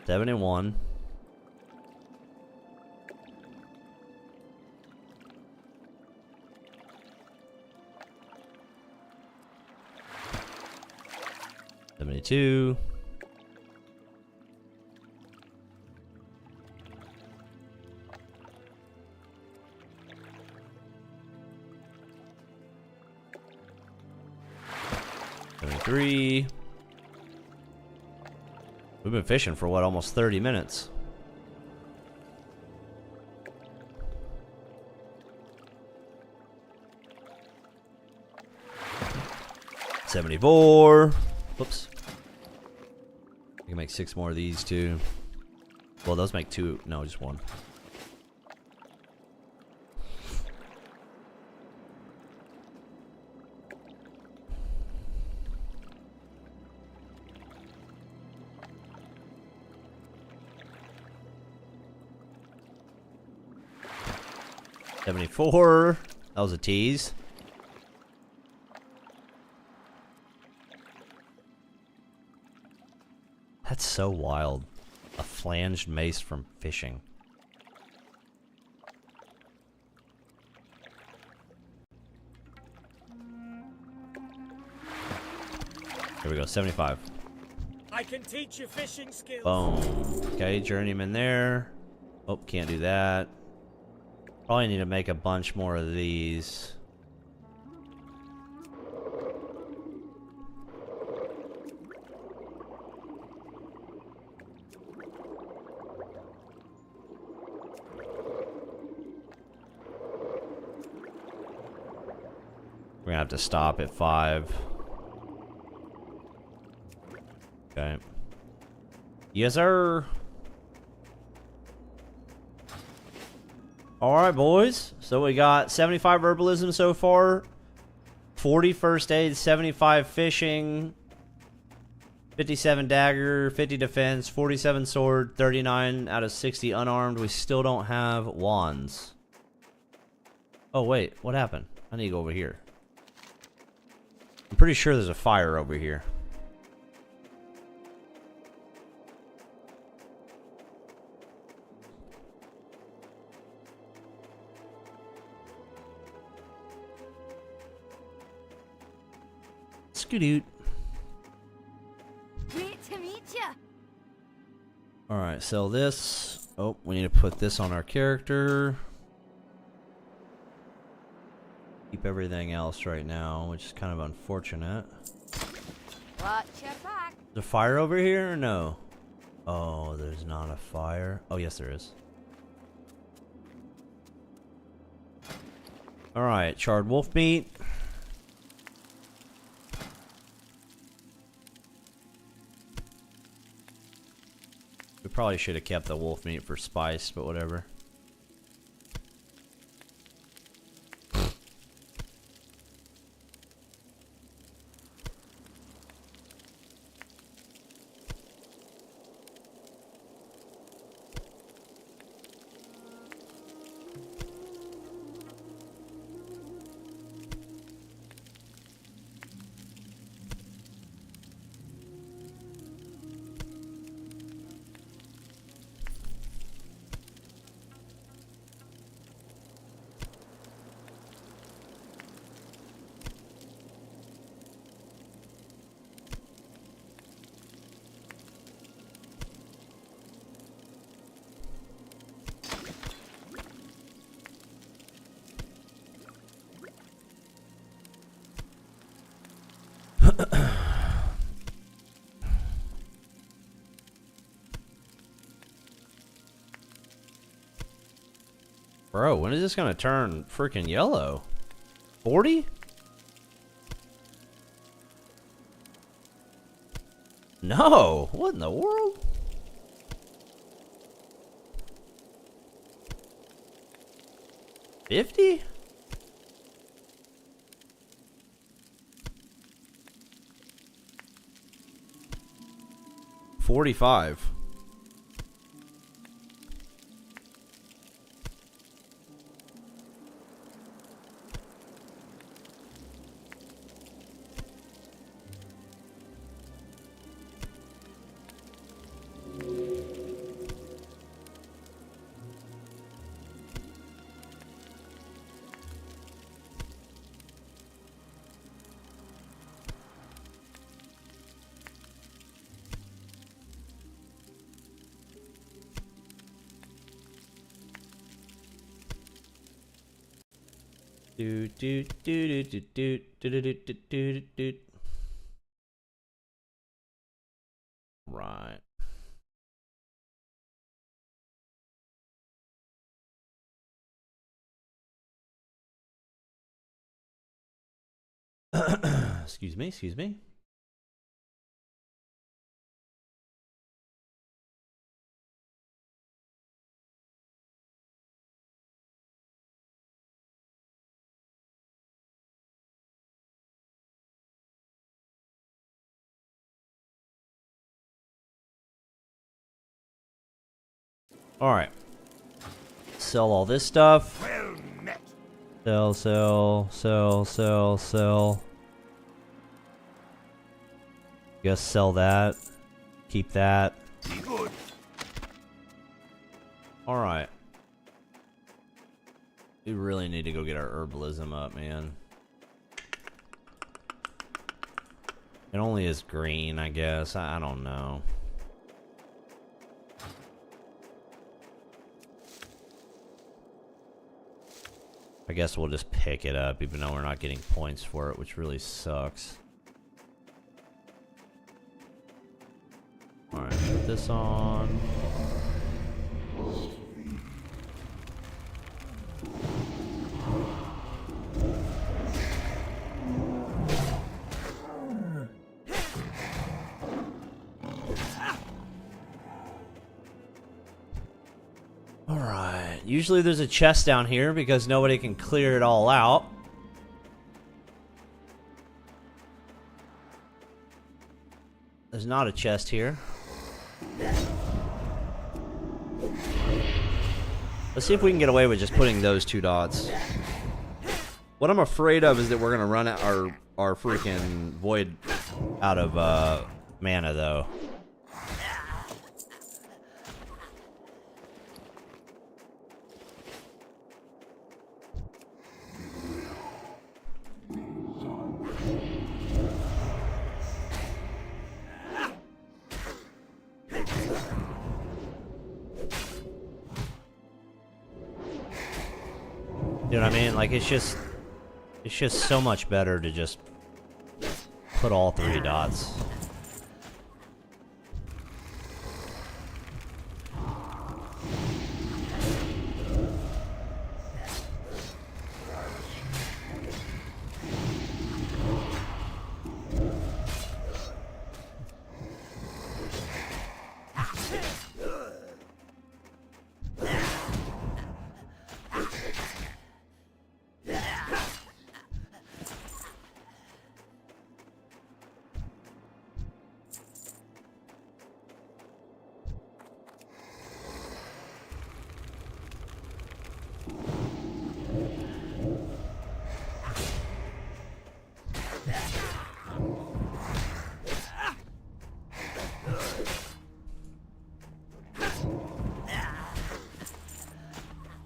$71. $72. 73. We've been fishing for what, almost 30 minutes. $74. Whoops. I can make 6 more of these too. Well, those make 2. No, just 1. $74. That was a tease. That's so wild. A flanged mace from fishing. Here we go, 75. I can teach you fishing skills. Boom. Okay, journeyman there. Oh, can't do that. Probably need to make a bunch more of these. We're gonna have to stop at 5. Okay. Yes, sir. Alright, boys. So we got 75 herbalism so far. 40 first aid, 75 fishing, 57 dagger, 50 defense, 47 sword, 39 out of 60 unarmed. We still don't have wands. Oh, wait. What happened? I need to go over here. I'm pretty sure there's a fire over here. Scoot. Great to meet you. Alright, sell this. Oh, we need to put this on our character. Keep everything else right now, which is kind of unfortunate. Watch your back. Is there fire over here or no? Oh, there's not a fire. Oh, yes, there is. Alright, charred wolf meat. We probably should have kept the wolf meat for spice, but whatever. Bro, when is this gonna turn freaking yellow? 40? No! What in the world? $50? $45. Do do do do do do do do do do do do. Excuse me, excuse me. Alright. Sell all this stuff. Well met. Sell, sell, sell, sell, sell. Guess sell that. Keep that. Be good. Alright. We really need to go get our herbalism up, man. It only is green, I guess. I don't know. I guess we'll just pick it up, even though we're not getting points for it, which really sucks. Alright, put this on. Alright, usually there's a chest down here because nobody can clear it all out. There's not a chest here. Let's see if we can get away with just putting those 2 dots. What I'm afraid of is that we're gonna run our freaking void out of mana, though. You know what I mean? Like, it's just so much better to just put all 3 dots.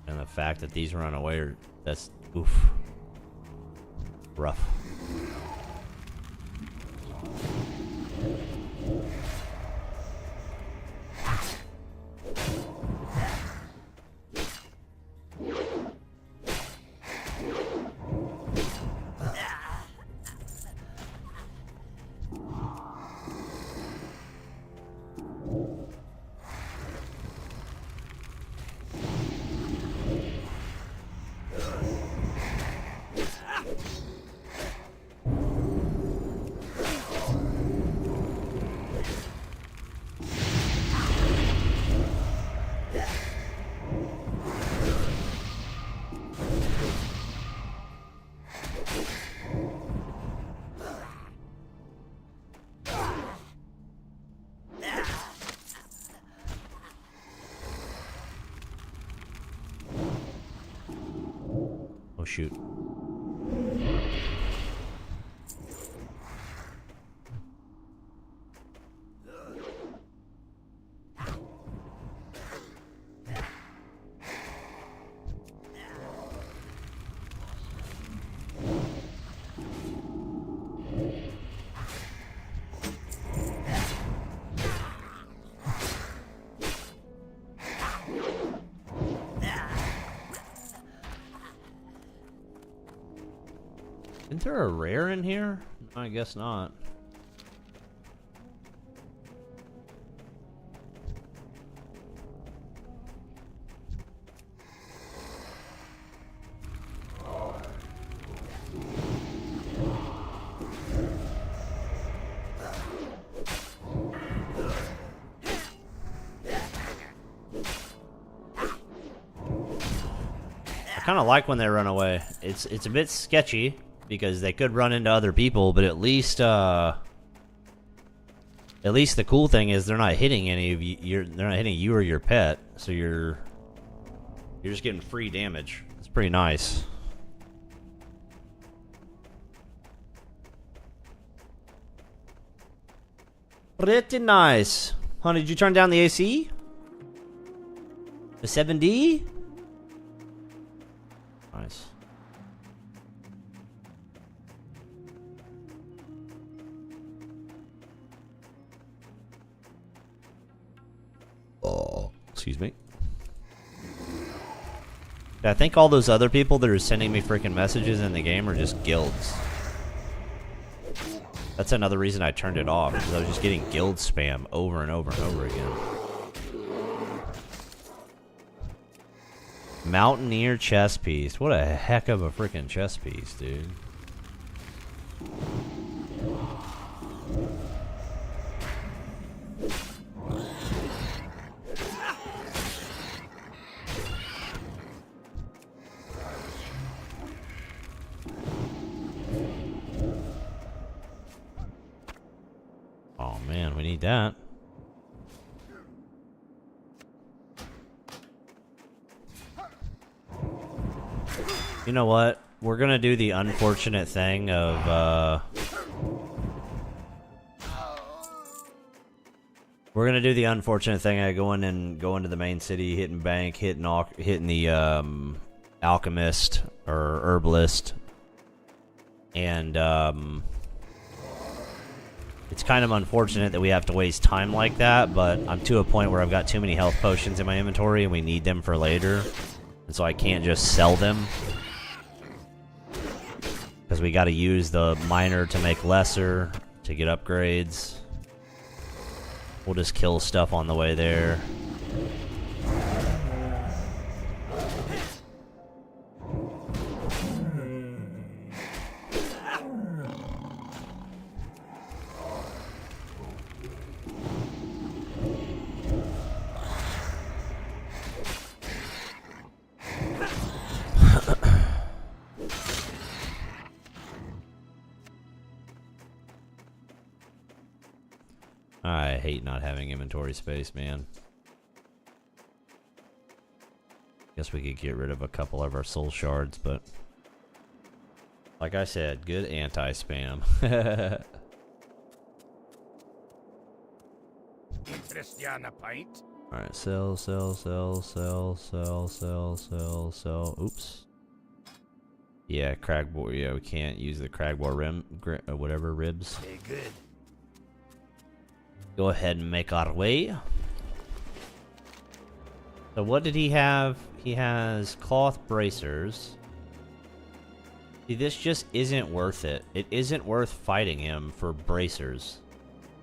And the fact that these run away, that's oof. Rough. Oh shoot. Isn't there a rare in here? I guess not. I kind of like when they run away. It's a bit sketchy because they could run into other people, but at least the cool thing is they're not hitting any of you. They're not hitting you or your pet, so you're just getting free damage. It's pretty nice. Pretty nice. Honey, did you turn down the AC? The 7D? Nice. Oh, excuse me. I think all those other people that are sending me freaking messages in the game are just guilds. That's another reason I turned it off, because I was just getting guild spam over and over and over again. Mountaineer chess piece. What a heck of a freaking chess piece, dude. Oh man, we need that. You know what? We're gonna do the unfortunate thing of, we're gonna do the unfortunate thing of going into the main city, hitting bank, hitting the, alchemist, or herbalist, and, it's kind of unfortunate that we have to waste time like that, but I'm to a point where I've got too many health potions in my inventory and we need them for later, and so I can't just sell them. Because we gotta use the miner to make lesser, to get upgrades. We'll just kill stuff on the way there. I hate not having inventory space, man. Guess we could get rid of a couple of our soul shards, but like I said, good anti-spam. Christiana pint. Alright, sell. Oops. Yeah, Cragboar. Yeah, we can't use the Cragboar whatever ribs. Hey, good. Go ahead and make our way. So what did he have? He has cloth bracers. See, this just isn't worth it. It isn't worth fighting him for bracers,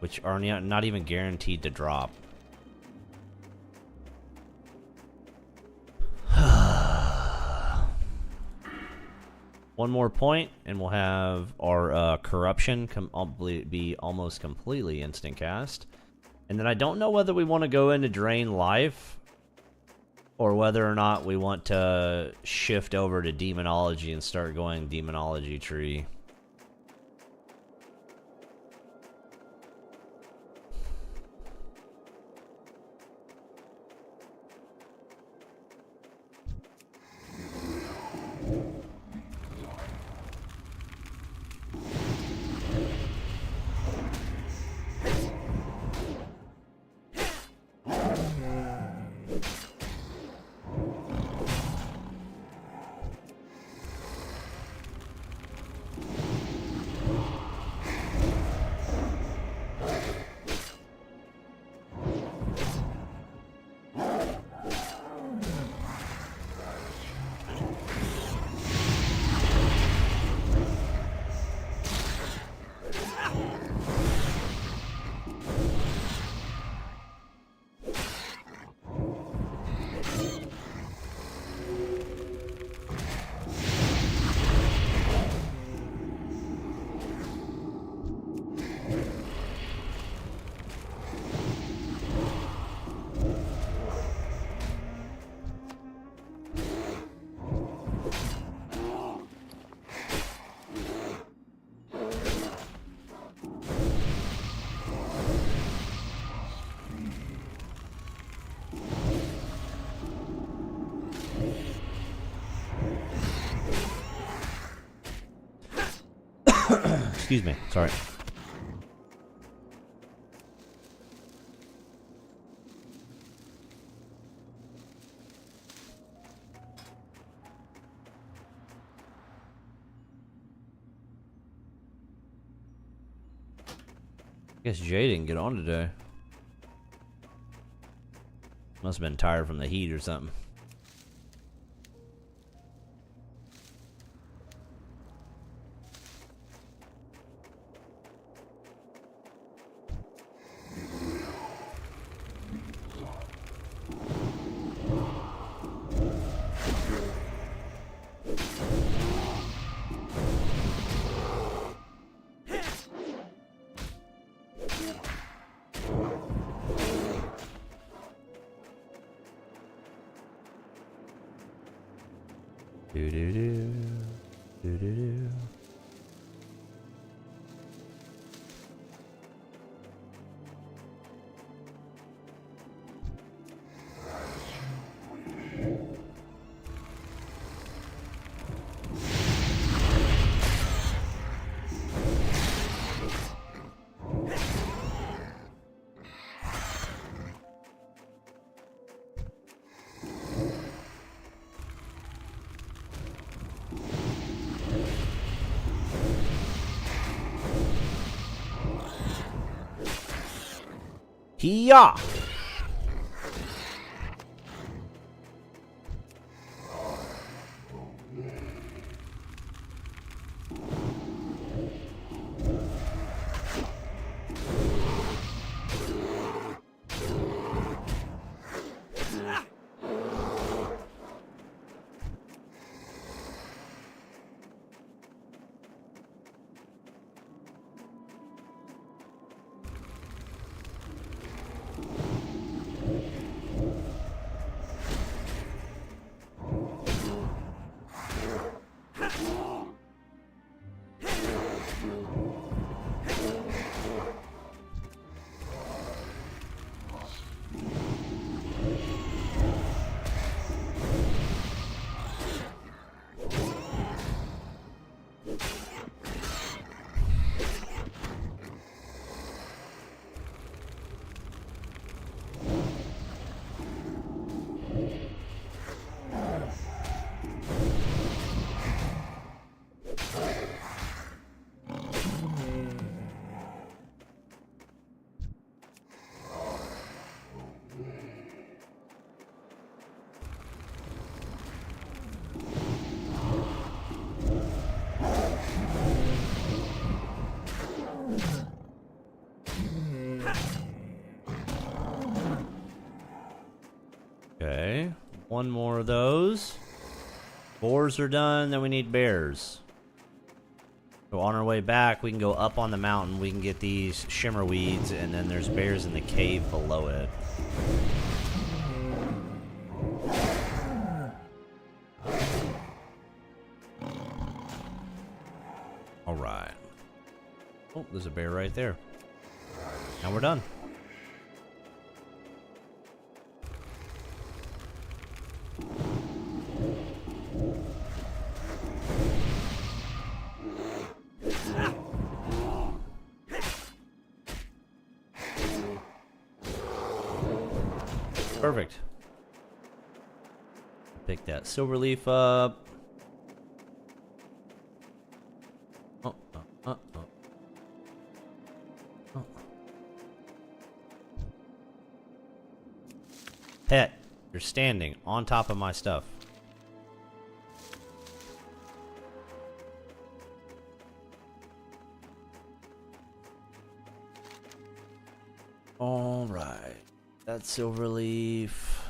which are not even guaranteed to drop. One more point, and we'll have our corruption be almost completely instant cast. And then I don't know whether we want to go into drain life, or whether or not we want to shift over to demonology and start going demonology tree. Excuse me. Sorry. I guess Jay didn't get on today. Must have been tired from the heat or something. Do do do do do do. Yeah. Okay, one more of those. Boars are done, then we need bears. So on our way back, we can go up on the mountain, we can get these shimmer weeds, and then there's bears in the cave below it. Alright. Oh, there's a bear right there. Now we're done. Perfect. Pick that silver leaf up. Oh. Pet, you're standing on top of my stuff. All right. That's silver leaf.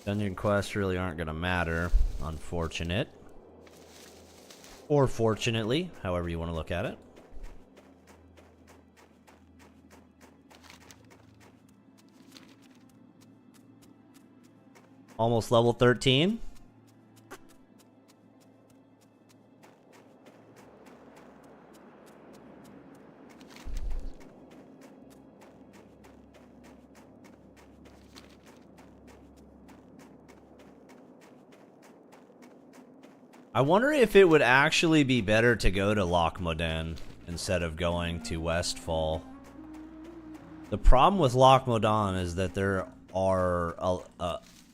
Dungeon quests really aren't going to matter. Unfortunate. Or fortunately, however you want to look at it. Almost level 13. I wonder if it would actually be better to go to Loch Modan instead of going to Westfall. The problem with Loch Modan is that there are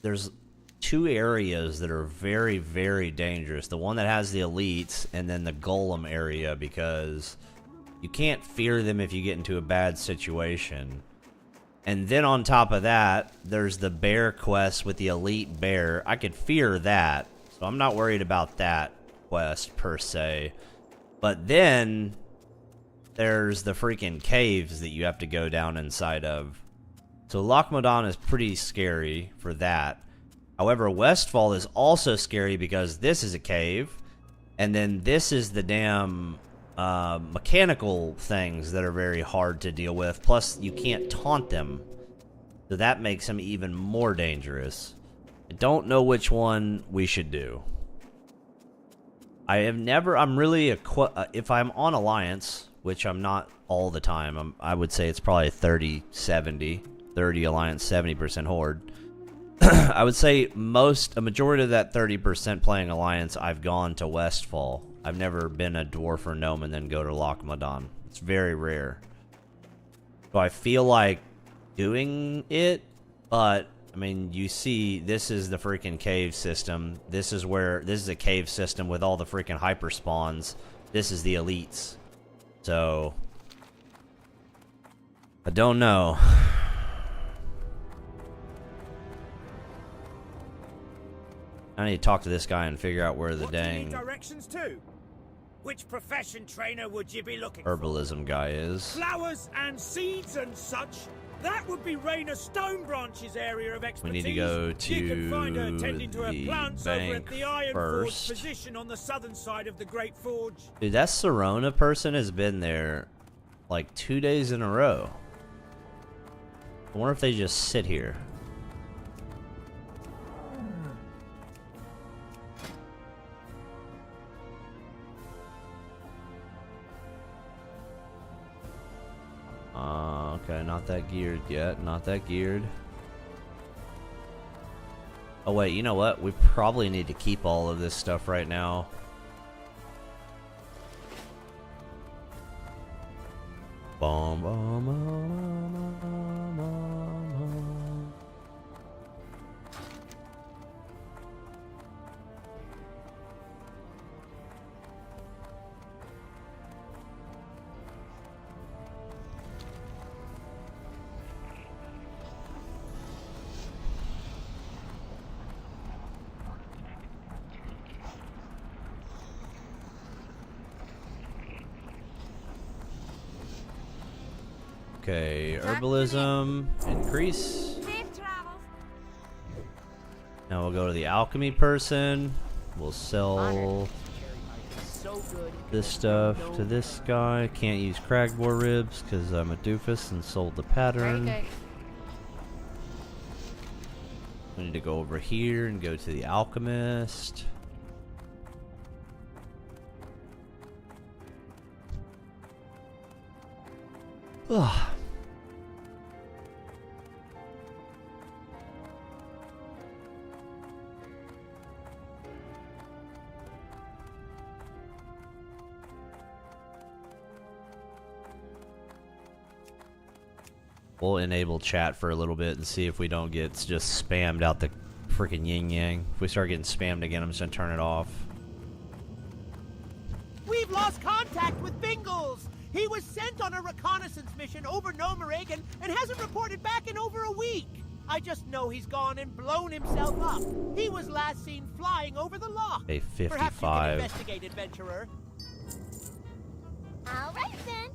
there's 2 areas that are very, very dangerous. The one that has the elites, and then the golem area, because you can't fear them if you get into a bad situation. And then on top of that, there's the bear quest with the elite bear. I could fear that, so I'm not worried about that quest per se. But then there's the freaking caves that you have to go down inside of. So Loch Modan is pretty scary for that. However, Westfall is also scary because this is a cave, and then this is the damn mechanical things that are very hard to deal with. Plus, you can't taunt them, so that makes them even more dangerous. I don't know which one we should do. I'm really if I'm on Alliance, which I'm not all the time, I would say it's probably 30-70. 30 Alliance, 70% Horde. I would say a majority of that 30% playing Alliance, I've gone to Westfall. I've never been a Dwarf or Gnome and then go to Loch Modan. It's very rare. So I feel like doing it, but I mean, you see, this is the freaking cave system. This is a cave system with all the freaking hyper spawns. This is the elites. So I don't know. I need to talk to this guy and figure out where the dang directions to? Which profession trainer would you be looking herbalism guy is. Flowers and seeds and such. That would be Rainer Stonebranch's area of expertise. We need to go to you can find her tending to her the plants over at bank the Iron first. Forge position on the southern side of the Great Forge. Dude, that Serona person has been there like 2 days in a row. I wonder if they just sit here. Okay, not that geared yet. Not that geared. Oh wait, you know what? We probably need to keep all of this stuff right now. Bum, bum, bum, bum, bum, bum. Okay, herbalism, increase. Now we'll go to the alchemy person. We'll sell this stuff to this guy. Can't use cragboar ribs because I'm a doofus and sold the pattern. We need to go over here and go to the alchemist. Ugh. We'll enable chat for a little bit and see if we don't get just spammed out the freaking yin yang. If we start getting spammed again, I'm just gonna turn it off. We've lost contact with Bingles! He was sent on a reconnaissance mission over Nomerig and hasn't reported back in over a week. I just know he's gone and blown himself up. He was last seen flying over the loch. A 55. Perhaps you can investigate, adventurer. All right, then.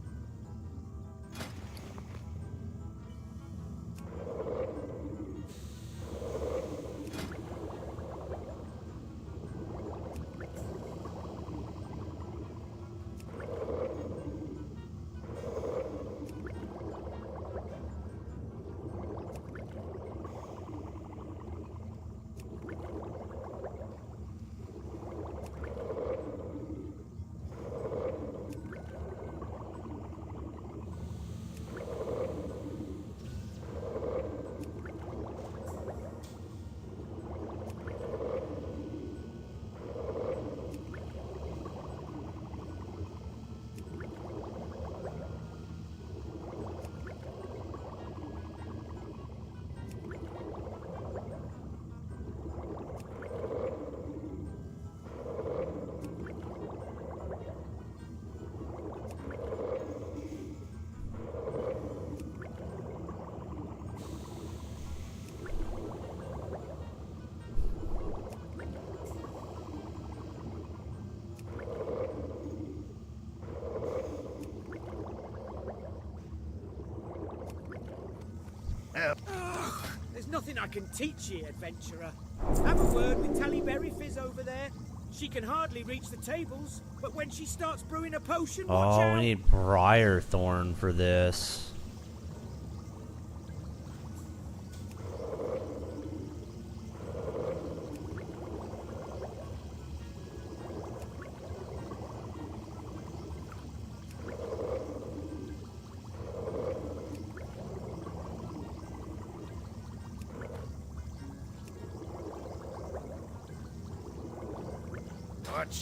There's nothing I can teach you, adventurer. Have a word with Tallyberry Fizz over there. She can hardly reach the tables, but when she starts brewing a potion, watch out. We need Briarthorn for this.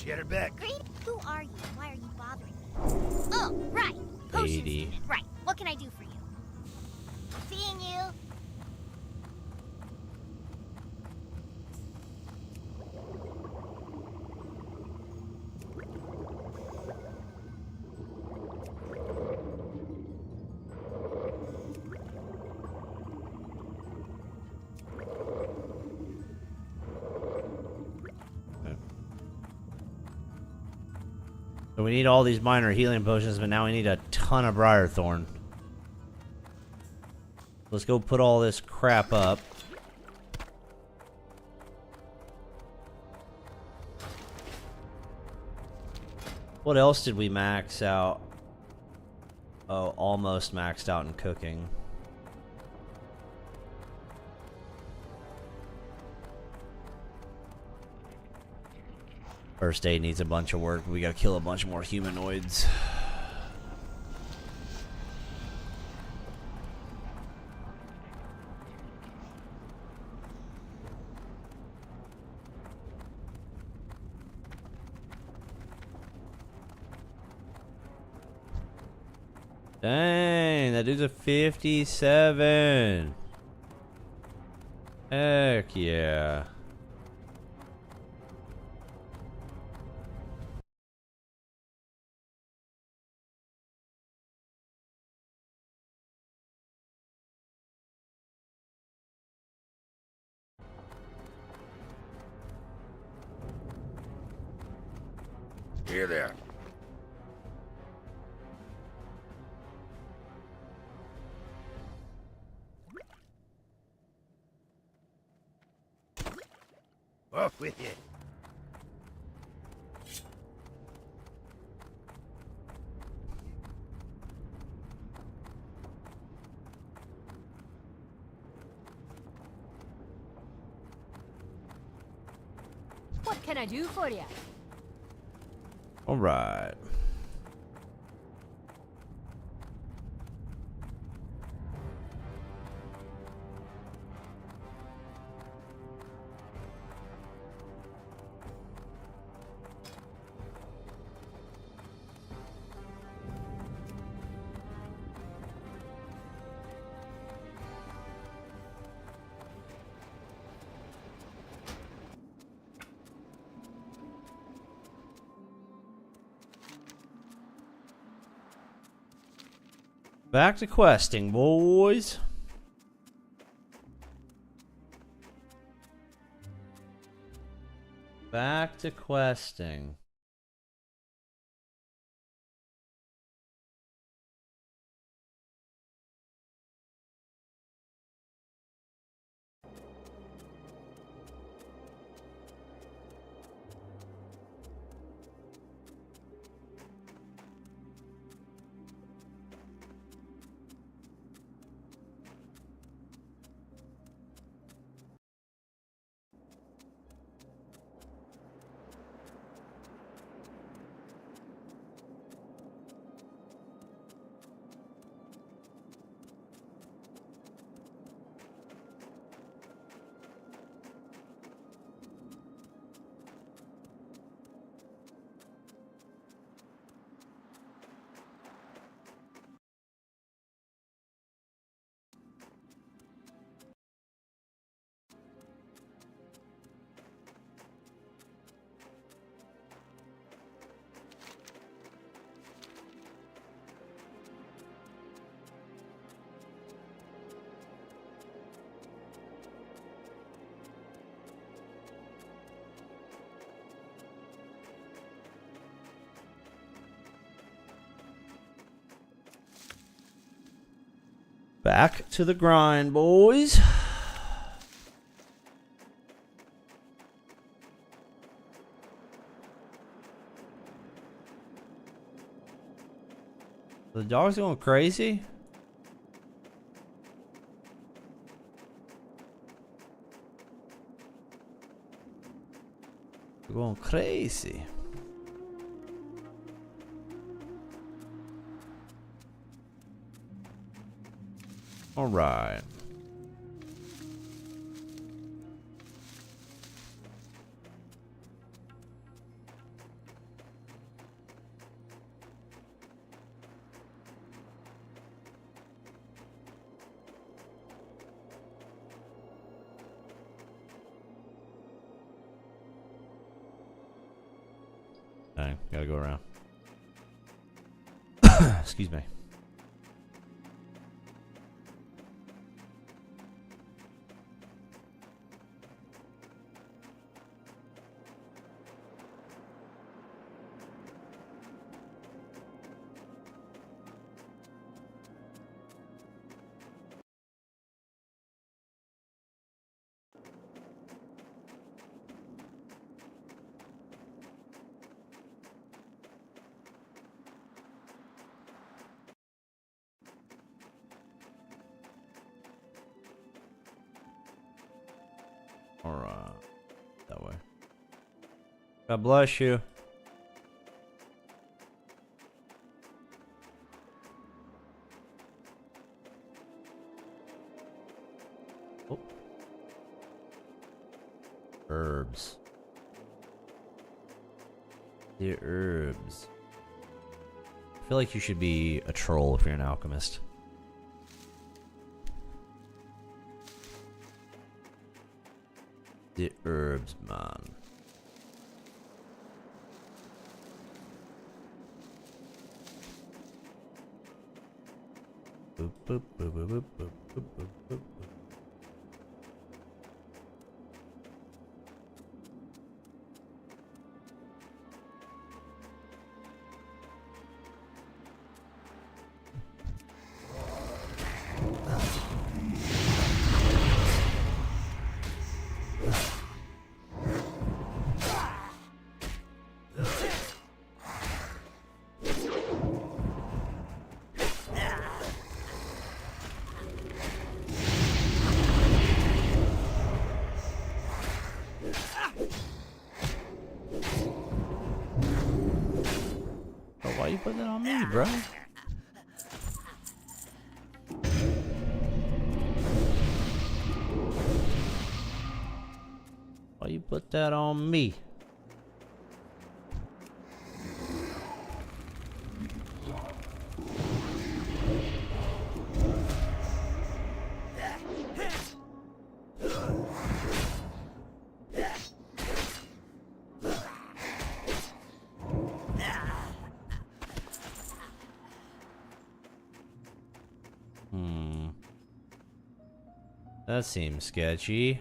Get her back. Great. Who are you? Why are you bothering me? Oh, right. Potion 80. student. Right. What can I do for you? Seeing you. So we need all these minor healing potions, but now we need a ton of Briarthorn. Let's go put all this crap up. What else did we max out? Oh, almost maxed out in cooking. First aid needs a bunch of work, but we gotta kill a bunch more humanoids. Dang, that dude's a 57. Heck yeah. Here there. Off with you. What can I do for you? All right. Back to questing, boys. Back to questing. Back to the grind, boys. The dog's going crazy. They're going crazy. All right. Dang, gotta go around. Excuse me. Alright. That way. God bless you. Oh. Herbs. The herbs. I feel like you should be a troll if you're an alchemist. The herbs, man. Boop, boop, boop, boop, boop, boop, boop, boop, boop. Why you putting that on me, bro? Why you put that on me? That seems sketchy.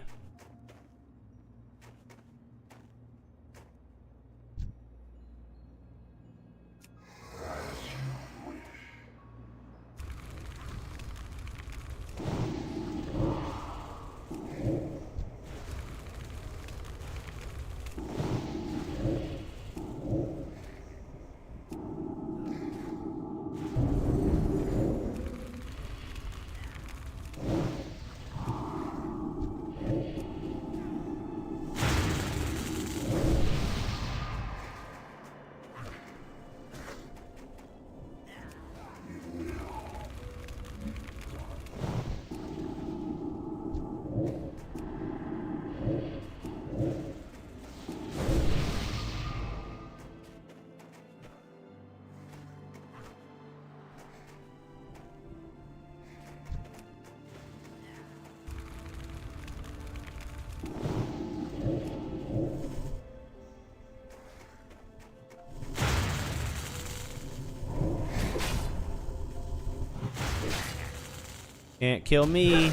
Can't kill me.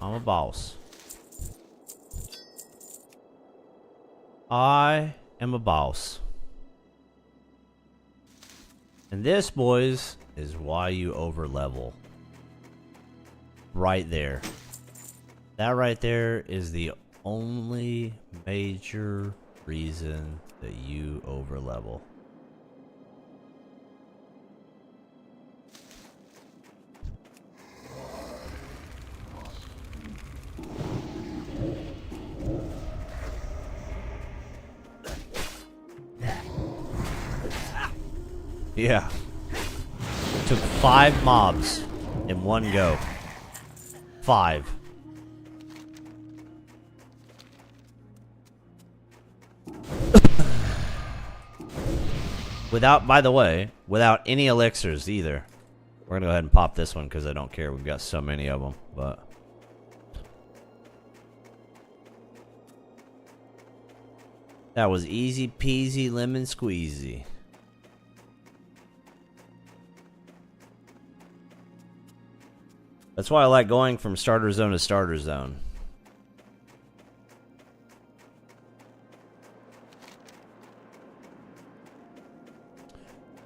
I'm a boss. I am a boss. And this, boys, is why you overlevel. right there. That right there is the only major reason that you overlevel. Yeah. Took 5 mobs in one go. 5. Without, by the way, without any elixirs either. We're gonna go ahead and pop this one because I don't care. We've got so many of them, but that was easy peasy lemon squeezy. That's why I like going from starter zone to starter zone.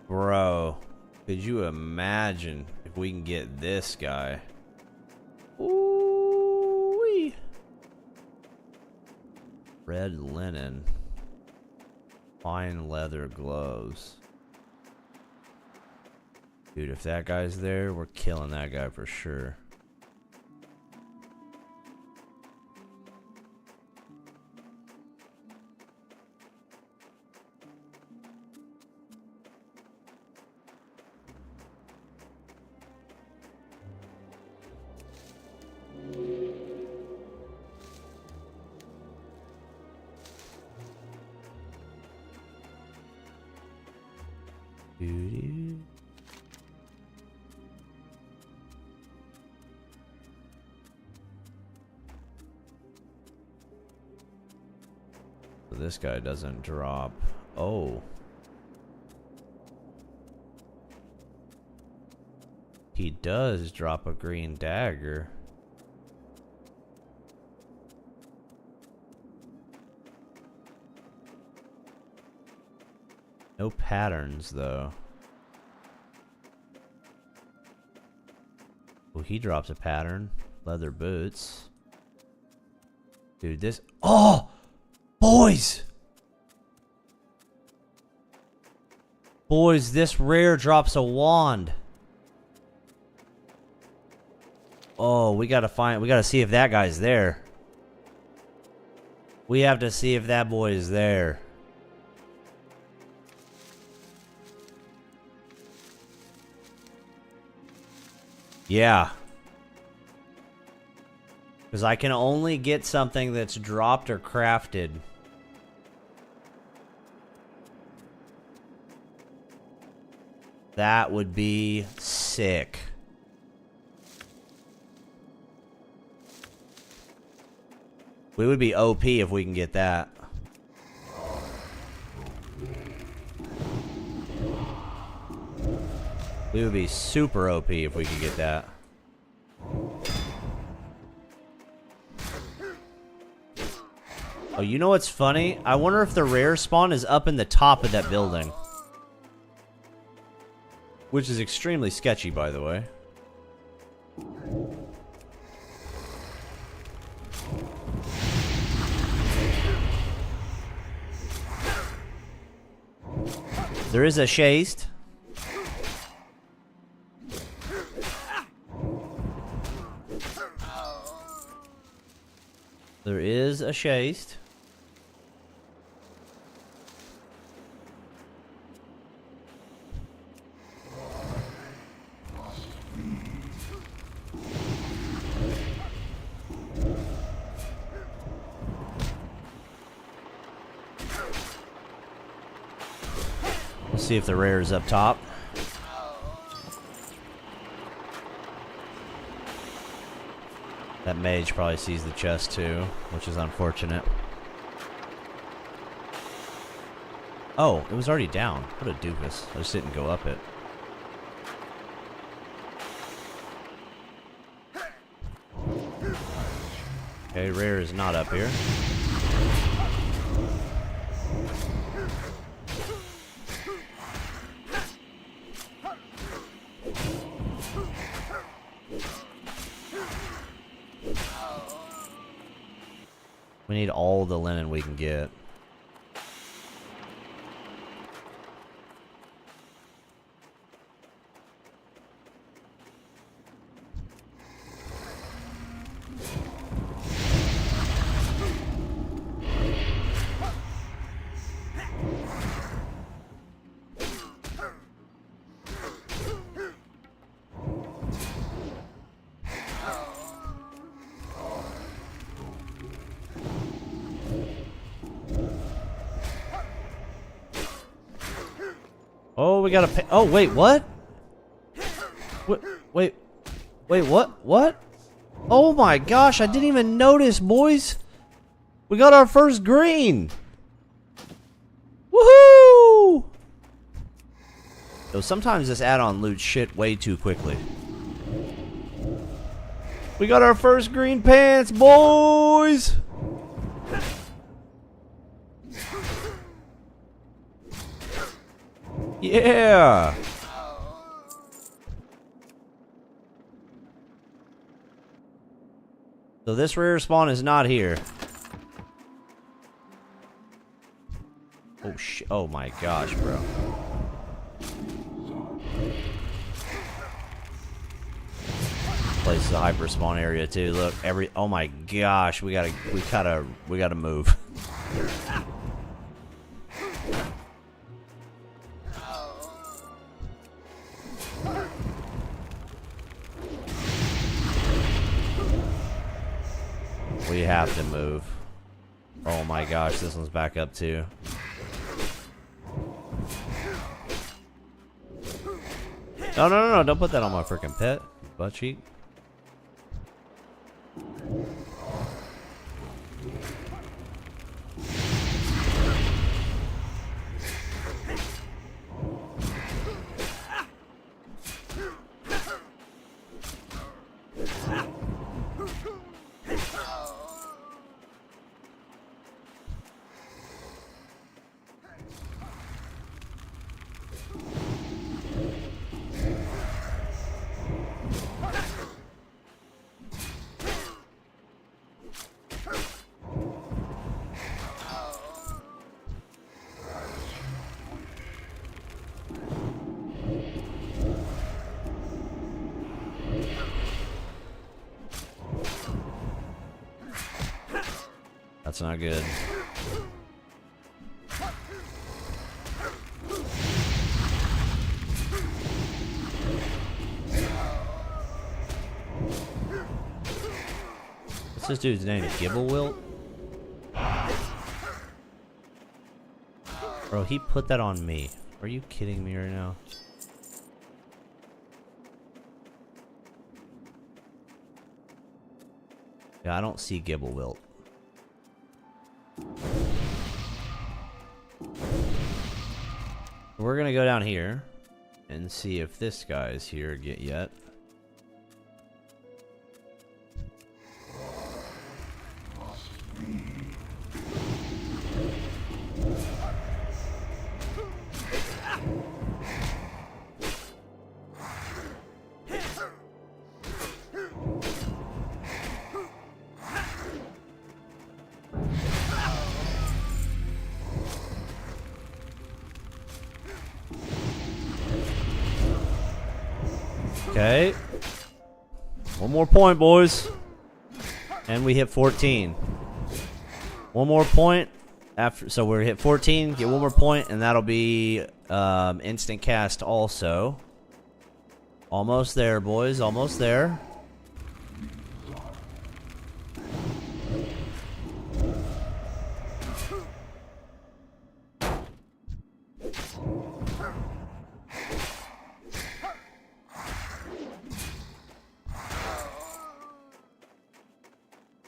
Bro, could you imagine if we can get this guy? Ooh-wee. Red linen. Fine leather gloves. Dude, if that guy's there, we're killing that guy for sure. Doo-doo. So this guy doesn't drop. Oh. He does drop a green dagger. No patterns, though. Well, he drops a pattern. Leather boots. Dude, this... Oh! Boys! Boys, this rare drops a wand. Oh, we gotta see if that guy's there. We have to see if that boy is there. Yeah. Because I can only get something that's dropped or crafted. That would be sick. We would be OP if we can get that. We would be super OP if we could get that. Oh, you know what's funny? I wonder if the rare spawn is up in the top of that building. Which is extremely sketchy, by the way. There is a chest. There is a chest. We'll see if the rare is up top. That mage probably sees the chest too, which is unfortunate. Oh, it was already down. What a doofus. I just didn't go up it. Okay, rare is not up here. We need all the linen we can get. Oh, we gotta pay. Oh, wait, what? Wait, what? What? Oh my gosh, I didn't even notice, boys. We got our first green. Woohoo! So sometimes this add-on loots shit way too quickly. We got our first green pants, boys. Yeah. So this rare spawn is not here. Oh shit! Oh my gosh, bro. Place is a hyper spawn area too. Look, oh my gosh, we gotta move. We have to move. Oh my gosh, this one's back up too. No, don't put that on my freaking pet, butt cheek. That's not good. What's this dude's name? Gibblewilt? Bro, he put that on me. Are you kidding me right now? Yeah, I don't see Gibblewilt. We're gonna go down here and see if this guy is here yet. Okay. One more point, boys. And we hit 14. One more point after, so we're hit 14, get one more point, and that'll be instant cast also. Almost there, boys, almost there.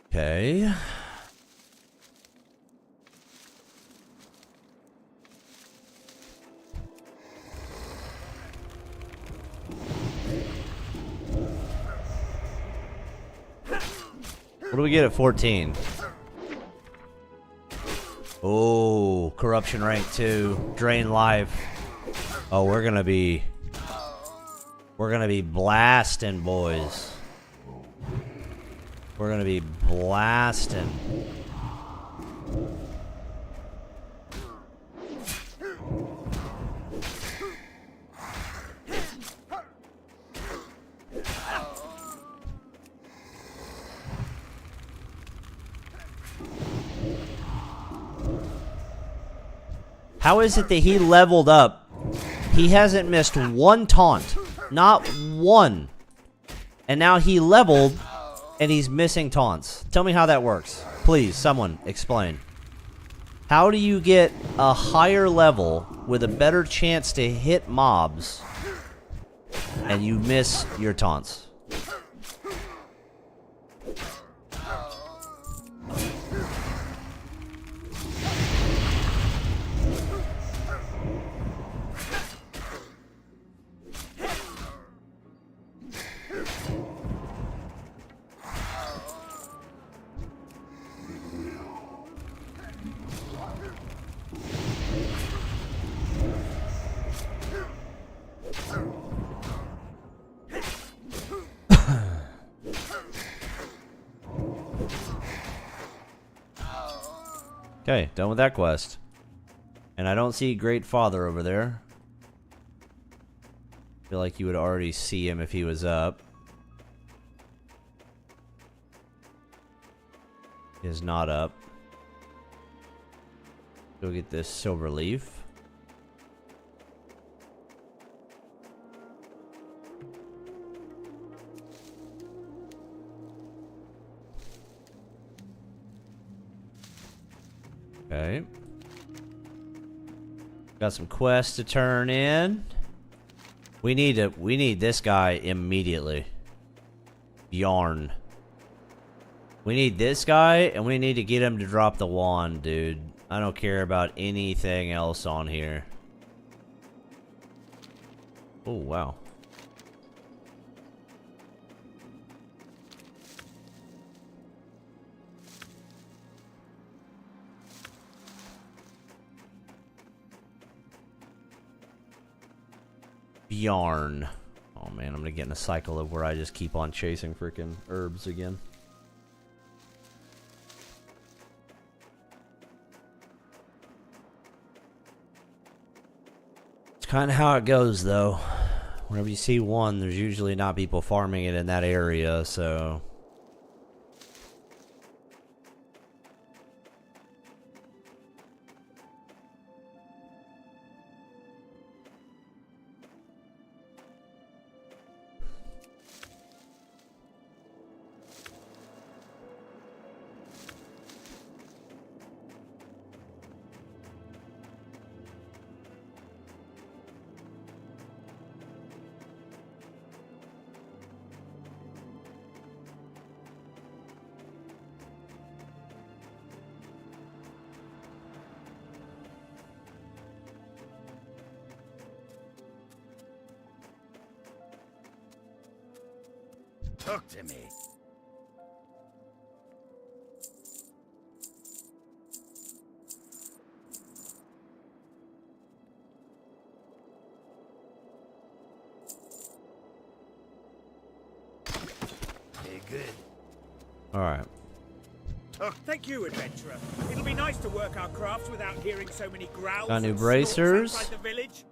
Okay. What do we get at 14? Oh, corruption rank 2, drain life. Oh, we're gonna be blasting, boys. We're gonna be blasting. How is it that he leveled up? He hasn't missed one taunt. Not one. And now he leveled, and he's missing taunts. Tell me how that works. Please, someone, explain. How do you get a higher level with a better chance to hit mobs, and you miss your taunts? Okay, done with that quest. And I don't see Great Father over there. Feel like you would already see him if he was up. He is not up. Go get this silver leaf. Okay. Got some quests to turn in. We need this guy immediately. Yarn. We need this guy, and we need to get him to drop the wand, dude. I don't care about anything else on here. Oh, wow. Yarn. Oh man, I'm gonna get in a cycle of where I just keep on chasing freaking herbs again. It's kind of how it goes, though. Whenever you see one, there's usually not people farming it in that area, so... Talk to me. Hey, good. All right. Thank you, adventurer. It'll be nice to work our crafts without hearing so many growls. Got new and bracers. outside the village.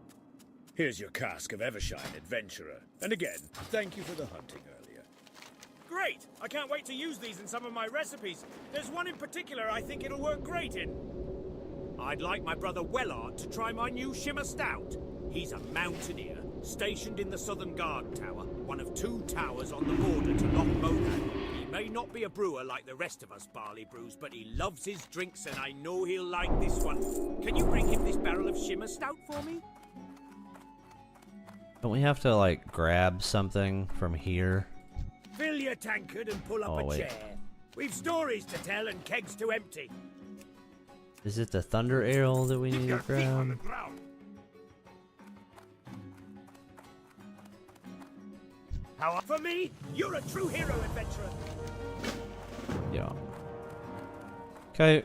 Here's your cask of Evershine, adventurer. And again, thank you for the hunting earlier. Great! I can't wait to use these in some of my recipes. There's one in particular I think it'll work great in. I'd like my brother Warlock to try my new Shimmer Stout. He's a mountaineer, stationed in the Southern Guard Tower, one of 2 towers on the border to Loch Monan. He may not be a brewer like the rest of us barley brews, but he loves his drinks and I know he'll like this one. Can you bring him this barrel of Shimmer Stout for me? Don't we have to, like, grab something from here? Fill your tankard and pull up a chair. We've stories to tell and kegs to empty. Is it the thunder arrow that we need to grab? How for me? You're a true hero, adventurer. Yeah. Okay.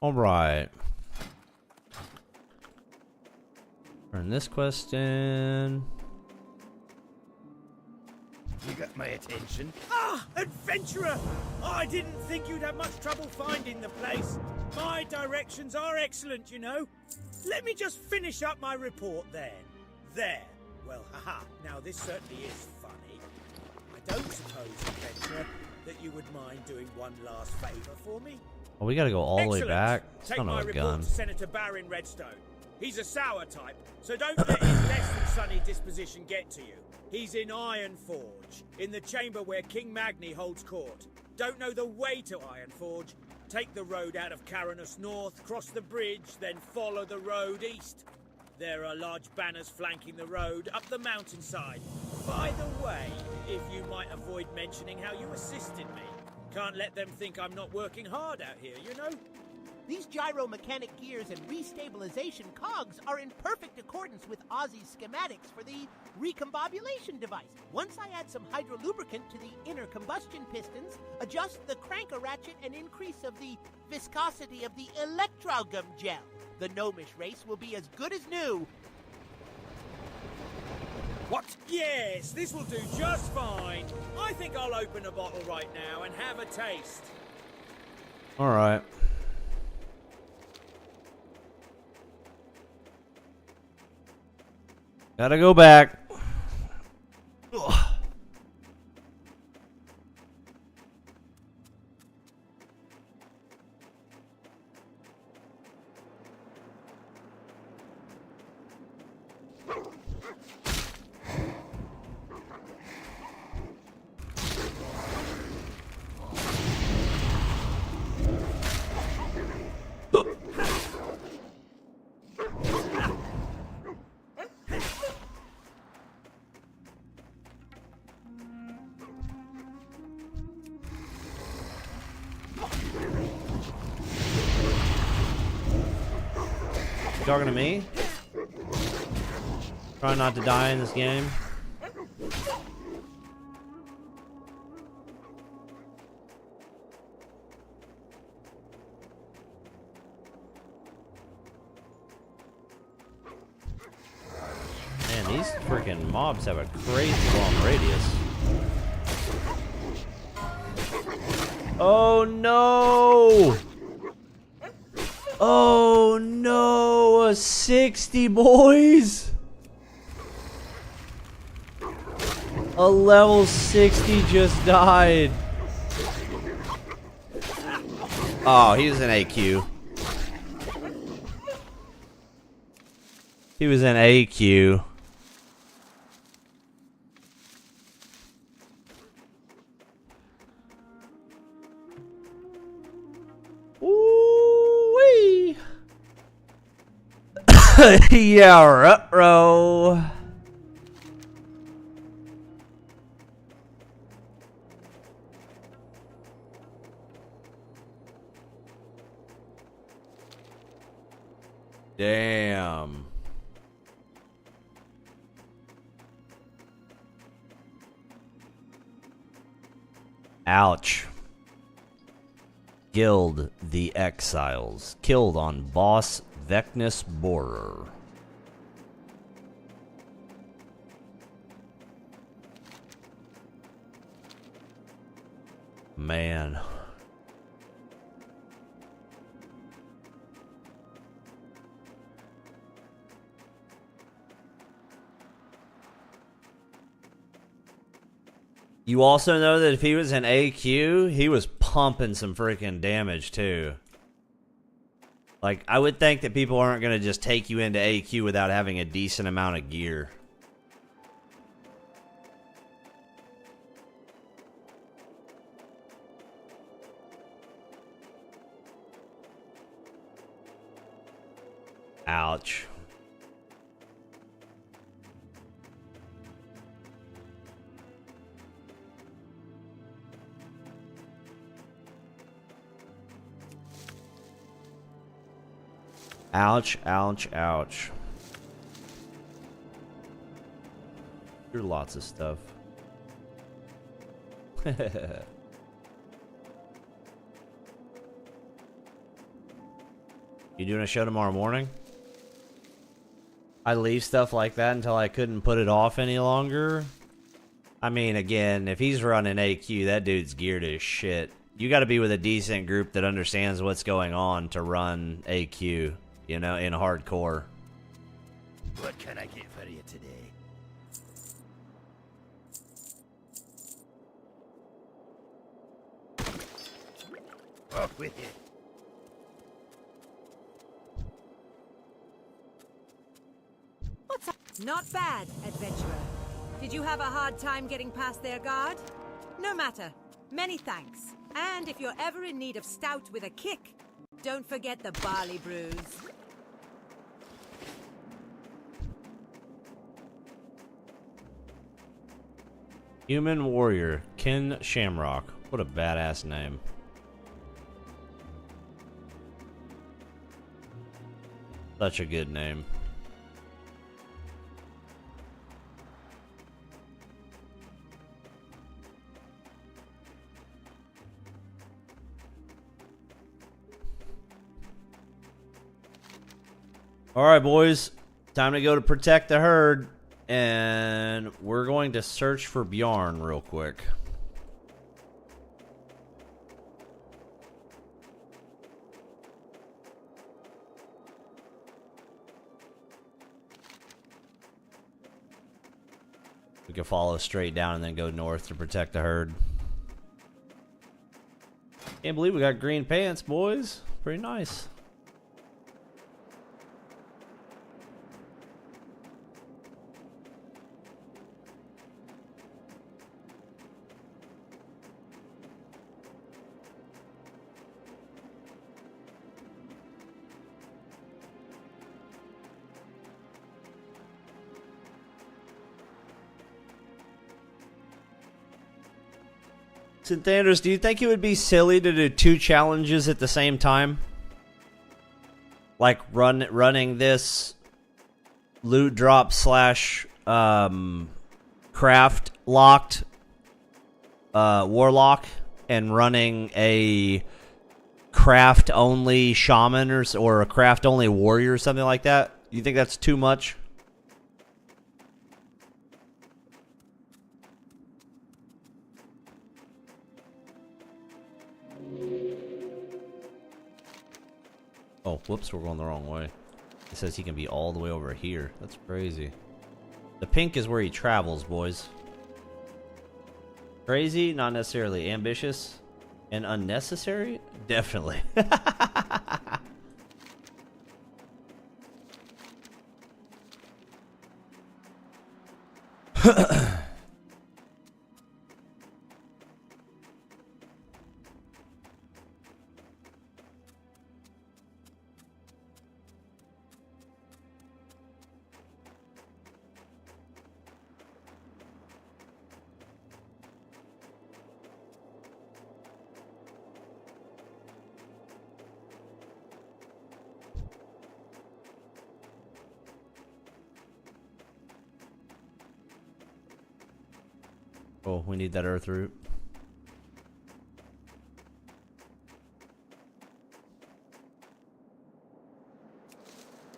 All right. Turn this quest in. You got my attention. Ah, adventurer! I didn't think you'd have much trouble finding the place. My directions are excellent, you know. Let me just finish up my report then. There. Well, haha. Now this certainly is funny. I don't suppose, adventurer, that you would mind doing one last favor for me? Oh, we gotta go all the way back. Take Son my of a report gun. to Senator Barron Redstone. He's a sour type, so don't let his less than sunny disposition get to you. He's in Ironforge, in the chamber where King Magni holds court. Don't know the way to Ironforge? Take the road out of Caranus North, cross the bridge, then follow the road east. There are large banners flanking the road up the mountainside. By the way, if you might avoid mentioning how you assisted me. Can't let them think I'm not working hard out here, you know? These gyromechanic gears and restabilization cogs are in perfect accordance with Ozzy's schematics for the recombobulation device. Once I add some hydrolubricant to the inner combustion pistons, adjust the cranker ratchet and increase of the viscosity of the electrogum gel, the gnomish race will be as good as new. What? Yes, this will do just fine. I think I'll open a bottle right now and have a taste. Alright. Gotta go back. Ugh. Talking to me? Trying not to die in this game. Man, these freaking mobs have a crazy long radius. Oh no! Oh no, a 60, boys! A level 60 just died. Oh, he was in AQ. He was in AQ. Ooh-wee. Yeah, ruh-roh. Damn. Ouch. Guild the Exiles. Killed on boss Vecnus Borer. Man. You also know that if he was in AQ, he was pumping some freaking damage too. Like, I would think that people aren't going to just take you into AQ without having a decent amount of gear. Ouch. Ouch, ouch, ouch. There's lots of stuff. You doing a show tomorrow morning? I leave stuff like that until I couldn't put it off any longer. I mean, again, if he's running AQ, that dude's geared as shit. You gotta be with a decent group that understands what's going on to run AQ. You know, in hardcore. What can I get for you today? Off with it. Not bad, adventurer. Did you have a hard time getting past their guard? No matter. Many thanks. And if you're ever in need of stout with a kick, don't forget the barley brews. Human warrior, Ken Shamrock. What a badass name. Such a good name. Alright, boys. Time to go to protect the herd. And we're going to search for Bjarn real quick. We can follow straight down and then go north to protect the herd. Can't believe we got green pants, boys. Pretty nice. Synthandros, do you think it would be silly to do 2 challenges at the same time? Like running this loot drop slash craft locked Warlock and running a craft only shaman or a craft only warrior or something like that? You think that's too much? Oh, whoops, we're going the wrong way. It says he can be all the way over here. That's crazy. The pink is where he travels, boys. Crazy? Not necessarily. Ambitious? And unnecessary? Definitely. Oh, we need that earth root.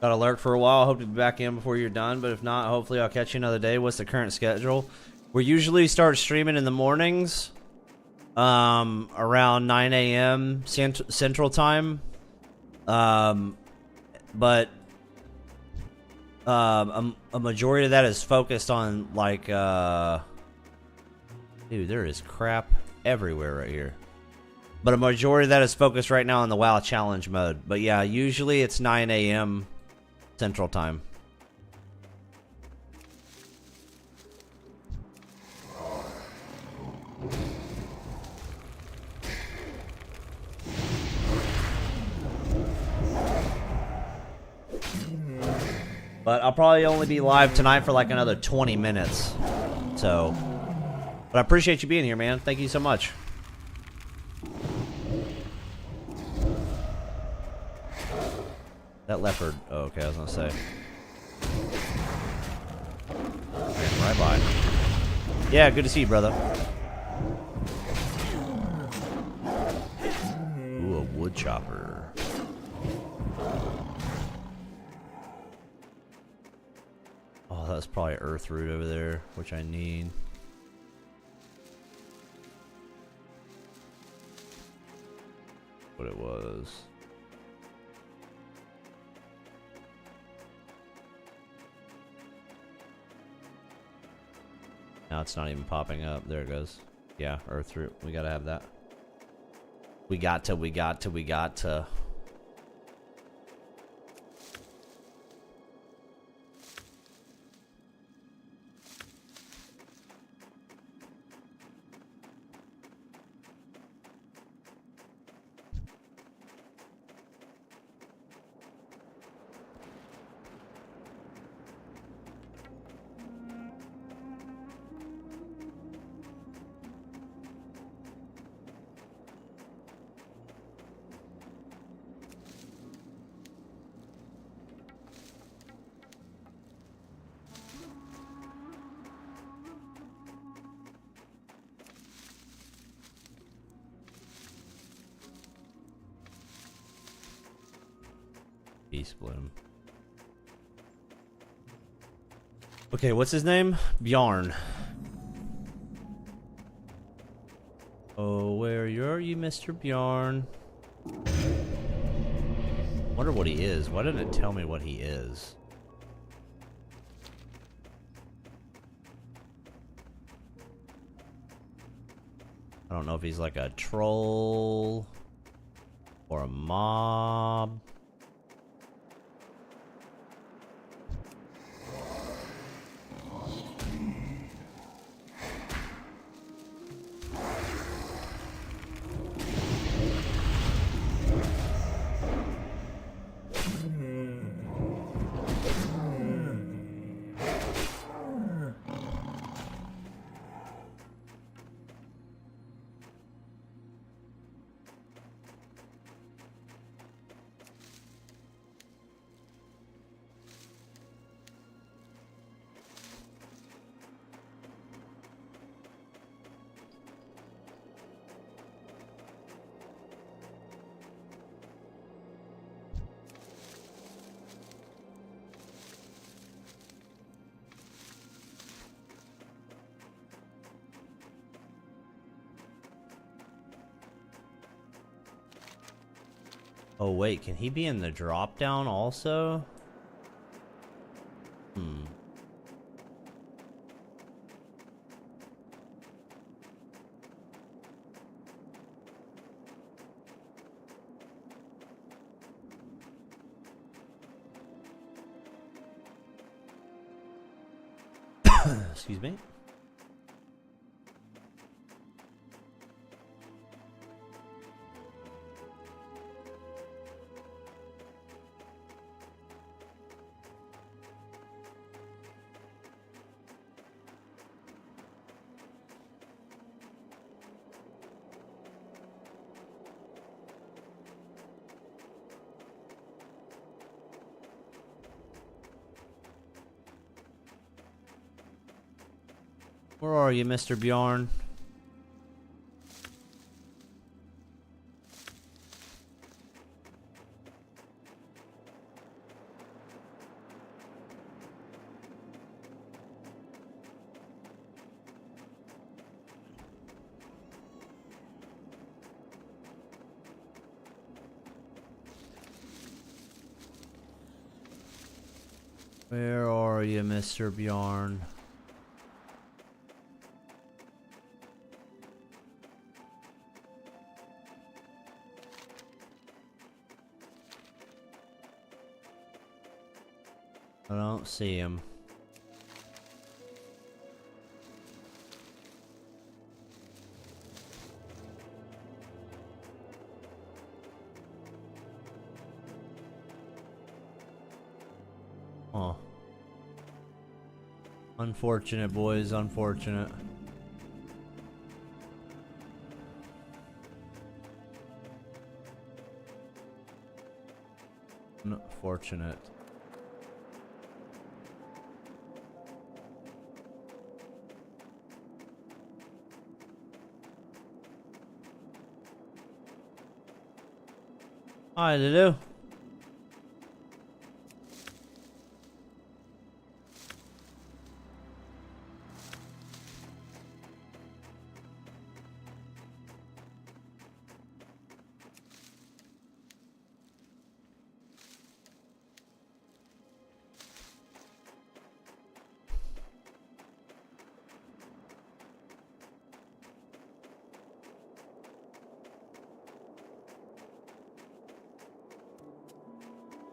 Got alert for a while. Hope to be back in before you're done, but if not, hopefully I'll catch you another day. What's the current schedule? We usually start streaming in the mornings, around 9 a.m. Central Time. But a majority of that is focused on like dude, there is crap everywhere right here. But a majority of that is focused right now on the WoW challenge mode. But yeah, usually it's 9 a.m. Central Time. But I'll probably only be live tonight for like another 20 minutes. So... But I appreciate you being here, man. Thank you so much. That leopard. Oh, okay, I was gonna say. Ran right by. Yeah, good to see you, brother. Ooh, a wood chopper. Oh, that's probably earth root over there, which I need. What it was. Now it's not even popping up. There it goes. Yeah, earth root. We gotta have that. We got to. Beast Bloom. Okay, what's his name? Bjarn. Oh, where are you, Mr. Bjarn? Wonder what he is. Why didn't it tell me what he is? I don't know if he's like a troll or a mob. Oh wait, can he be in the drop down also? Excuse me. Where are you, Mr. Bjarn? Where are you, Mr. Bjarn? I don't see him. Huh. Unfortunate, boys, unfortunate. Unfortunate. Hi, Lulu.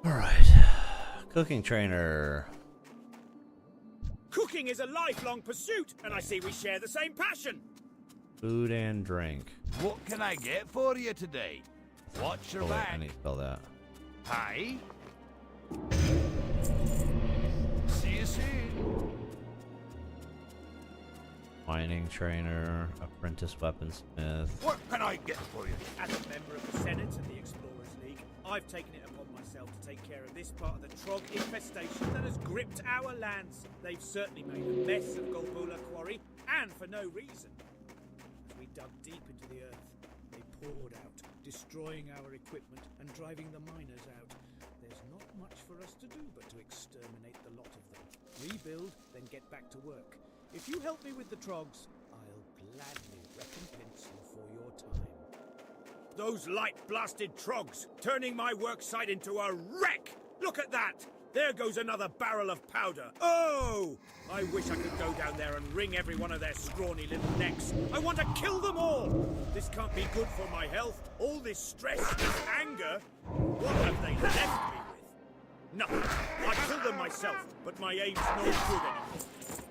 Alright. Cooking trainer. Cooking is a lifelong pursuit, and I see we share the same passion. Food and drink. What can I get for you today? Watch your Oh, wait, back. I need to spell that. Hi. See you soon. Mining trainer, apprentice weaponsmith. What can I get for you? As a member of the Senate and the Explorers League, I've taken it upon myself to take care of this part of the Trog infestation that has gripped our lands. They've certainly made a mess of Golbula Quarry, and for no reason. As we dug deep into the earth, they poured out, destroying our equipment and driving the miners out. There's not much for us to do but to exterminate the lot of them. Rebuild, then get back to work. If you help me with the Trogs, I'll gladly recompense you for your time. Those light-blasted Trogs, turning my worksite into a wreck! Look at that! There goes another barrel of powder. Oh! I wish I could go down there and wring every one of their scrawny little necks. I want to kill them all! This can't be good for my health. All this stress, this anger. What have they left me with? Nothing. I killed them myself, but my aim's no good anymore.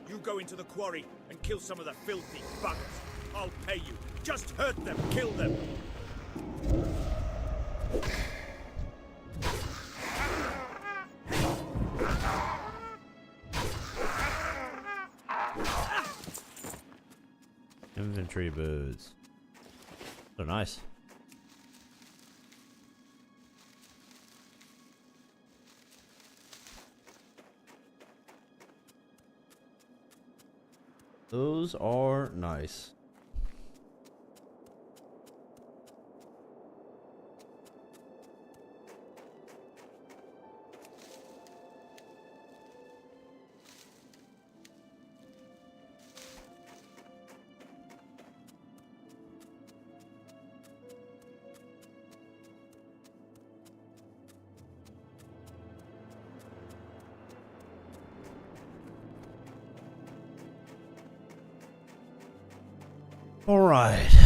You go into the quarry and kill some of the filthy buggers. I'll pay you. Just hurt them, kill them. Inventory boots. So nice. Those are nice. All right.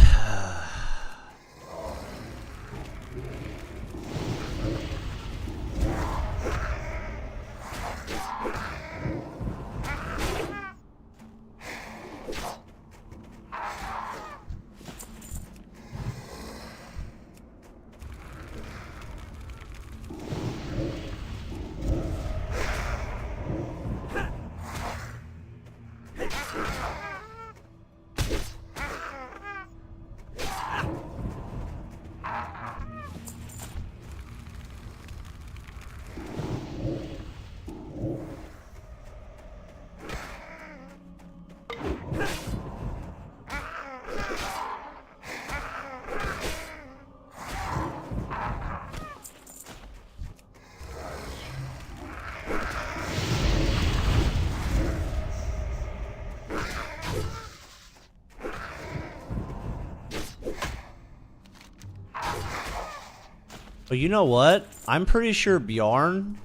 But you know what? I'm pretty sure Bjorn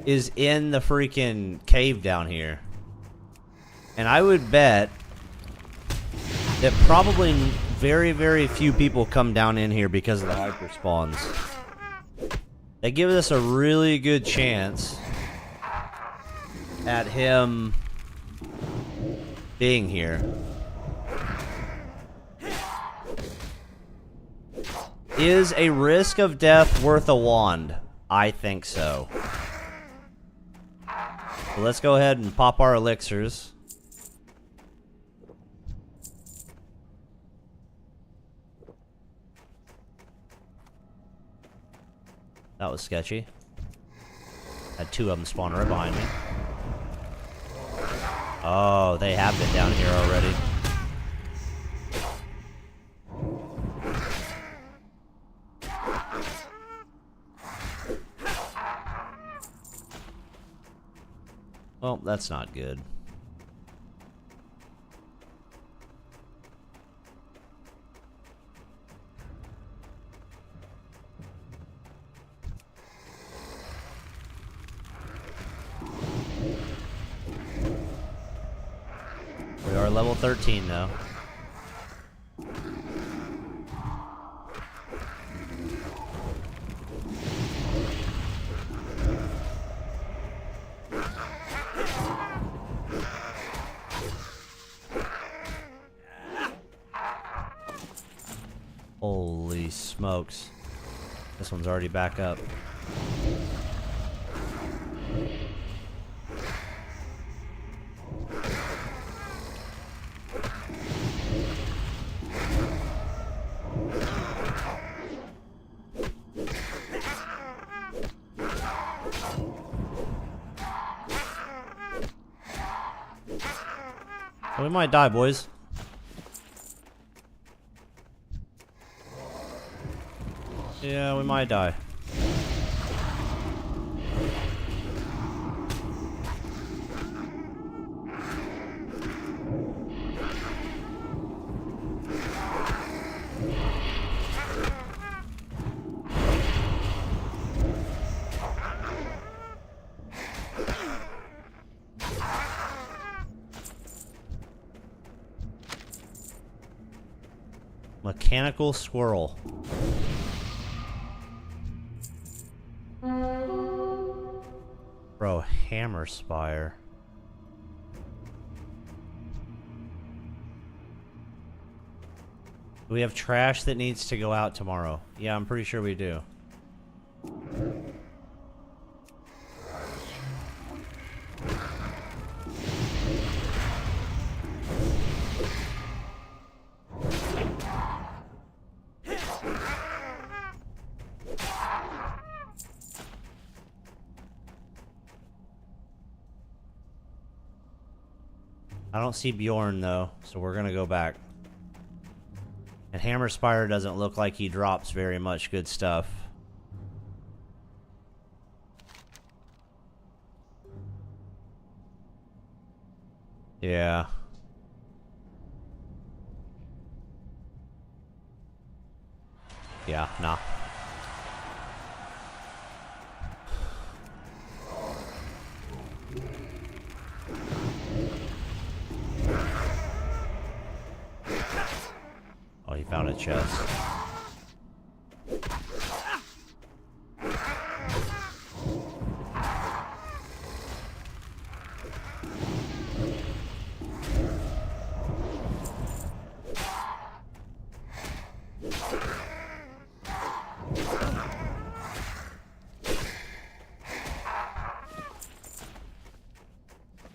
is in the freaking cave down here. And I would bet that probably very, very few people come down in here because of the hyper spawns. They give us a really good chance at him being here. Is a risk of death worth a wand? I think so. So let's go ahead and pop our elixirs. That was sketchy. Had two of them spawn right behind me. Oh, they have been down here already. Well, that's not good. We are level 13 though. Holy smokes. This one's already back up. We might die, boys. Yeah, we might die. Mechanical squirrel. Bro, hammer spire. Do we have trash that needs to go out tomorrow? Yeah, I'm pretty sure we do. I don't see Bjorn though, so we're gonna go back. And Hammer Spire doesn't look like he drops very much good stuff. Yeah. Yeah, nah. Oh, he found a chest.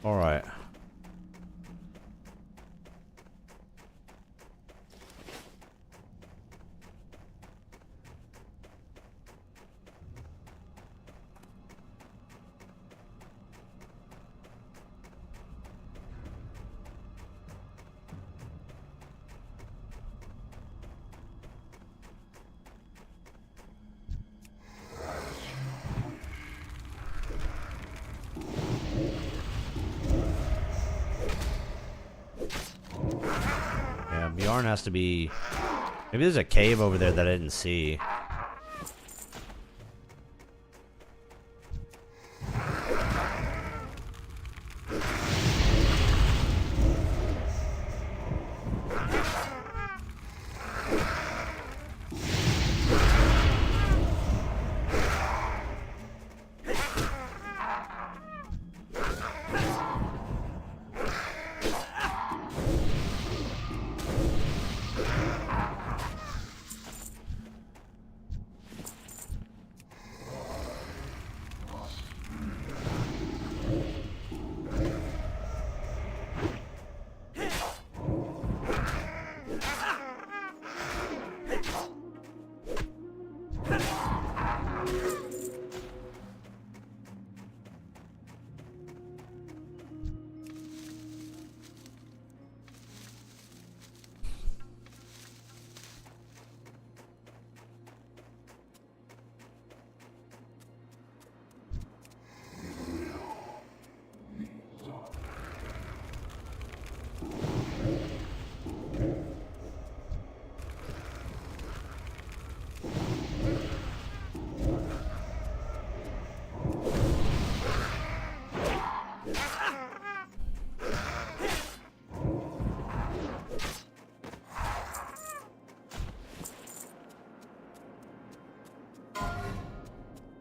All right. Bjorn has to be... Maybe there's a cave over there that I didn't see.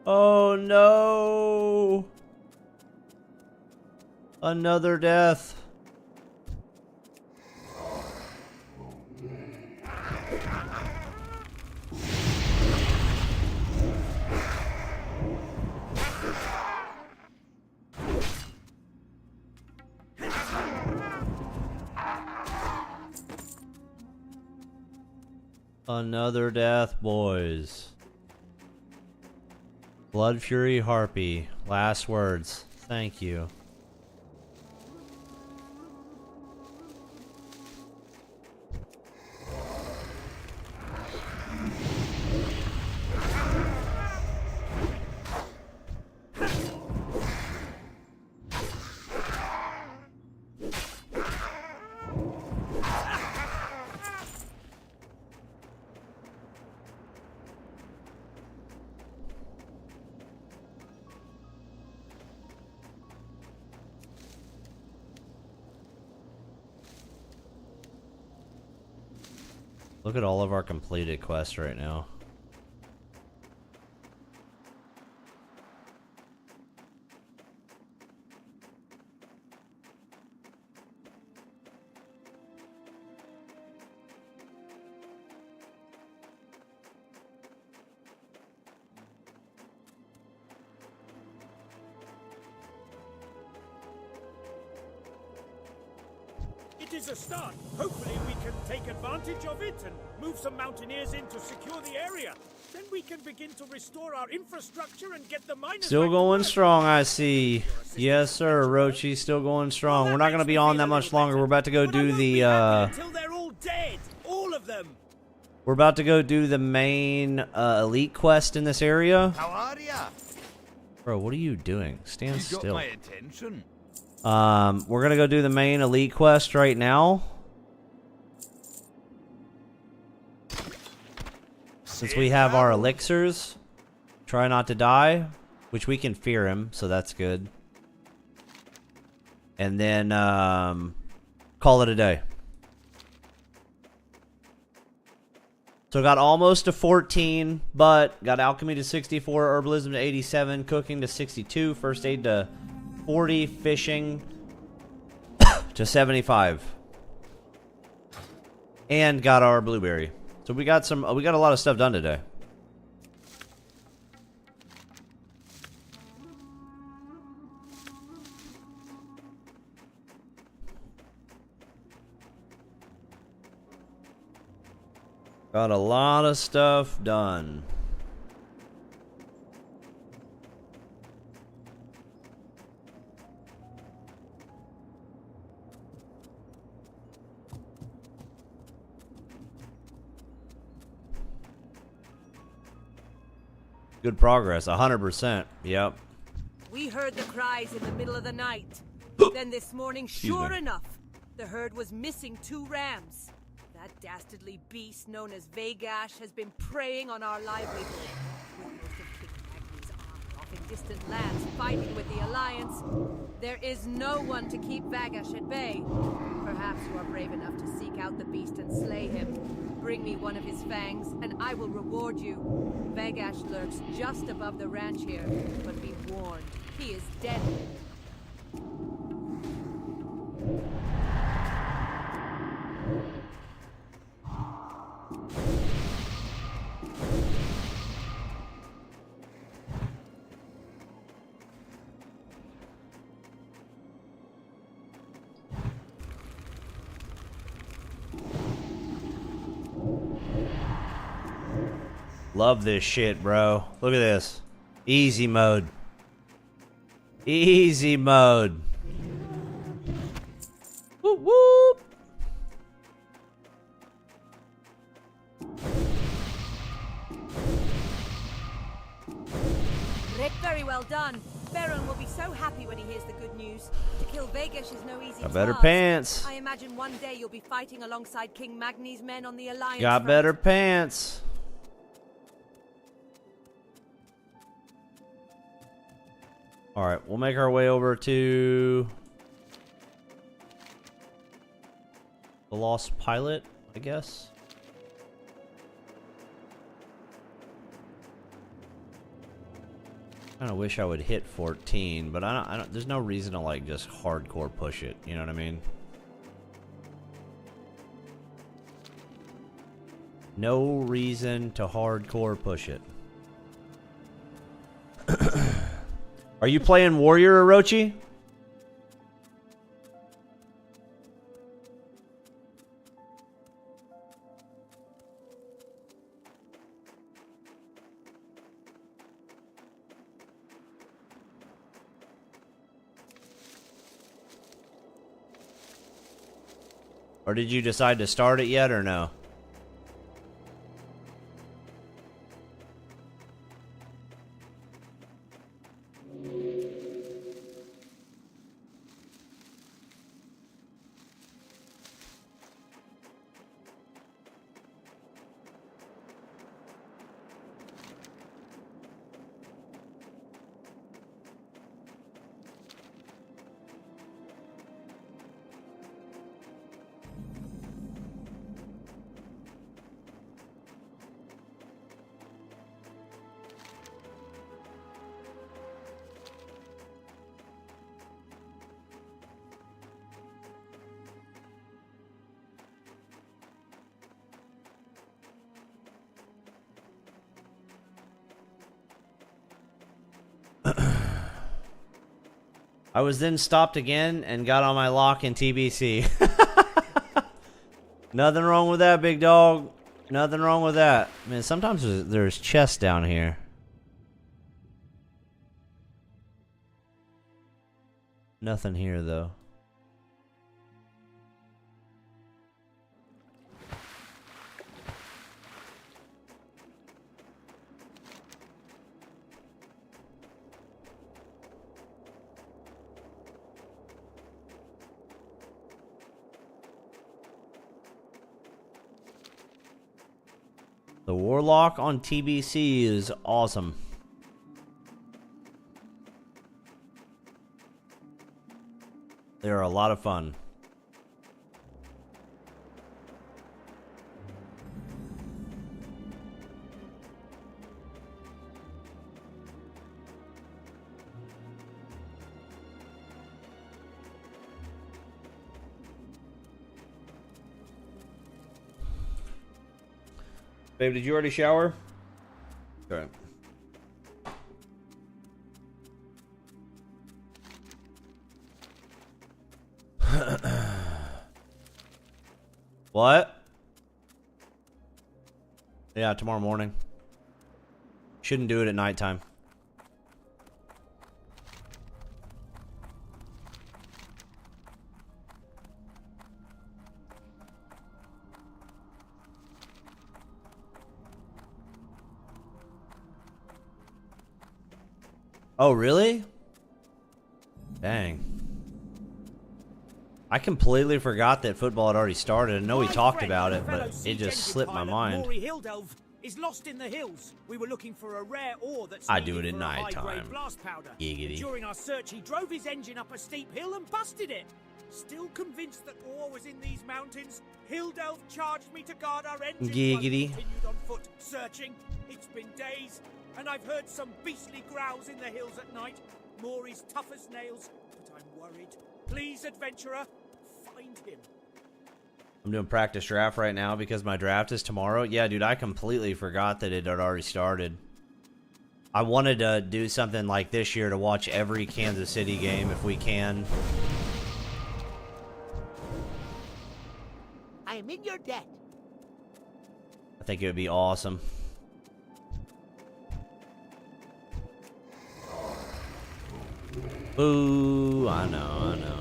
Oh no! Another death. Another death, boys. Blood Fury Harpy. Last words. Thank you. Look at all of our completed quests right now. It is a start. Hopefully we can take advantage of it and move some mountaineers in to secure the area. Then we can begin to restore our infrastructure and get the miners Still going strong, I see. Yes, sir, Rochi, still going strong. We're not going to be on that much longer. We're about to go do the, until they're all dead. All of them. we're about to go do the main, elite quest in this area. How are ya? Bro, what are you doing? Stand You still. got my attention. We're gonna go do the main elite quest right now. Since we have our elixirs, try not to die, which we can fear him, so that's good. And then, call it a day. So got almost to 14, but got alchemy to 64, herbalism to 87, cooking to 62, first aid to 40, fishing to 75. And got our blueberry. So we got a lot of stuff done today. Got a lot of stuff done. Good progress, 100%. Yep. We heard the cries in the middle of the night. Then this morning, sure enough, the herd was missing 2 rams. That dastardly beast known as Vagash has been preying on our livelihood. With most of King Agni's army off in distant lands fighting with the Alliance, there is no one to keep Vagash at bay. Perhaps you are brave enough to seek out the beast and slay him. Bring me one of his fangs, and I will reward you. Vagash lurks just above the ranch here, but be warned, he is deadly. Love this shit, bro. Look at this. Easy mode. Easy mode. Whoop whoop. Rick, very well done. Baron will be so happy when he hears the good news. To kill Vagash is no easy task. Got better pants. I imagine one day you'll be fighting alongside King Magni's men on the Alliance Got front. better pants. Alright, we'll make our way over to the Lost Pilot, I guess. I kind of wish I would hit 14, but I don't, there's no reason to like just hardcore push it, you know what I mean? No reason to hardcore push it. Are you playing Warrior, Orochi? Or did you decide to start it yet or no? I was then stopped again and got on my lock in TBC. Nothing wrong with that, big dog. Nothing wrong with that. Man, sometimes there's chests down here. Nothing here, though. The Warlock on TBC is awesome. They're a lot of fun. Babe, did you already shower? Okay. What? Yeah, tomorrow morning. Shouldn't do it at nighttime. Oh, really? Dang. I completely forgot that football had already started. I know we talked about it, but it just slipped my mind. Is lost in the hills. We were looking for a rare ore that's I do it at nighttime. Blast powder. Giggity. During our search, he drove his engine up a steep hill and busted it. Still convinced that ore was in these mountains, Hildelf charged me to guard our engines. Giggity. Continued on foot, searching. It's been days, and I've heard some beastly growls in the hills at night. Maury's tough as nails, but I'm worried. Please, adventurer, find him. I'm doing practice draft right now because my draft is tomorrow. Yeah, dude, I completely forgot that it had already started. I wanted to do something like this year to watch every Kansas City game if we can. I am in your debt. I think it would be awesome. Ooh, I know, I know.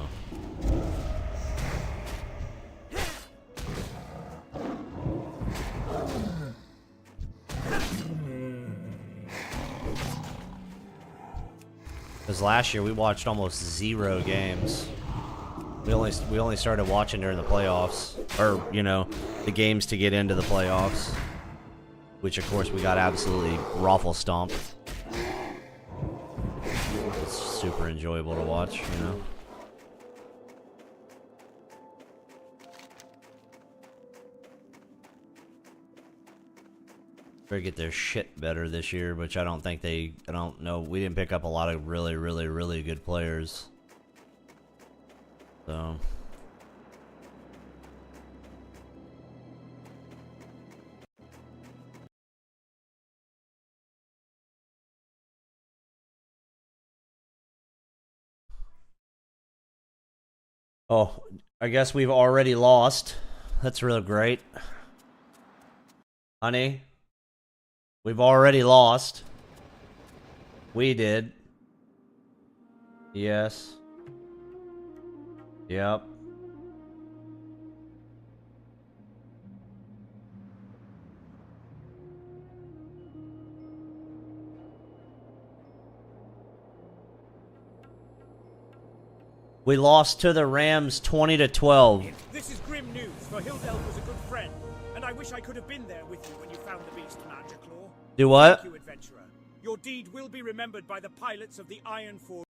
Because last year we watched almost 0 games. We only started watching during the playoffs, or you know, the games to get into the playoffs, which of course we got absolutely raffle stomped. It's super enjoyable to watch, you know. Better get their shit better this year, which I don't know. We didn't pick up a lot of really good players. So. Oh, I guess we've already lost. That's real great. Honey. We've already lost. We did. Yes. Yep. We lost to the Rams 20-12. This is grim news, for Hildelf was a good friend, and I wish I could have been there with you when you found the beast, Mandraclaw. Do what? Thank you, adventurer. Your deed will be remembered by the pilots of the Iron Forge.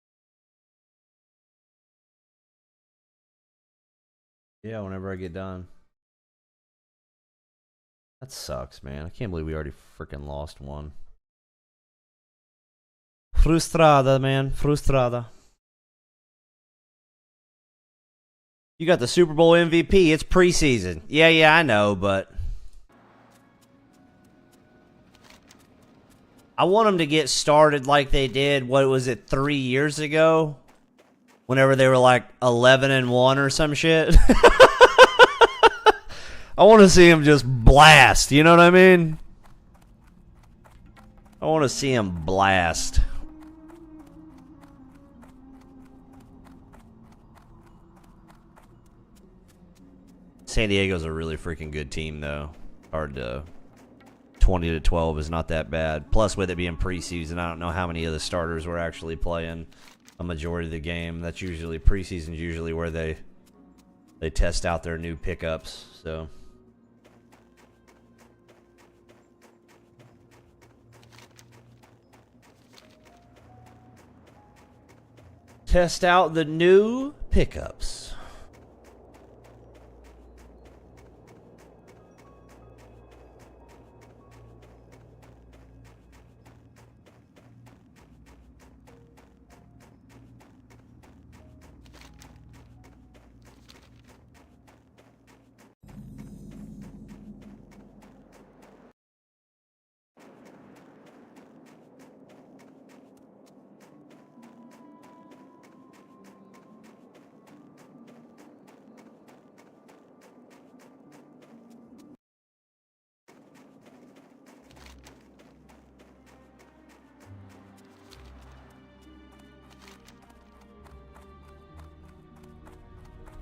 Yeah, whenever I get done. That sucks, man. I can't believe we already freaking lost one. Frustrada, man. Frustrada. You got the Super Bowl MVP. It's preseason. Yeah, I know, but I want them to get started like they did, what was it, 3 years ago? Whenever they were like 11-1 or some shit. I want to see him just blast, you know what I mean? I want to see him blast. San Diego's a really freaking good team, though. Hard to... 20-12 is not that bad. Plus, with it being preseason, I don't know how many of the starters were actually playing a majority of the game. That's usually... Preseason's usually where they test out their new pickups, so... Test out the new pickups.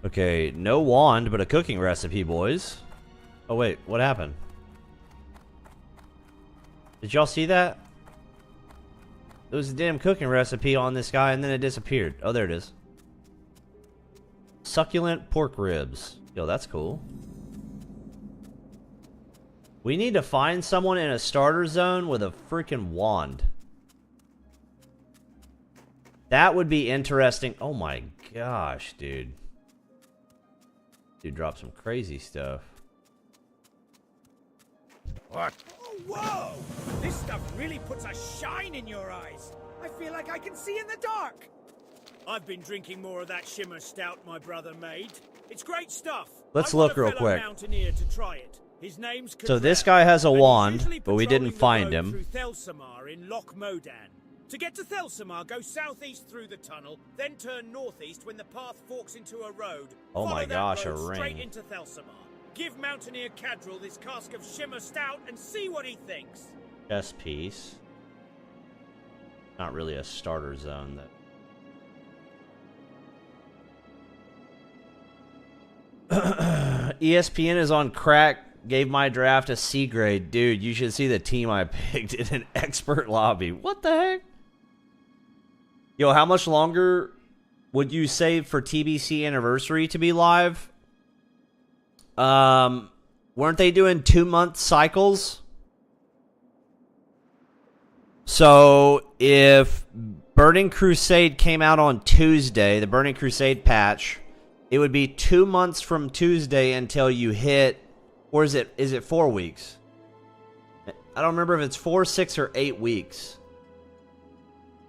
Okay, no wand, but a cooking recipe, boys. Oh, wait, what happened? Did y'all see that? There was a damn cooking recipe on this guy, and then it disappeared. Oh, there it is. Succulent pork ribs. Yo, that's cool. We need to find someone in a starter zone with a freaking wand. That would be interesting. Oh my gosh, dude. Dude dropped some crazy stuff. What? Oh, whoa! This stuff really puts a shine in your eyes. I feel like I can see in the dark. I've been drinking more of that shimmer stout my brother made. It's great stuff. Let's look real quick. Mountaineer to try it. His name's so this guy has a wand, but we didn't find him. Through Thelsamar in Loch Modan. To get to Thelsamar, go southeast through the tunnel, then turn northeast when the path forks into a road. Oh my gosh, a ring. Straight into Thelsamar. Give Mountaineer Cadril this cask of shimmer stout and see what he thinks. Chess piece. Not really a starter zone, though. ESPN is on crack. Gave my draft a C grade. Dude, you should see the team I picked in an expert lobby. What the heck? Yo, how much longer would you save for TBC anniversary to be live? Weren't they doing 2-month cycles? So if Burning Crusade came out on Tuesday, the Burning Crusade patch, it would be 2 months from Tuesday until you hit, or is it 4 weeks? I don't remember if it's 4, 6, or 8 weeks.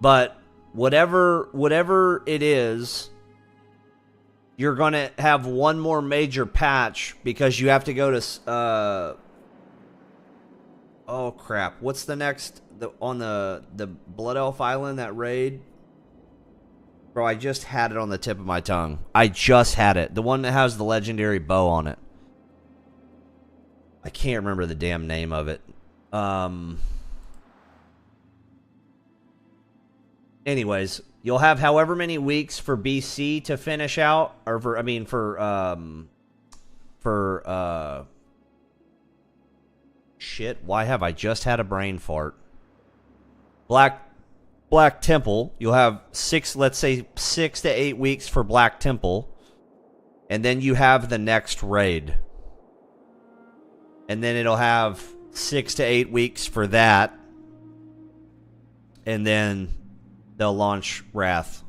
But whatever it is, you're going to have one more major patch because you have to go to oh crap, what's the next on the Blood Elf Island, that raid? Bro, I just had it on the tip of my tongue. I just had it. The one that has the legendary bow on it. I can't remember the damn name of it. Anyways, you'll have however many weeks for BC to finish out, or shit, why have I just had a brain fart? Black Black Temple. You'll have let's say 6 to 8 weeks for Black Temple. And then you have the next raid. And then it'll have 6 to 8 weeks for that. And then they'll launch Wrath.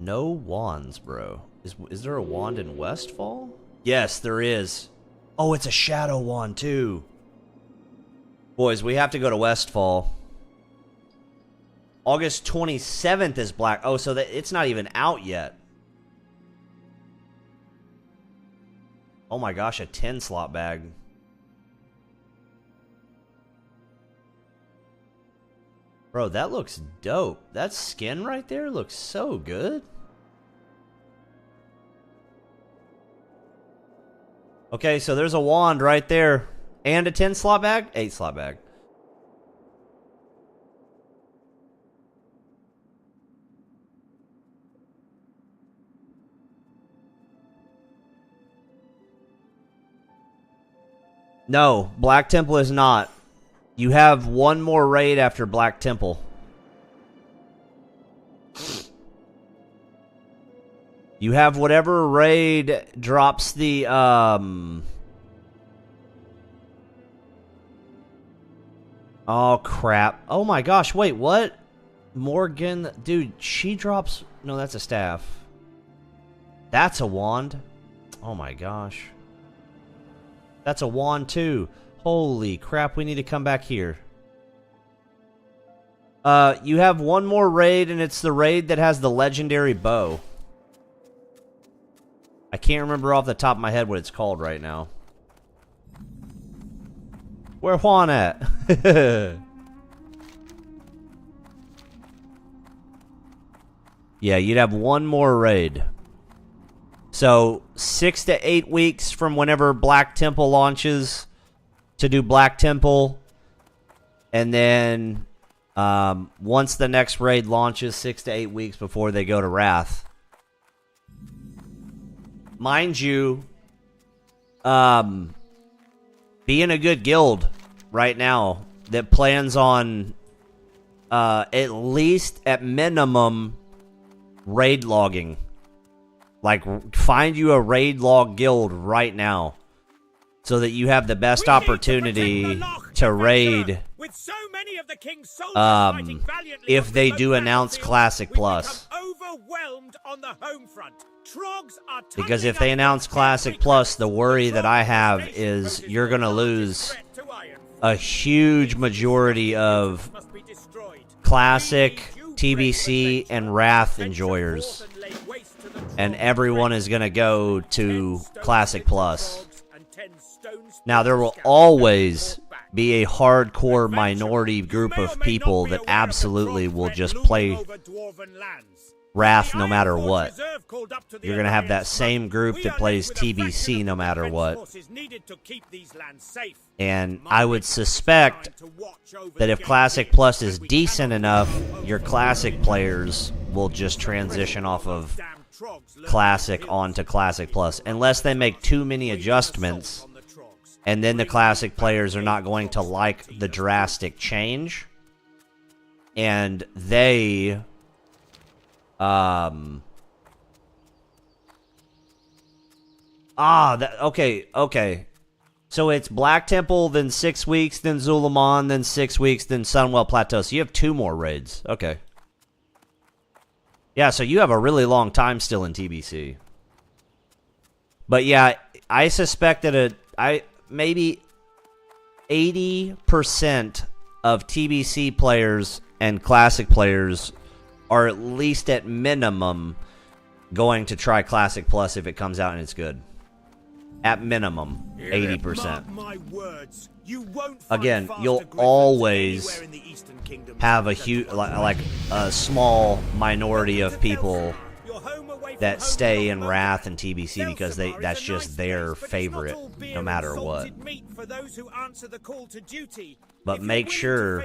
No wands, bro. Is there a wand in Westfall? Yes, there is. Oh, it's a shadow wand, too. Boys, we have to go to Westfall. August 27th is Black... Oh, so it's not even out yet. Oh my gosh, a 10-slot bag. Bro, that looks dope. That skin right there looks so good. Okay, so there's a wand right there. And a 10-slot bag? 8-slot bag. No, Black Temple is not. You have one more raid after Black Temple. You have whatever raid drops the, Oh, crap. Oh my gosh, wait, what? Morgan, dude, she drops... No, that's a staff. That's a wand. Oh my gosh. That's a wand, too. Holy crap, we need to come back here. You have one more raid, and it's the raid that has the legendary bow. I can't remember off the top of my head what it's called right now. Where Juan at? Yeah, you'd have one more raid. So, 6 to 8 weeks from whenever Black Temple launches to do Black Temple. And then, once the next raid launches, 6 to 8 weeks before they go to Wrath. Mind you, be in a good guild right now that plans on, at least, at minimum, raid logging. Like, find you a raid log guild right now. So that you have the best opportunity to raid if they do announce Classic Plus. Because if they announce Classic Plus, the worry that I have is you're going to lose a huge majority of Classic, TBC, and Wrath enjoyers. And everyone is going to go to Classic Plus. Now, there will always be a hardcore minority group of people that absolutely will just play Wrath no matter what. You're going to have that same group that plays TBC no matter what. And I would suspect that if Classic Plus is decent enough, your Classic players will just transition off of Classic onto Classic Plus. Unless they make too many adjustments, and then the Classic players are not going to like the drastic change. And they... okay. So it's Black Temple, then 6 weeks, then Zulaman, then 6 weeks, then Sunwell Plateau. So you have 2 more raids. Okay. Yeah, so you have a really long time still in TBC. But yeah, I suspect that maybe 80% of TBC players and Classic players are at least at minimum going to try Classic Plus if it comes out and it's good. At minimum, 80%. Again, you'll always have a huge, like a small minority of people that stay in Wrath and TBC because that's just their favorite, no matter what. But make sure,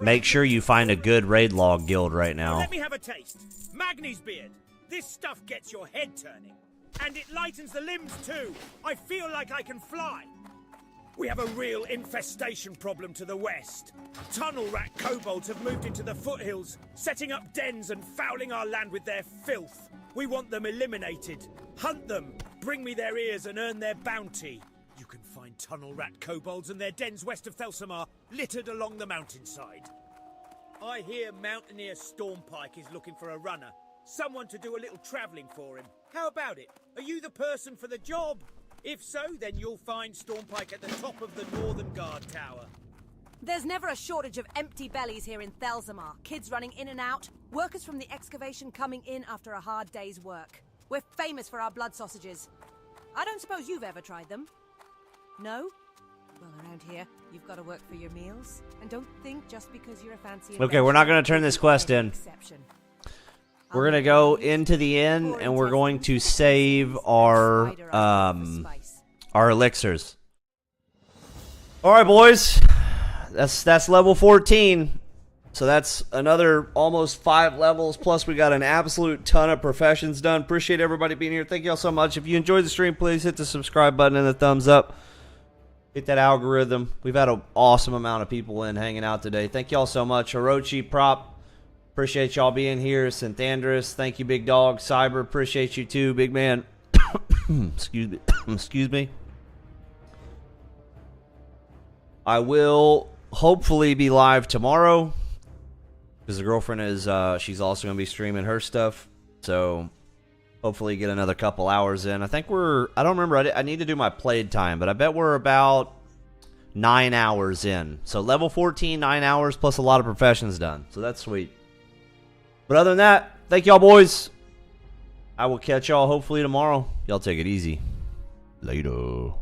make sure you find a good raid log guild right now. Let me have a taste. Magni's beard. This stuff gets your head turning. And it lightens the limbs too. I feel like I can fly. We have a real infestation problem to the west. Tunnel rat kobolds have moved into the foothills, setting up dens and fouling our land with their filth. We want them eliminated. Hunt them, bring me their ears and earn their bounty. You can find tunnel rat kobolds and their dens west of Thelsamar, littered along the mountainside. I hear Mountaineer Stormpike is looking for a runner. Someone to do a little travelling for him. How about it? Are you the person for the job? If so, then you'll find Stormpike at the top of the Northern Guard Tower. There's never a shortage of empty bellies here in Thelsamar. Kids running in and out, workers from the excavation coming in after a hard day's work. We're famous for our blood sausages. I don't suppose you've ever tried them? No? Well, around here, you've got to work for your meals. And don't think just because you're a fancy... Okay, we're not going to turn this quest in. We're going to go into the inn, and we're going to save our elixirs. All right, boys. That's level 14. So that's another almost 5 levels. Plus, we got an absolute ton of professions done. Appreciate everybody being here. Thank you all so much. If you enjoyed the stream, please hit the subscribe button and the thumbs up. Hit that algorithm. We've had an awesome amount of people in hanging out today. Thank you all so much. Orochi, Prop. Appreciate y'all being here. Synthandrus, thank you, big dog. Cyber, appreciate you too, big man. Excuse me. Excuse me. I will hopefully be live tomorrow because the girlfriend is she's also going to be streaming her stuff. So hopefully get another couple hours in. I think I don't remember. I need to do my played time, but I bet we're about 9 hours in. So level 14, 9 hours plus a lot of professions done. So that's sweet. But other than that, thank y'all, boys. I will catch y'all hopefully tomorrow. Y'all take it easy. Later.